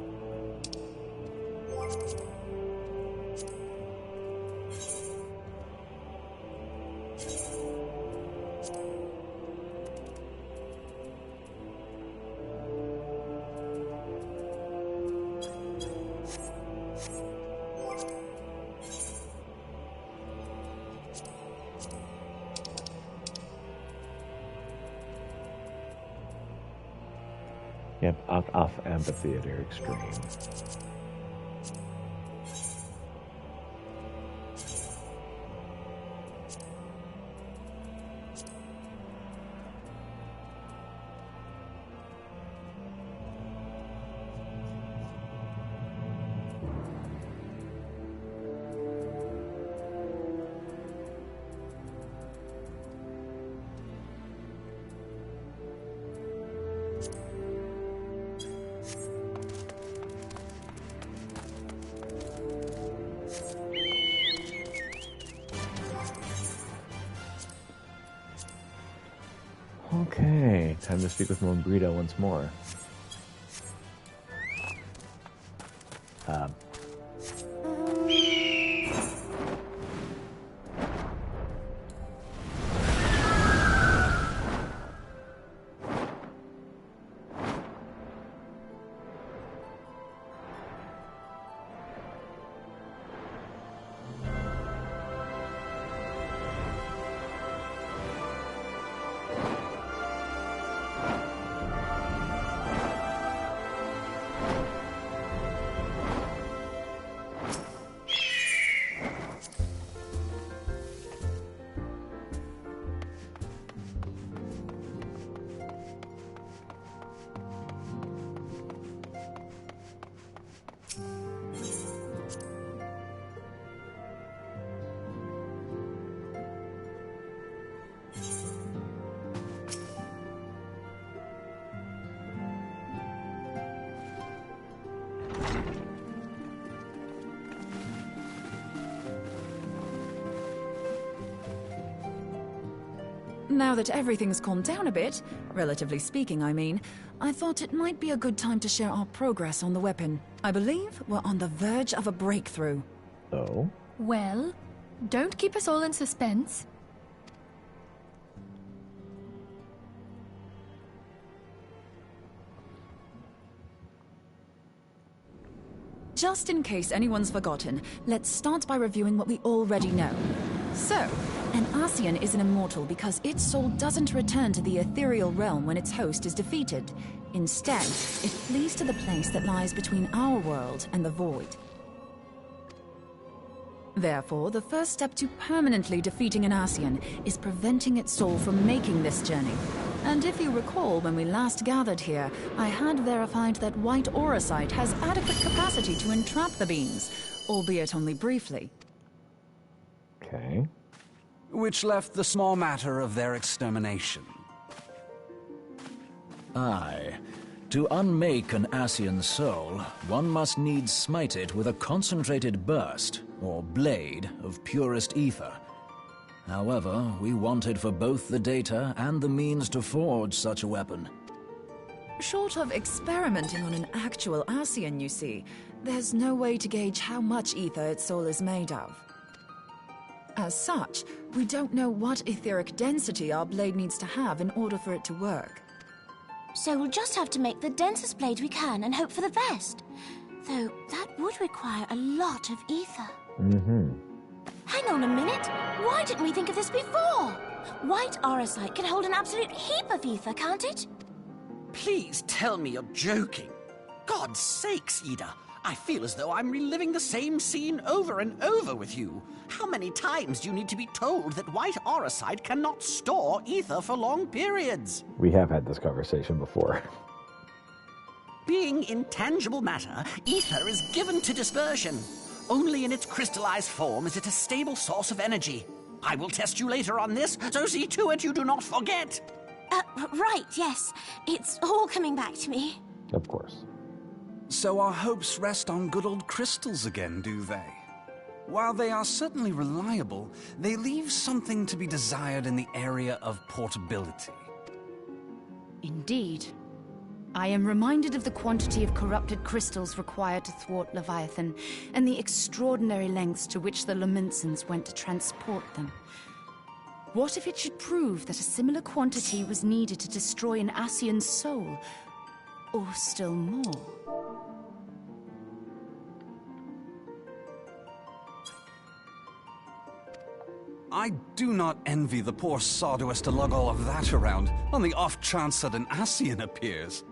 Yep, off Amphitheater Extreme. Okay, time to speak with Mombrito once more. Now that everything's calmed down a bit, relatively speaking, I mean, I thought it might be a good time to share our progress on the weapon. I believe we're on the verge of a breakthrough. Oh? Well, don't keep us all in suspense. Just in case anyone's forgotten, let's start by reviewing what we already know. So, an Ascian is an immortal because its soul doesn't return to the ethereal realm when its host is defeated. Instead, it flees to the place that lies between our world and the void. Therefore, the first step to permanently defeating an Ascian is preventing its soul from making this journey. And if you recall, when we last gathered here, I had verified that white auracite has adequate capacity to entrap the beings, albeit only briefly. Okay. Which left the small matter of their extermination. Aye. To unmake an Ascian soul, one must needs smite it with a concentrated burst, or blade, of purest ether. However, we wanted for both the data and the means to forge such a weapon. Short of experimenting on an actual Ascian, you see, there's no way to gauge how much ether its soul is made of. As such, we don't know what etheric density our blade needs to have in order for it to work. So we'll just have to make the densest blade we can and hope for the best. Though that would require a lot of ether. Mm-hmm. Hang on a minute. Why didn't we think of this before? White auracite can hold an absolute heap of ether, can't it? Please tell me you're joking. God's sakes, Ida. I feel as though I'm reliving the same scene over and over with you. How many times do you need to be told that white auracite cannot store ether for long periods? We have had this conversation before. Being intangible matter, ether is given to dispersion. Only in its crystallized form is it a stable source of energy. I will test you later on this, so see to it you do not forget. Right, yes. It's all coming back to me. Of course. So our hopes rest on good old crystals again, do they? While they are certainly reliable, they leave something to be desired in the area of portability. Indeed. I am reminded of the quantity of corrupted crystals required to thwart Leviathan, and the extraordinary lengths to which the Lamentsons went to transport them. What if it should prove that a similar quantity was needed to destroy an Ascian's soul? Or still more? I do not envy the poor sod who has to lug all of that around, on the off chance that an Ascian appears.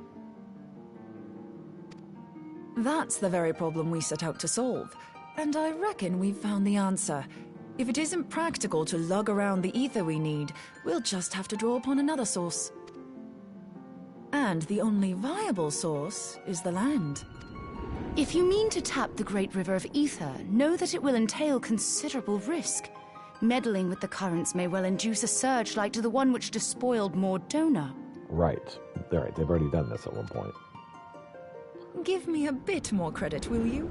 That's the very problem we set out to solve, and I reckon we've found the answer. If it isn't practical to lug around the ether we need, we'll just have to draw upon another source. And the only viable source is the land. If you mean to tap the Great River of Ether, know that it will entail considerable risk. Meddling with the currents may well induce a surge like to the one which despoiled Mordona. Right. They've already done this at one point. Give me a bit more credit, will you?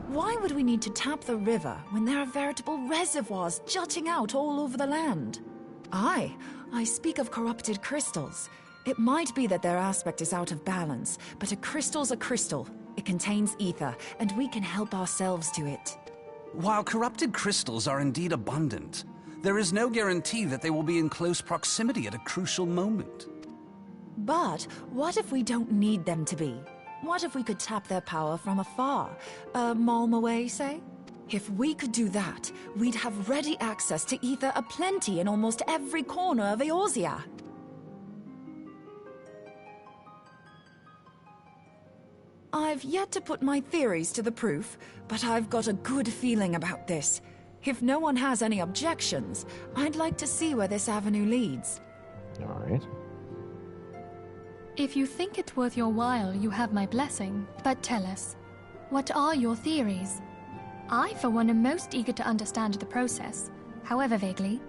Why would we need to tap the river when there are veritable reservoirs jutting out all over the land? I speak of corrupted crystals. It might be that their aspect is out of balance, but a crystal's a crystal. It contains ether, and we can help ourselves to it. While corrupted crystals are indeed abundant, there is no guarantee that they will be in close proximity at a crucial moment. But what if we don't need them to be? What if we could tap their power from afar? A malm away, say? If we could do that, we'd have ready access to ether aplenty in almost every corner of Eorzea. I've yet to put my theories to the proof, but I've got a good feeling about this. If no one has any objections, I'd like to see where this avenue leads. All right. If you think it worth your while, you have my blessing. But tell us, what are your theories? I, for one, am most eager to understand the process, however vaguely.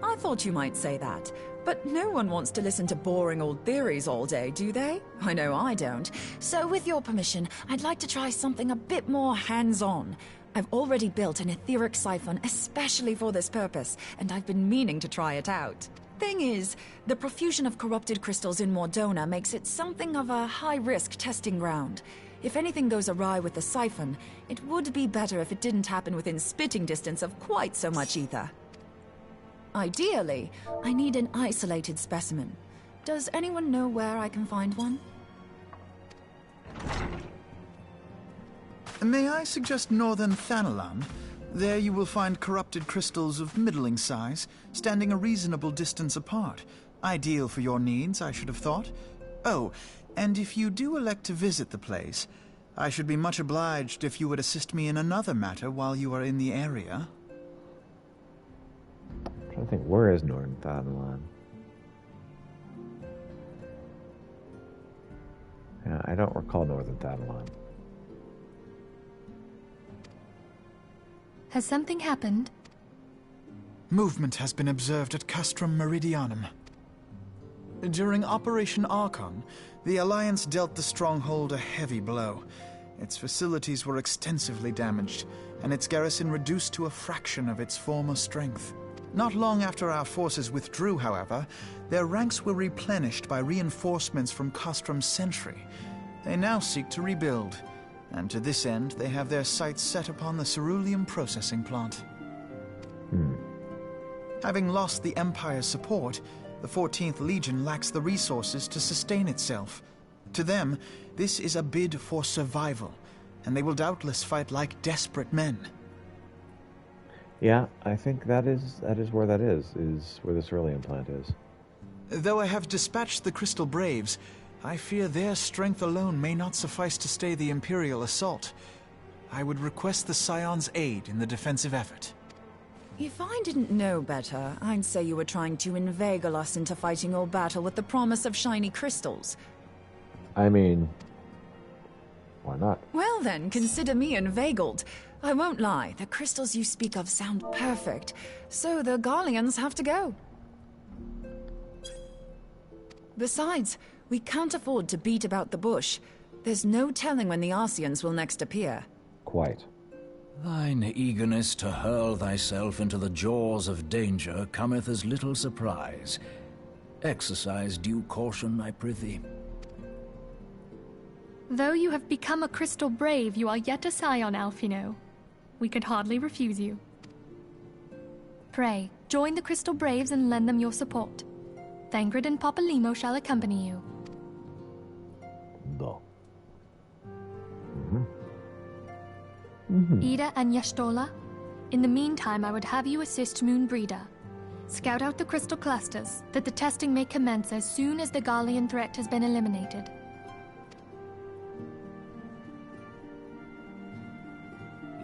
I thought you might say that, but no one wants to listen to boring old theories all day, do they? I know I don't. So with your permission, I'd like to try something a bit more hands-on. I've already built an etheric siphon especially for this purpose, and I've been meaning to try it out. Thing is, the profusion of corrupted crystals in Mordona makes it something of a high-risk testing ground. If anything goes awry with the siphon, it would be better if it didn't happen within spitting distance of quite so much ether. Ideally, I need an isolated specimen. Does anyone know where I can find one? May I suggest northern Thanalan? There you will find corrupted crystals of middling size, standing a reasonable distance apart. Ideal for your needs, I should have thought. Oh, and if you do elect to visit the place, I should be much obliged if you would assist me in another matter while you are in the area. I'm trying to think, where is Northern Thanalan? Yeah, I don't recall Northern Thanalan. Has something happened? Movement has been observed at Castrum Meridianum. During Operation Archon, the Alliance dealt the stronghold a heavy blow. Its facilities were extensively damaged, and its garrison reduced to a fraction of its former strength. Not long after our forces withdrew, however, their ranks were replenished by reinforcements from Castrum's sentry. They now seek to rebuild, and to this end they have their sights set upon the ceruleum processing plant. Having lost the Empire's support, the 14th Legion lacks the resources to sustain itself. To them, this is a bid for survival, and they will doubtless fight like desperate men. Yeah, I think that is where that is where the ceruleum plant is. Though I have dispatched the Crystal Braves, I fear their strength alone may not suffice to stay the Imperial assault. I would request the Scion's aid in the defensive effort. If I didn't know better, I'd say you were trying to inveigle us into fighting your battle with the promise of shiny crystals. I mean, why not? Well then, consider me inveigled. I won't lie, the crystals you speak of sound perfect, so the Garleans have to go. Besides, we can't afford to beat about the bush. There's no telling when the Arsians will next appear. Quite. Thine eagerness to hurl thyself into the jaws of danger cometh as little surprise. Exercise due caution, I prithee. Though you have become a crystal brave, you are yet a scion, Alphino. We could hardly refuse you. Pray, join the Crystal Braves and lend them your support. Thangred and Papalymo shall accompany you. No. Ida and Yashtola, in the meantime I would have you assist Moonbreeder. Scout out the crystal clusters, that the testing may commence as soon as the Garlean threat has been eliminated.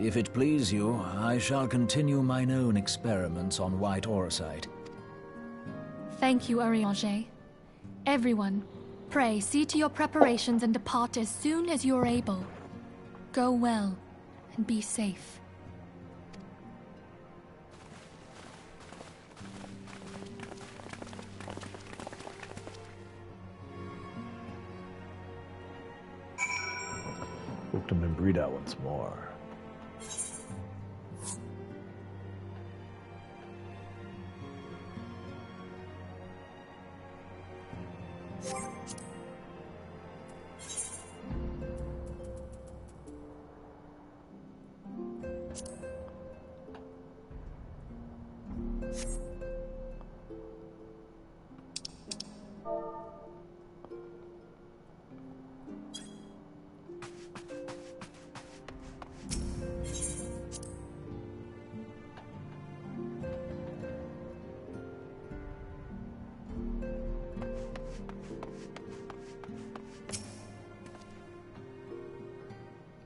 If it please you, I shall continue mine own experiments on white orosite. Thank you, Urianger. Everyone, pray see to your preparations and depart as soon as you are able. Go well, and be safe. Look to Membrida once more.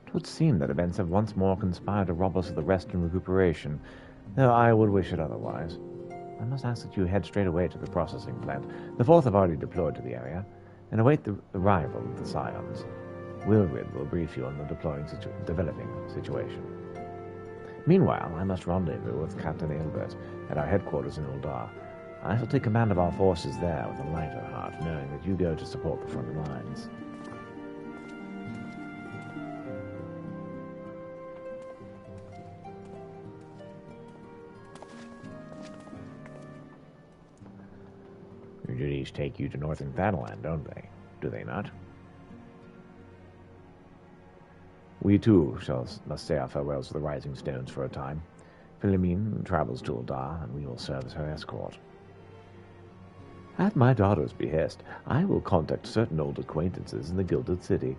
It would seem that events have once more conspired to rob us of the rest and recuperation, though I would wish it otherwise. I must ask that you head straight away to the processing plant. The Fourth have already deployed to the area, and await the arrival of the Scions. Wilgrid will brief you on the developing situation. Meanwhile, I must rendezvous with Captain Aelbert at our headquarters in Uldar. I shall take command of our forces there with a lighter heart, knowing that you go to support the front lines. Your duties take you to northern Thanalan, don't they? Do they not? We too must say our farewells to the Rising Stones for a time. Philomene travels to Ul'dah, and we will serve as her escort. At my daughter's behest, I will contact certain old acquaintances in the Gilded City.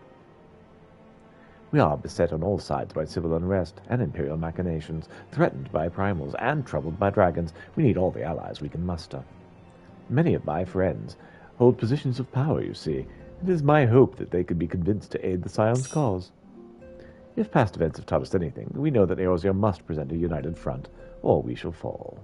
We are beset on all sides by civil unrest and imperial machinations, threatened by primals and troubled by dragons. We need all the allies we can muster. Many of my friends hold positions of power, you see. It is my hope that they could be convinced to aid the Scion's cause. If past events have taught us anything, we know that Eorzea must present a united front, or we shall fall.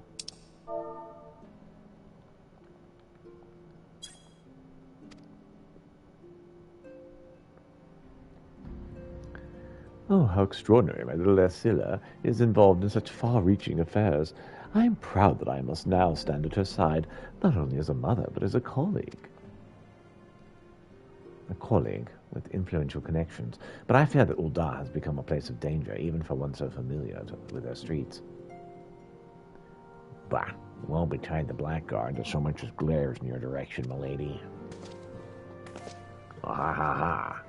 Oh, how extraordinary my little Escilla is involved in such far-reaching affairs. I am proud that I must now stand at her side, not only as a mother, but as a colleague. A colleague with influential connections, but I fear that Ul'dah has become a place of danger, even for one so familiar with her streets. Bah, woe betide the blackguard that so much as glares in your direction, milady. Ha ha ha.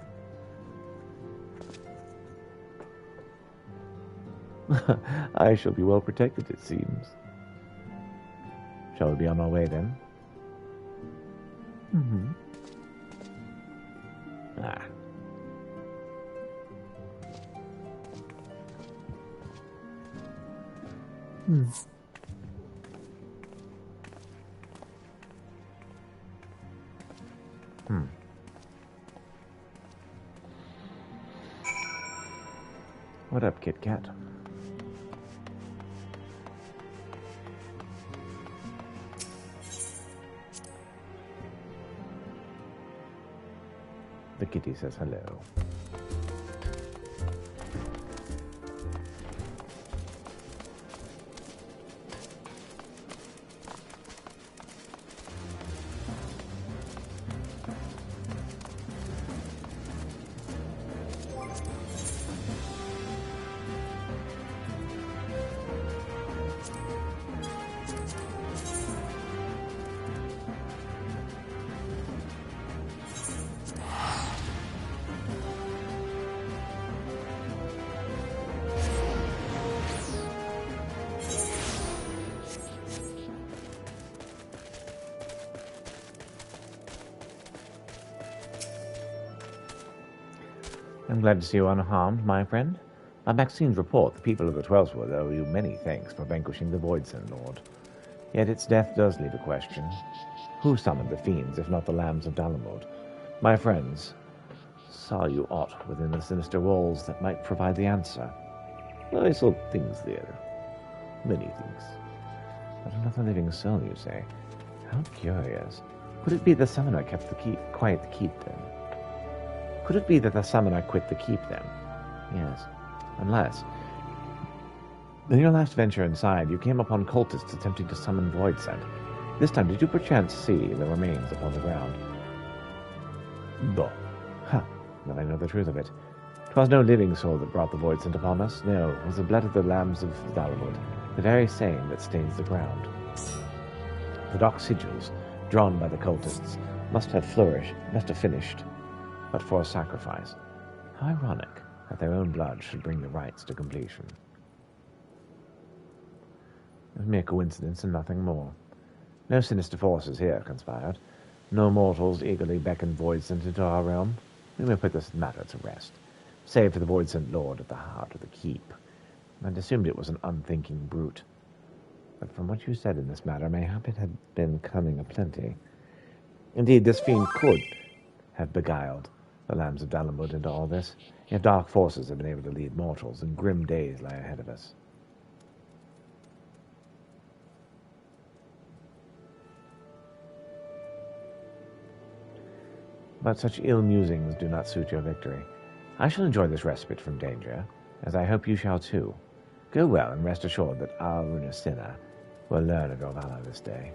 I shall be well protected, it seems. Shall we be on our way, then? Mm-hmm. Ah. Hmm. Hmm. What up, Kit Kat? The kitty says hello. I'm glad to see you unharmed, my friend. By Maxine's report, the people of the Twelfthwood owe you many thanks for vanquishing the Voidsent Lord. Yet its death does leave a question. Who summoned the fiends, if not the Lambs of Dalamud? My friends, saw you aught within the sinister walls that might provide the answer? I saw things there. Many things. But another living soul, you say? How curious. Could it be the summoner kept the keep, quiet the keep, then? Could it be that the summoner quit the keep, then? Yes. Unless, in your last venture inside, you came upon cultists attempting to summon Voidsent. This time, did you perchance see the remains upon the ground? Bah. Ha! Then I know the truth of it. 'Twas no living soul that brought the Voidsent upon us. No, it was the blood of the Lambs of Dalamud, the very same that stains the ground. The dark sigils, drawn by the cultists, must have finished, but for a sacrifice. How ironic that their own blood should bring the rites to completion. It was mere coincidence and nothing more. No sinister forces here conspired. No mortals eagerly beckoned Voidsent into our realm. We may put this matter to rest, save for the Voidsent Lord at the heart of the keep. I'd assumed it was an unthinking brute. But from what you said in this matter, mayhap it had been cunning aplenty. Indeed, this fiend could have beguiled the Lambs of Dalamud into all this. Yet dark forces have been able to lead mortals, and grim days lie ahead of us. But such ill musings do not suit your victory. I shall enjoy this respite from danger, as I hope you shall too. Go well, and rest assured that our Runasina will learn of your valor this day.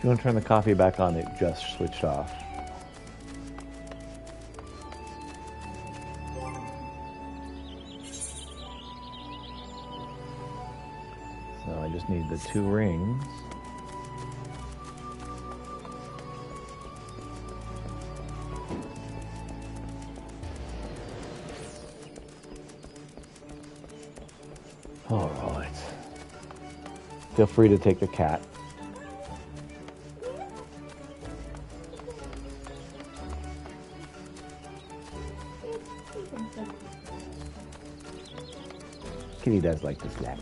If you want to turn the coffee back on, it just switched off. So I just need the 2 rings. All right. Feel free to take the cat. Kitty does like to slap.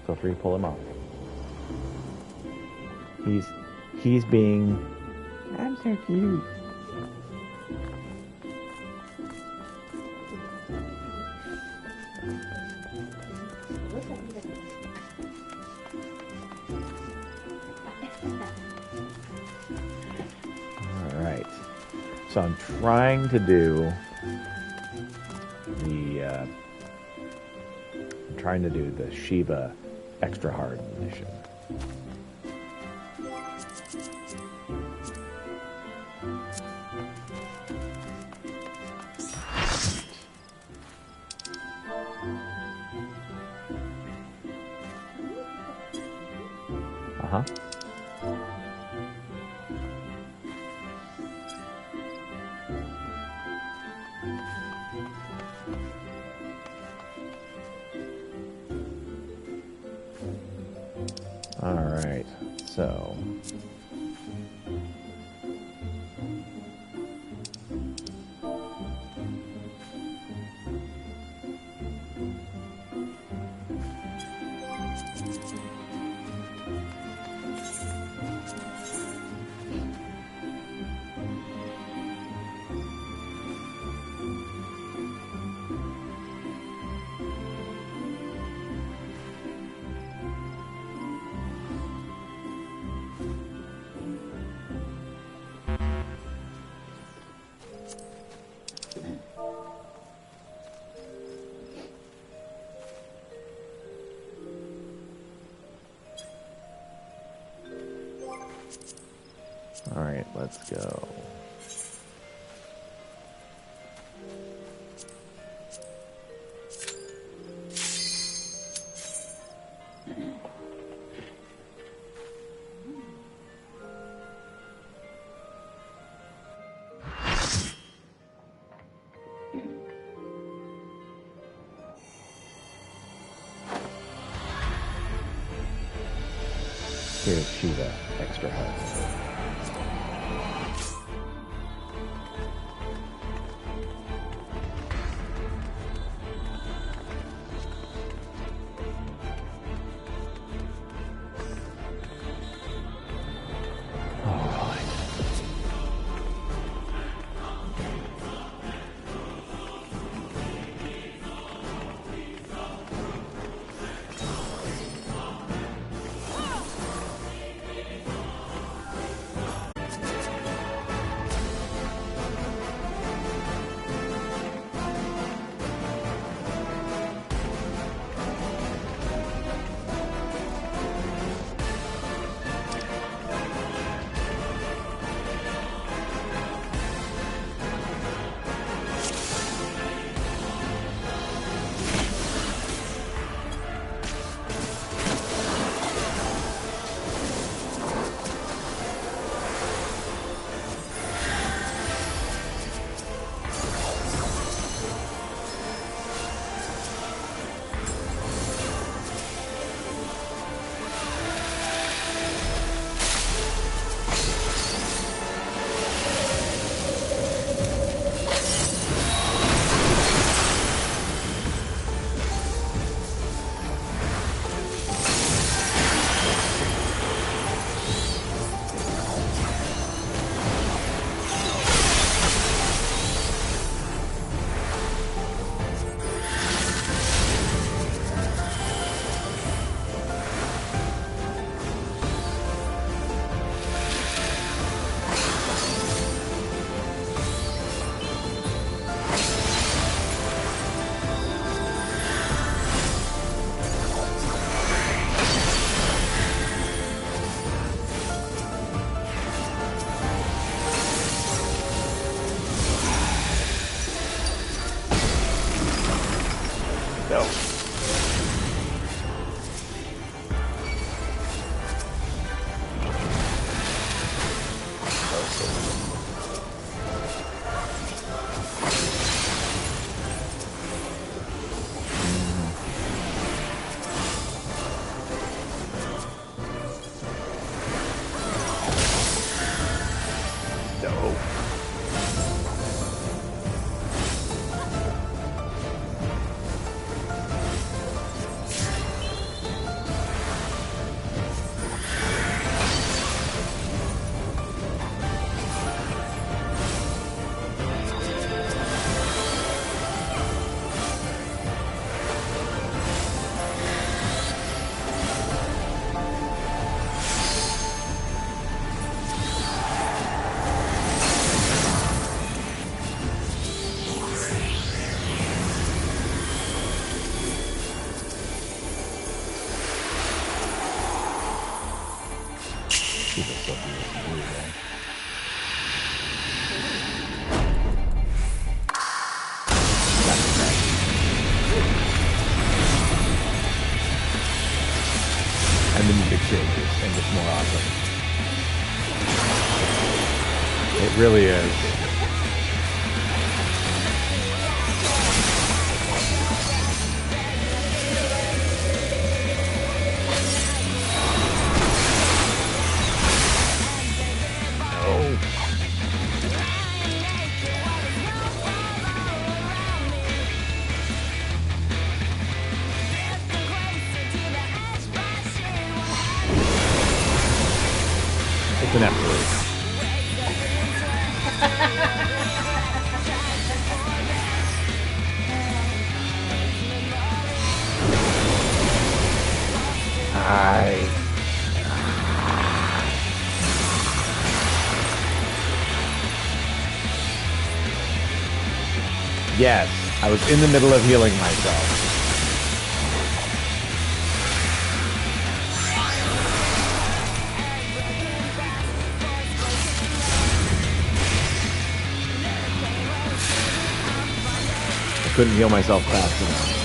Feel free to pull him off. He's being... I'm so cute. Alright. So I'm trying to do the Shiva extra hard mission. Uh-huh. All right, so all right, let's go. Here's Shiva extra hard. No. And the music changes and gets more awesome. It really is. It's an F3. Yes, I was in the middle of healing myself. I couldn't heal myself fast enough.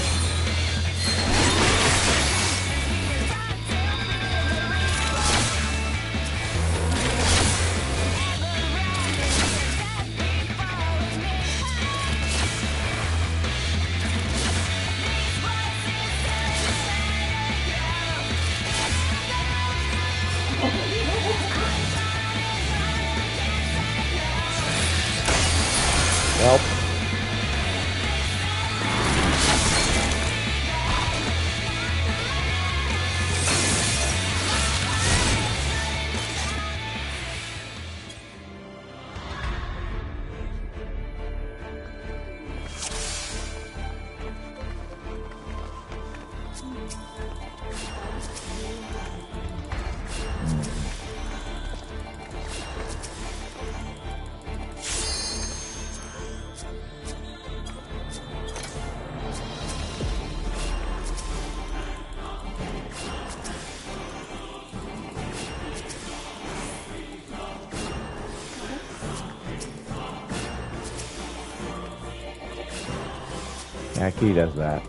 Well. Yeah, Key does that.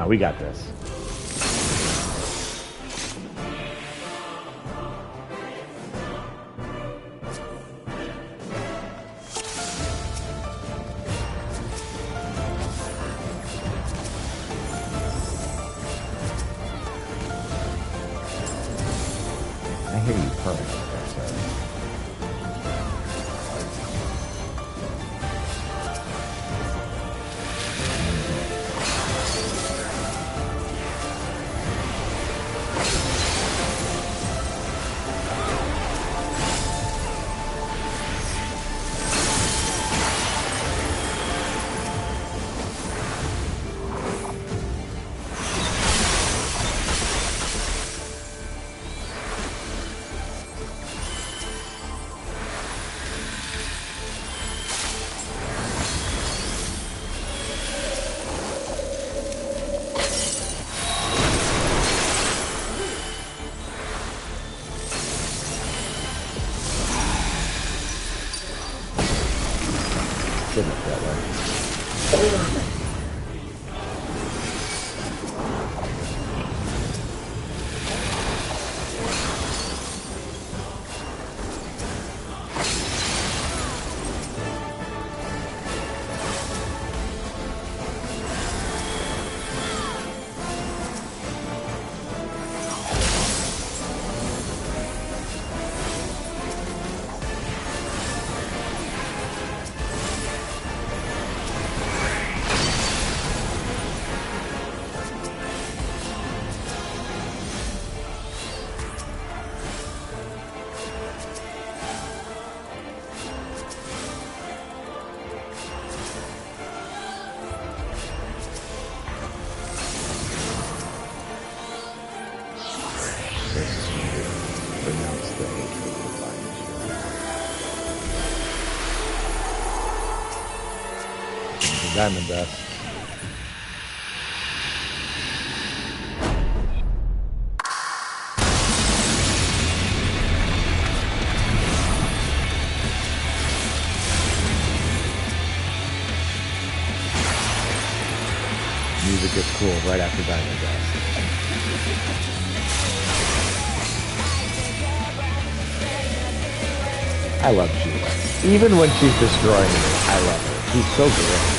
we got this. I hear you purring out there, sir. Didn't look that way. Pronounce the hatred of the Diamond dust. Music gets cool right after Diamond Dust. I love Sheila. Even when she's destroying me, I love her. She's so great.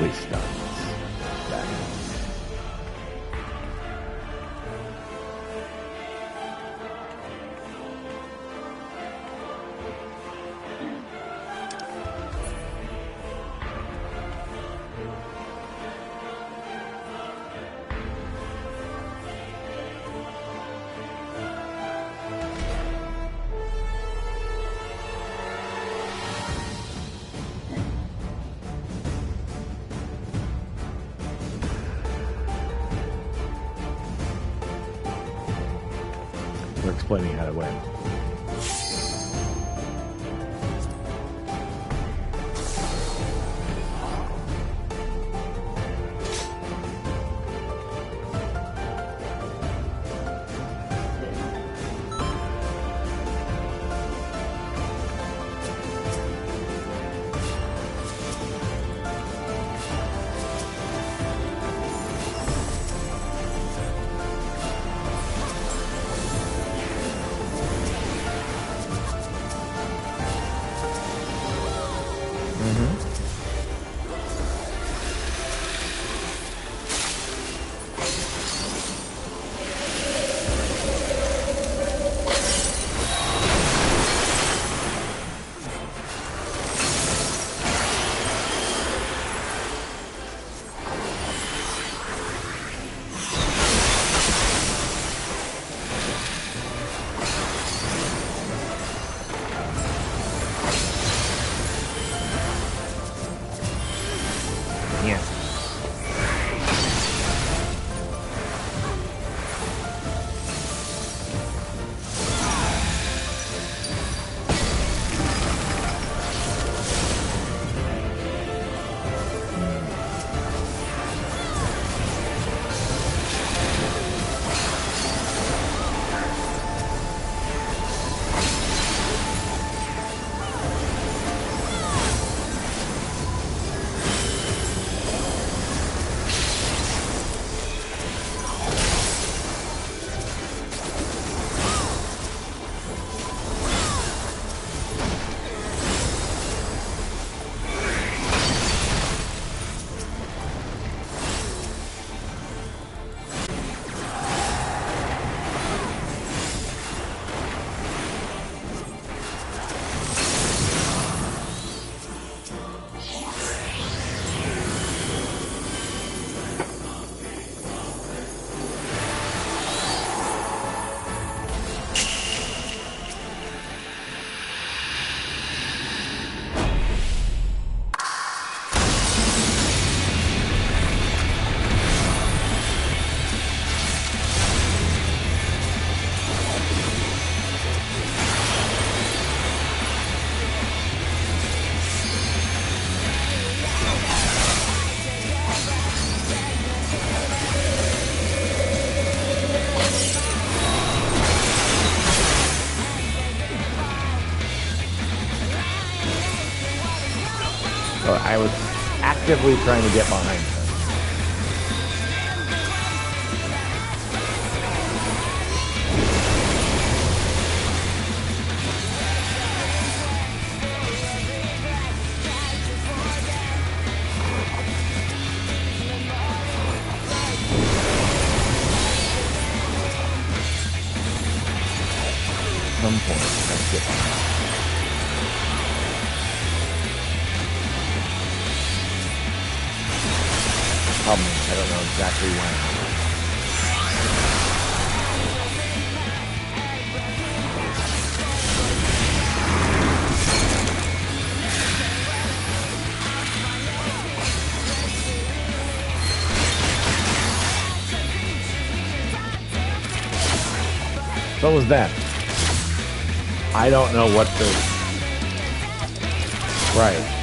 wastelands back. We're explaining how to win. I was actively trying to get behind her. At some point, let's get behind her. Problem is, I don't know exactly when. What was that? I don't know what the... Right.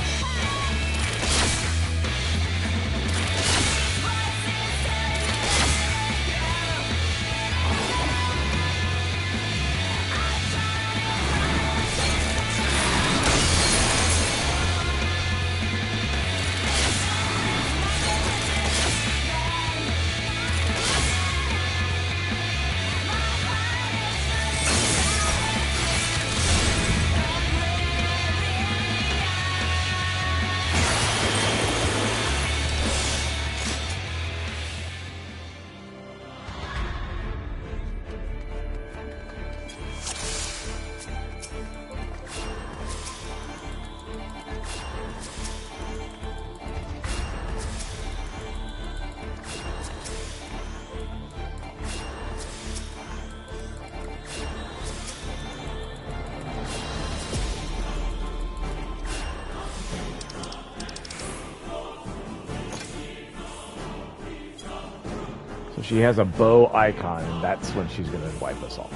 So she has a bow icon, and that's when she's going to wipe us all.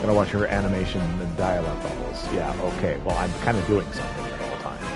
Gotta watch her animation and dialogue bubbles. Yeah, okay. Well, I'm kind of doing something at all times.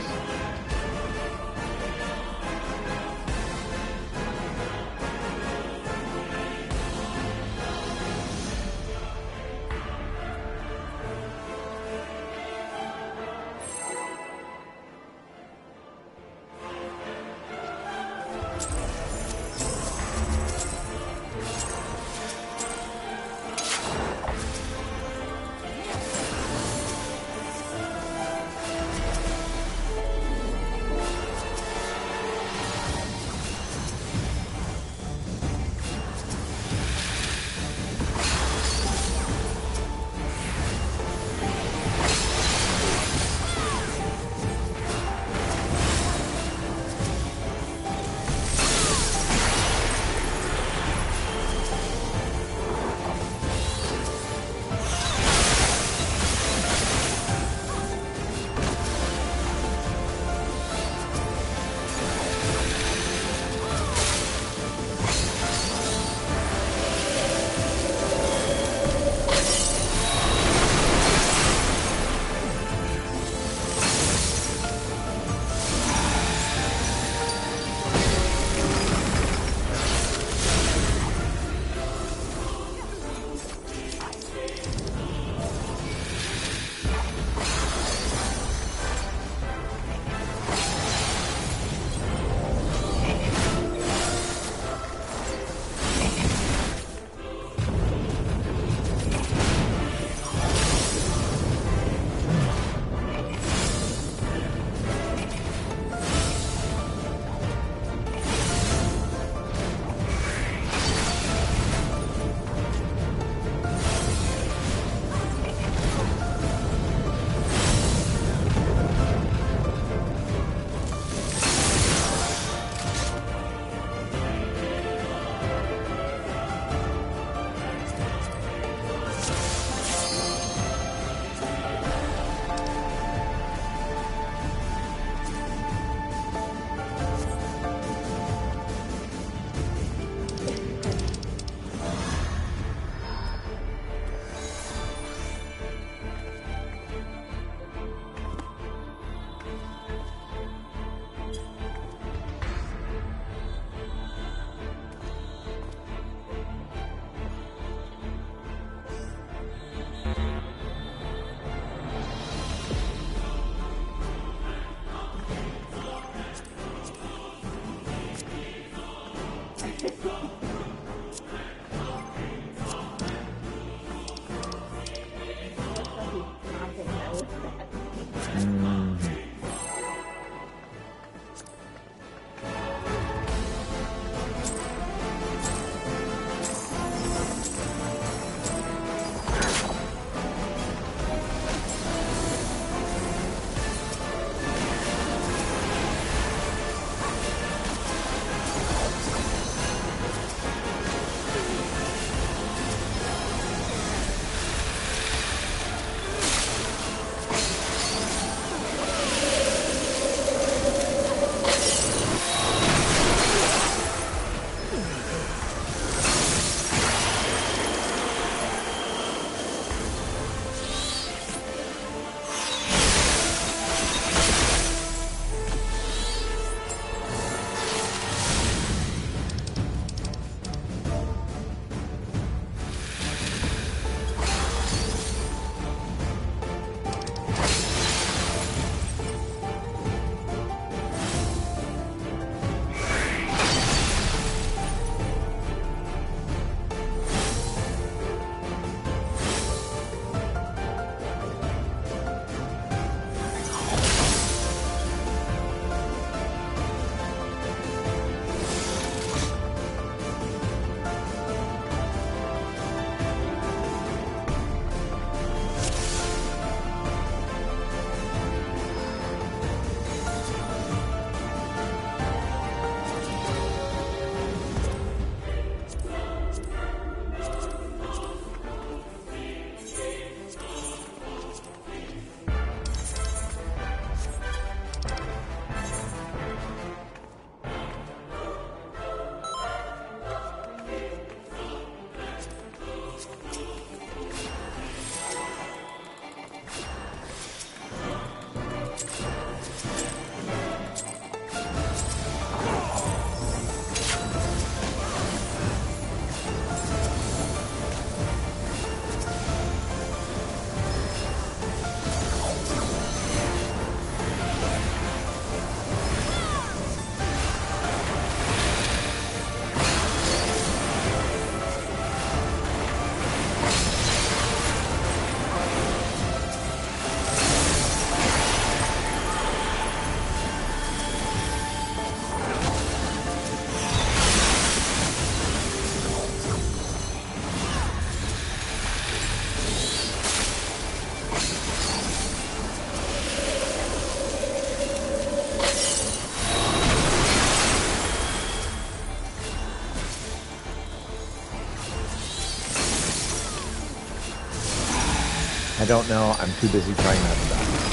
I don't know. I'm too busy trying not to die.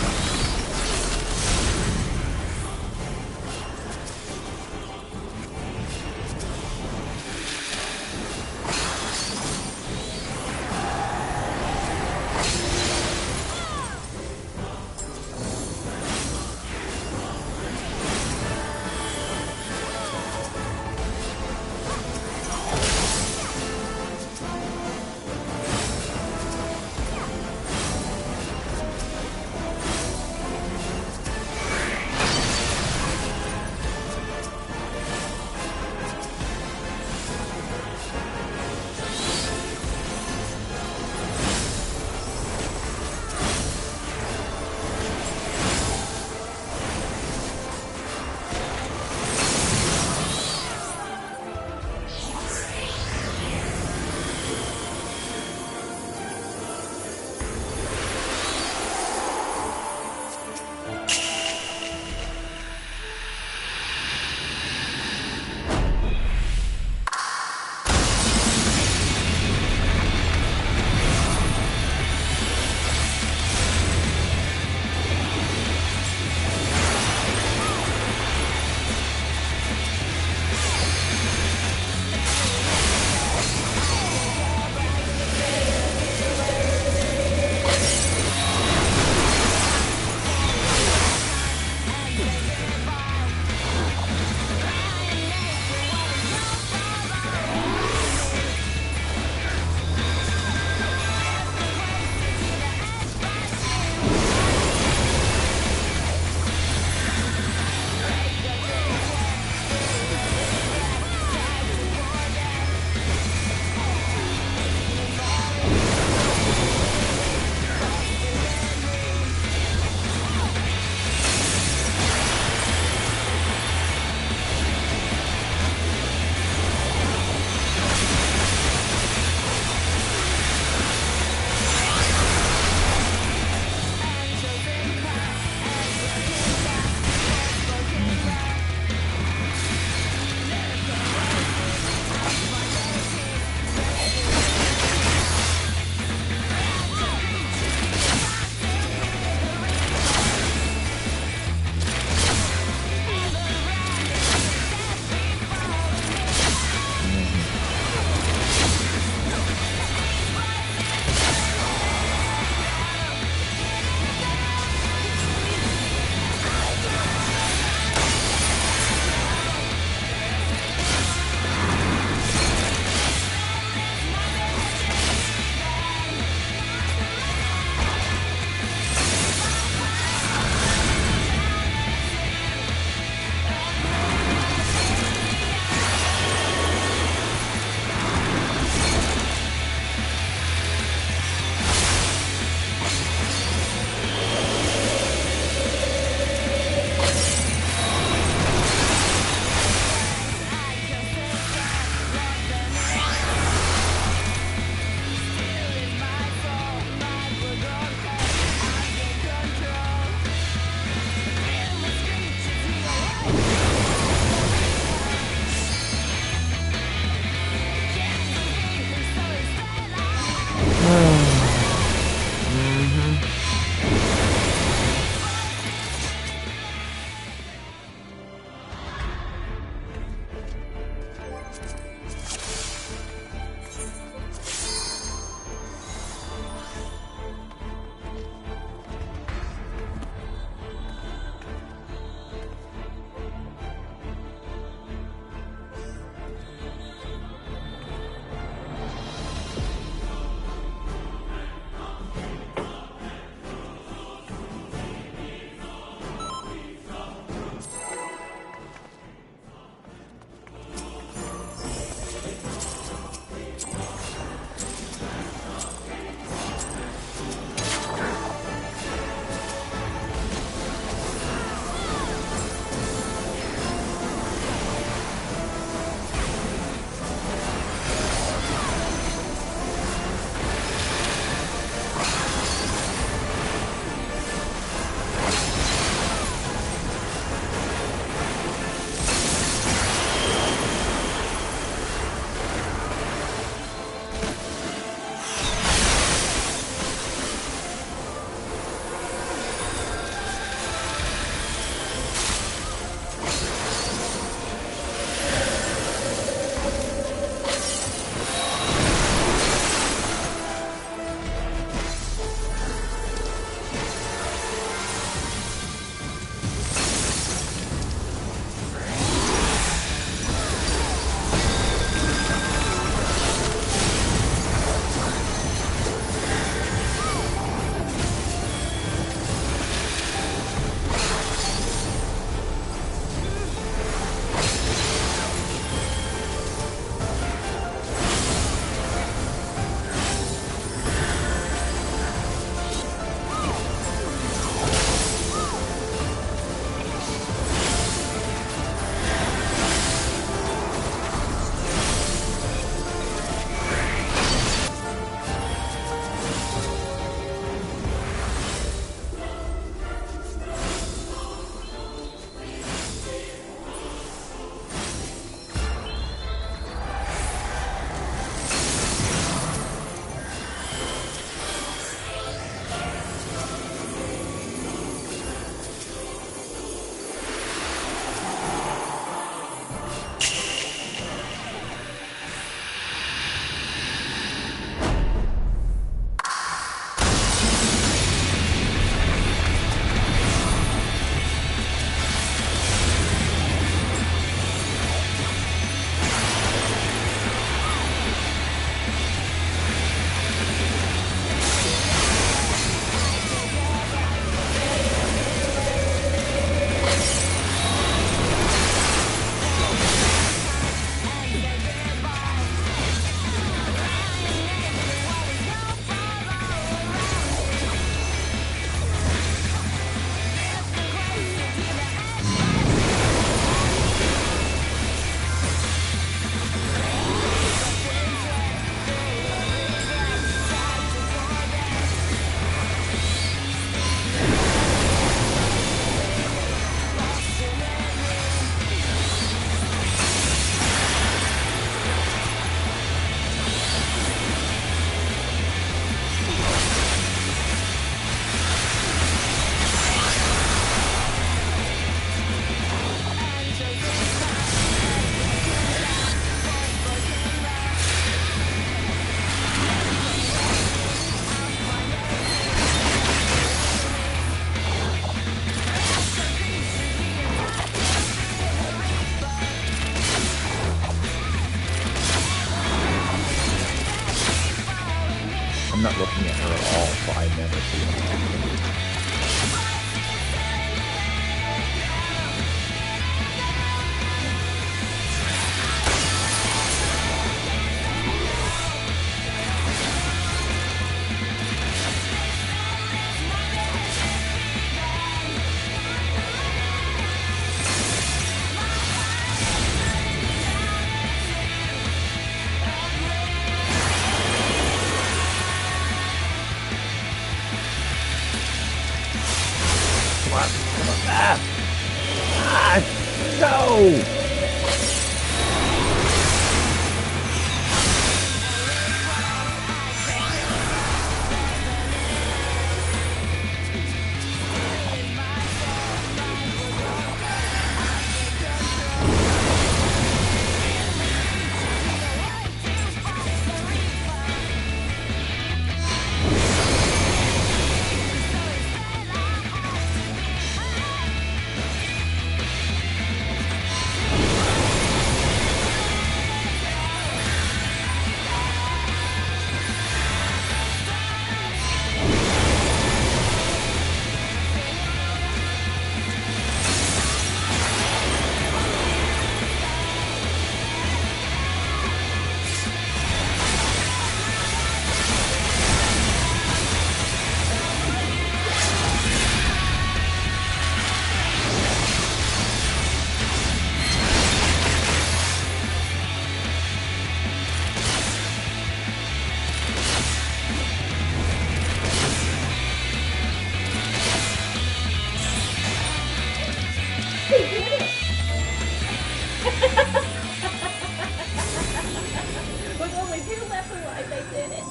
With only 2 left alive, they did it.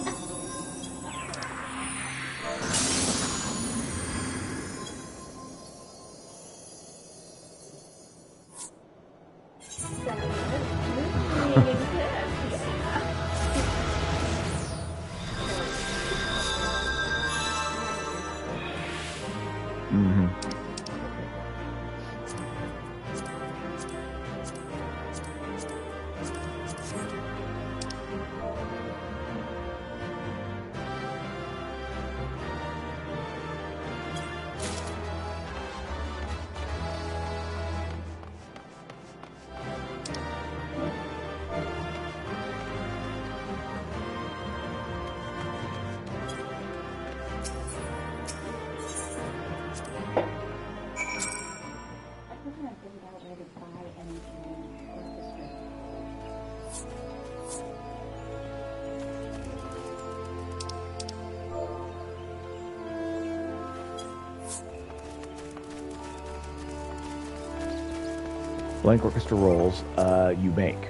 Blank orchestra rolls, you make.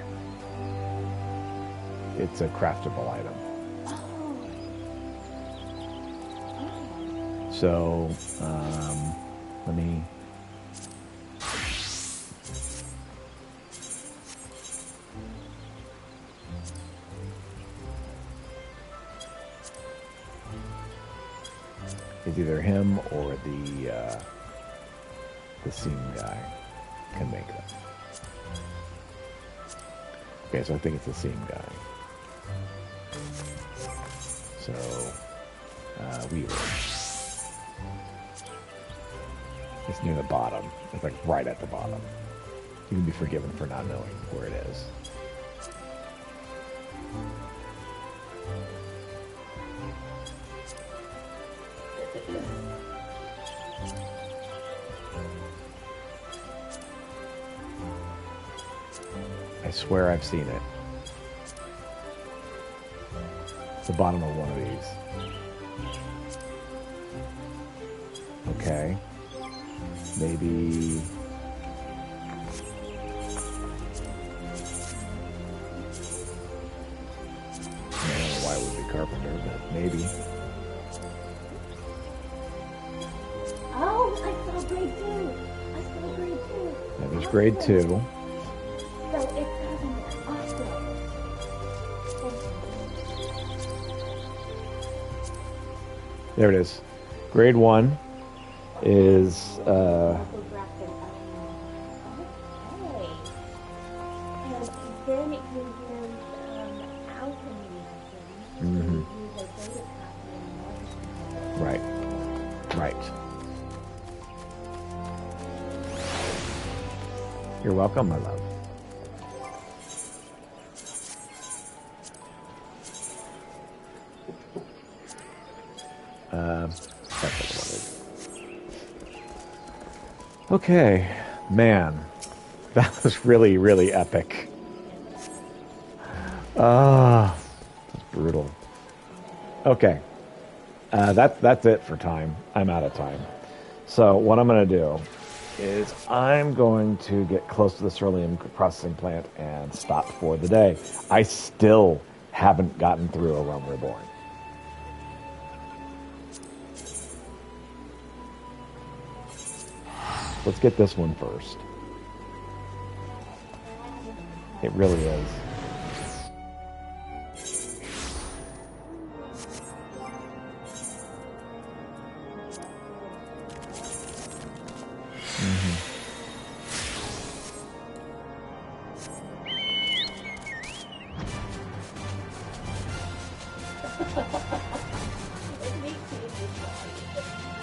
It's a craftable item. So, let me... It's either him or the scene guy can make it. Okay, so I think it's the same guy. So, Weaver. It's near the bottom. It's like right at the bottom. You can be forgiven for not knowing where it is. I swear I've seen it. It's the bottom of one of these. Okay. Maybe... I don't know why it would be Carpenter, but maybe. Oh, I saw grade 2. I saw grade 2. Yeah, there's grade 2. So it doesn't also. There it is. Grade 1 is Then it gives them alchemy lessons. Right. Right. You're welcome, my love. Okay, man, that was really, really epic. That's brutal. Okay, that's it for time. I'm out of time. So what I'm going to do is I'm going to get close to the cerulean processing plant and stop for the day. I still haven't gotten through A Realm Reborn. Let's get this one first. It really is.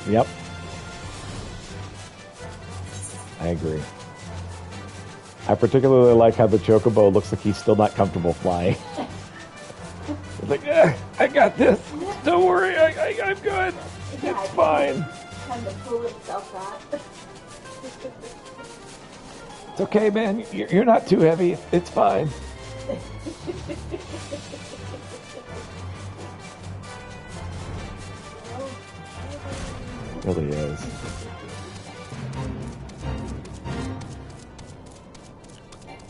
Yep. I agree. I particularly like how the chocobo looks like he's still not comfortable flying. It's like, I got this. Don't worry, I'm good. It's fine. Time to pull itself out. It's okay, man. You're not too heavy. It's fine. It really is.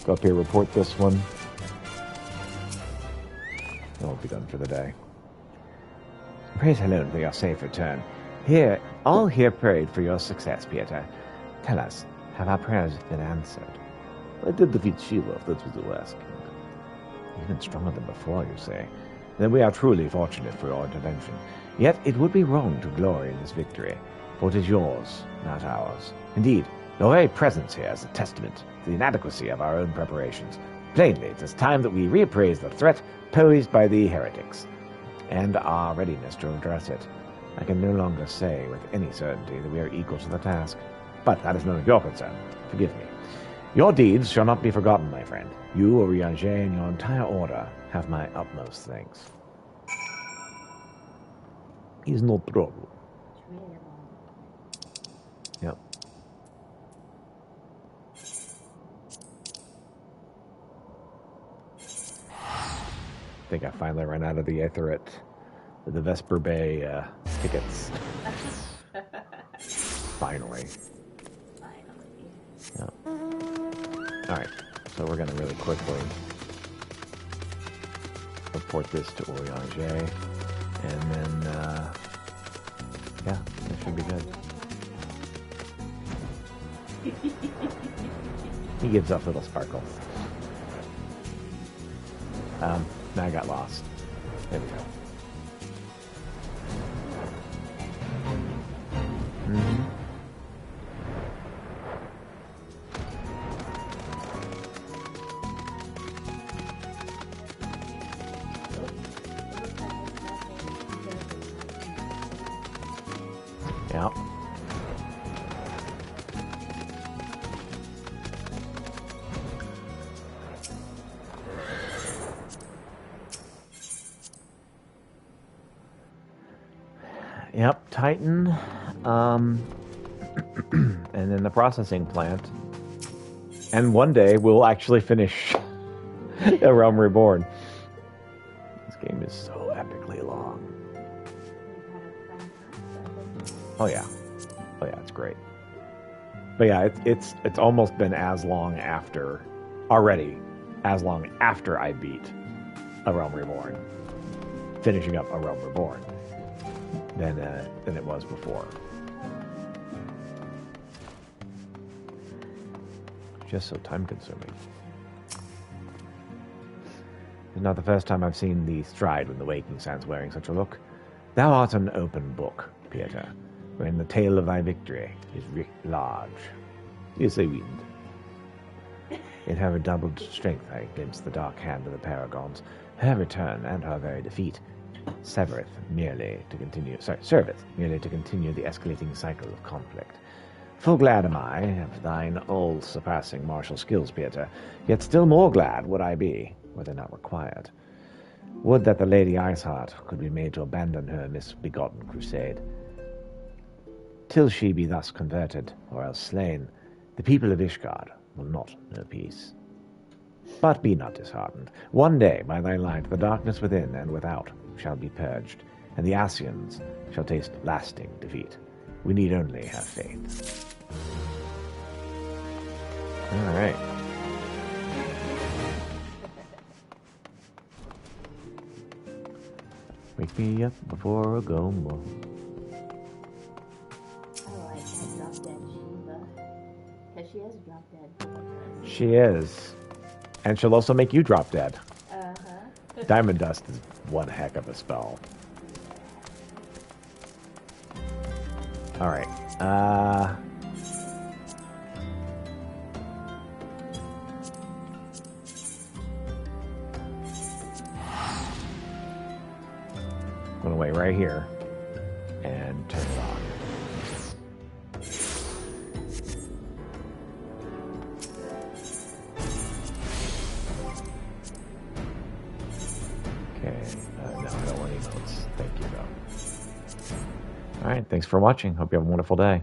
Go up here, report this one. Then we'll be done for the day. Praise alone for your safe return. Here, all here prayed for your success, Peter. Tell us, have our prayers been answered? I did defeat Shelob, that was the worst. Even stronger than before, you say? Then we are truly fortunate for your intervention. Yet it would be wrong to glory in this victory, for it is yours, not ours. Indeed, your very presence here is a testament to the inadequacy of our own preparations. Plainly, it is time that we reappraise the threat posed by the heretics, and our readiness to address it. I can no longer say with any certainty that we are equal to the task, but that is none of your concern. Forgive me. Your deeds shall not be forgotten, my friend. You, Orianger, and your entire order have my utmost thanks. Is no trouble. Yep. I think I finally ran out of the Aetherite, the Vesper Bay tickets. Finally. Yep. Alright, so we're going to really quickly report this to Orianger, and then, yeah, that should be good. He gives up little sparkles. Now I got lost. There we go. Mm-hmm. Yeah. Yep, Titan, and then the processing plant. And one day we'll actually finish A Realm Reborn. This game is so epically long. Oh yeah, it's great. But yeah, it's almost been as long after I beat A Realm Reborn, finishing up A Realm Reborn, than it was before. Just so time consuming. It's not the first time I've seen thee stride when the waking stands wearing such a look. Thou art an open book, Peter, wherein the tale of thy victory is writ large. Yes, I wind. In her redoubled strength I glimpsed the dark hand of the Paragons, her return and her very defeat. serveth merely to continue the escalating cycle of conflict. Full glad am I of thine all-surpassing martial skills, Peter, yet still more glad would I be, were they not required. Would that the Lady Iceheart could be made to abandon her misbegotten crusade. Till she be thus converted, or else slain, the people of Ishgard will not know peace. But be not disheartened. One day, by thy light, the darkness within and without shall be purged, and the Ascians shall taste lasting defeat. We need only have faith. All right. Wake me up before I go more. I like that drop dead Shiva. Because she is drop dead. She is. And she'll also make you drop dead. Uh-huh. Diamond Dust is one heck of a spell. Alright. Going to wait right here and turn it on. Okay, no, I don't want emotes. Thank you, though. All right, thanks for watching. Hope you have a wonderful day.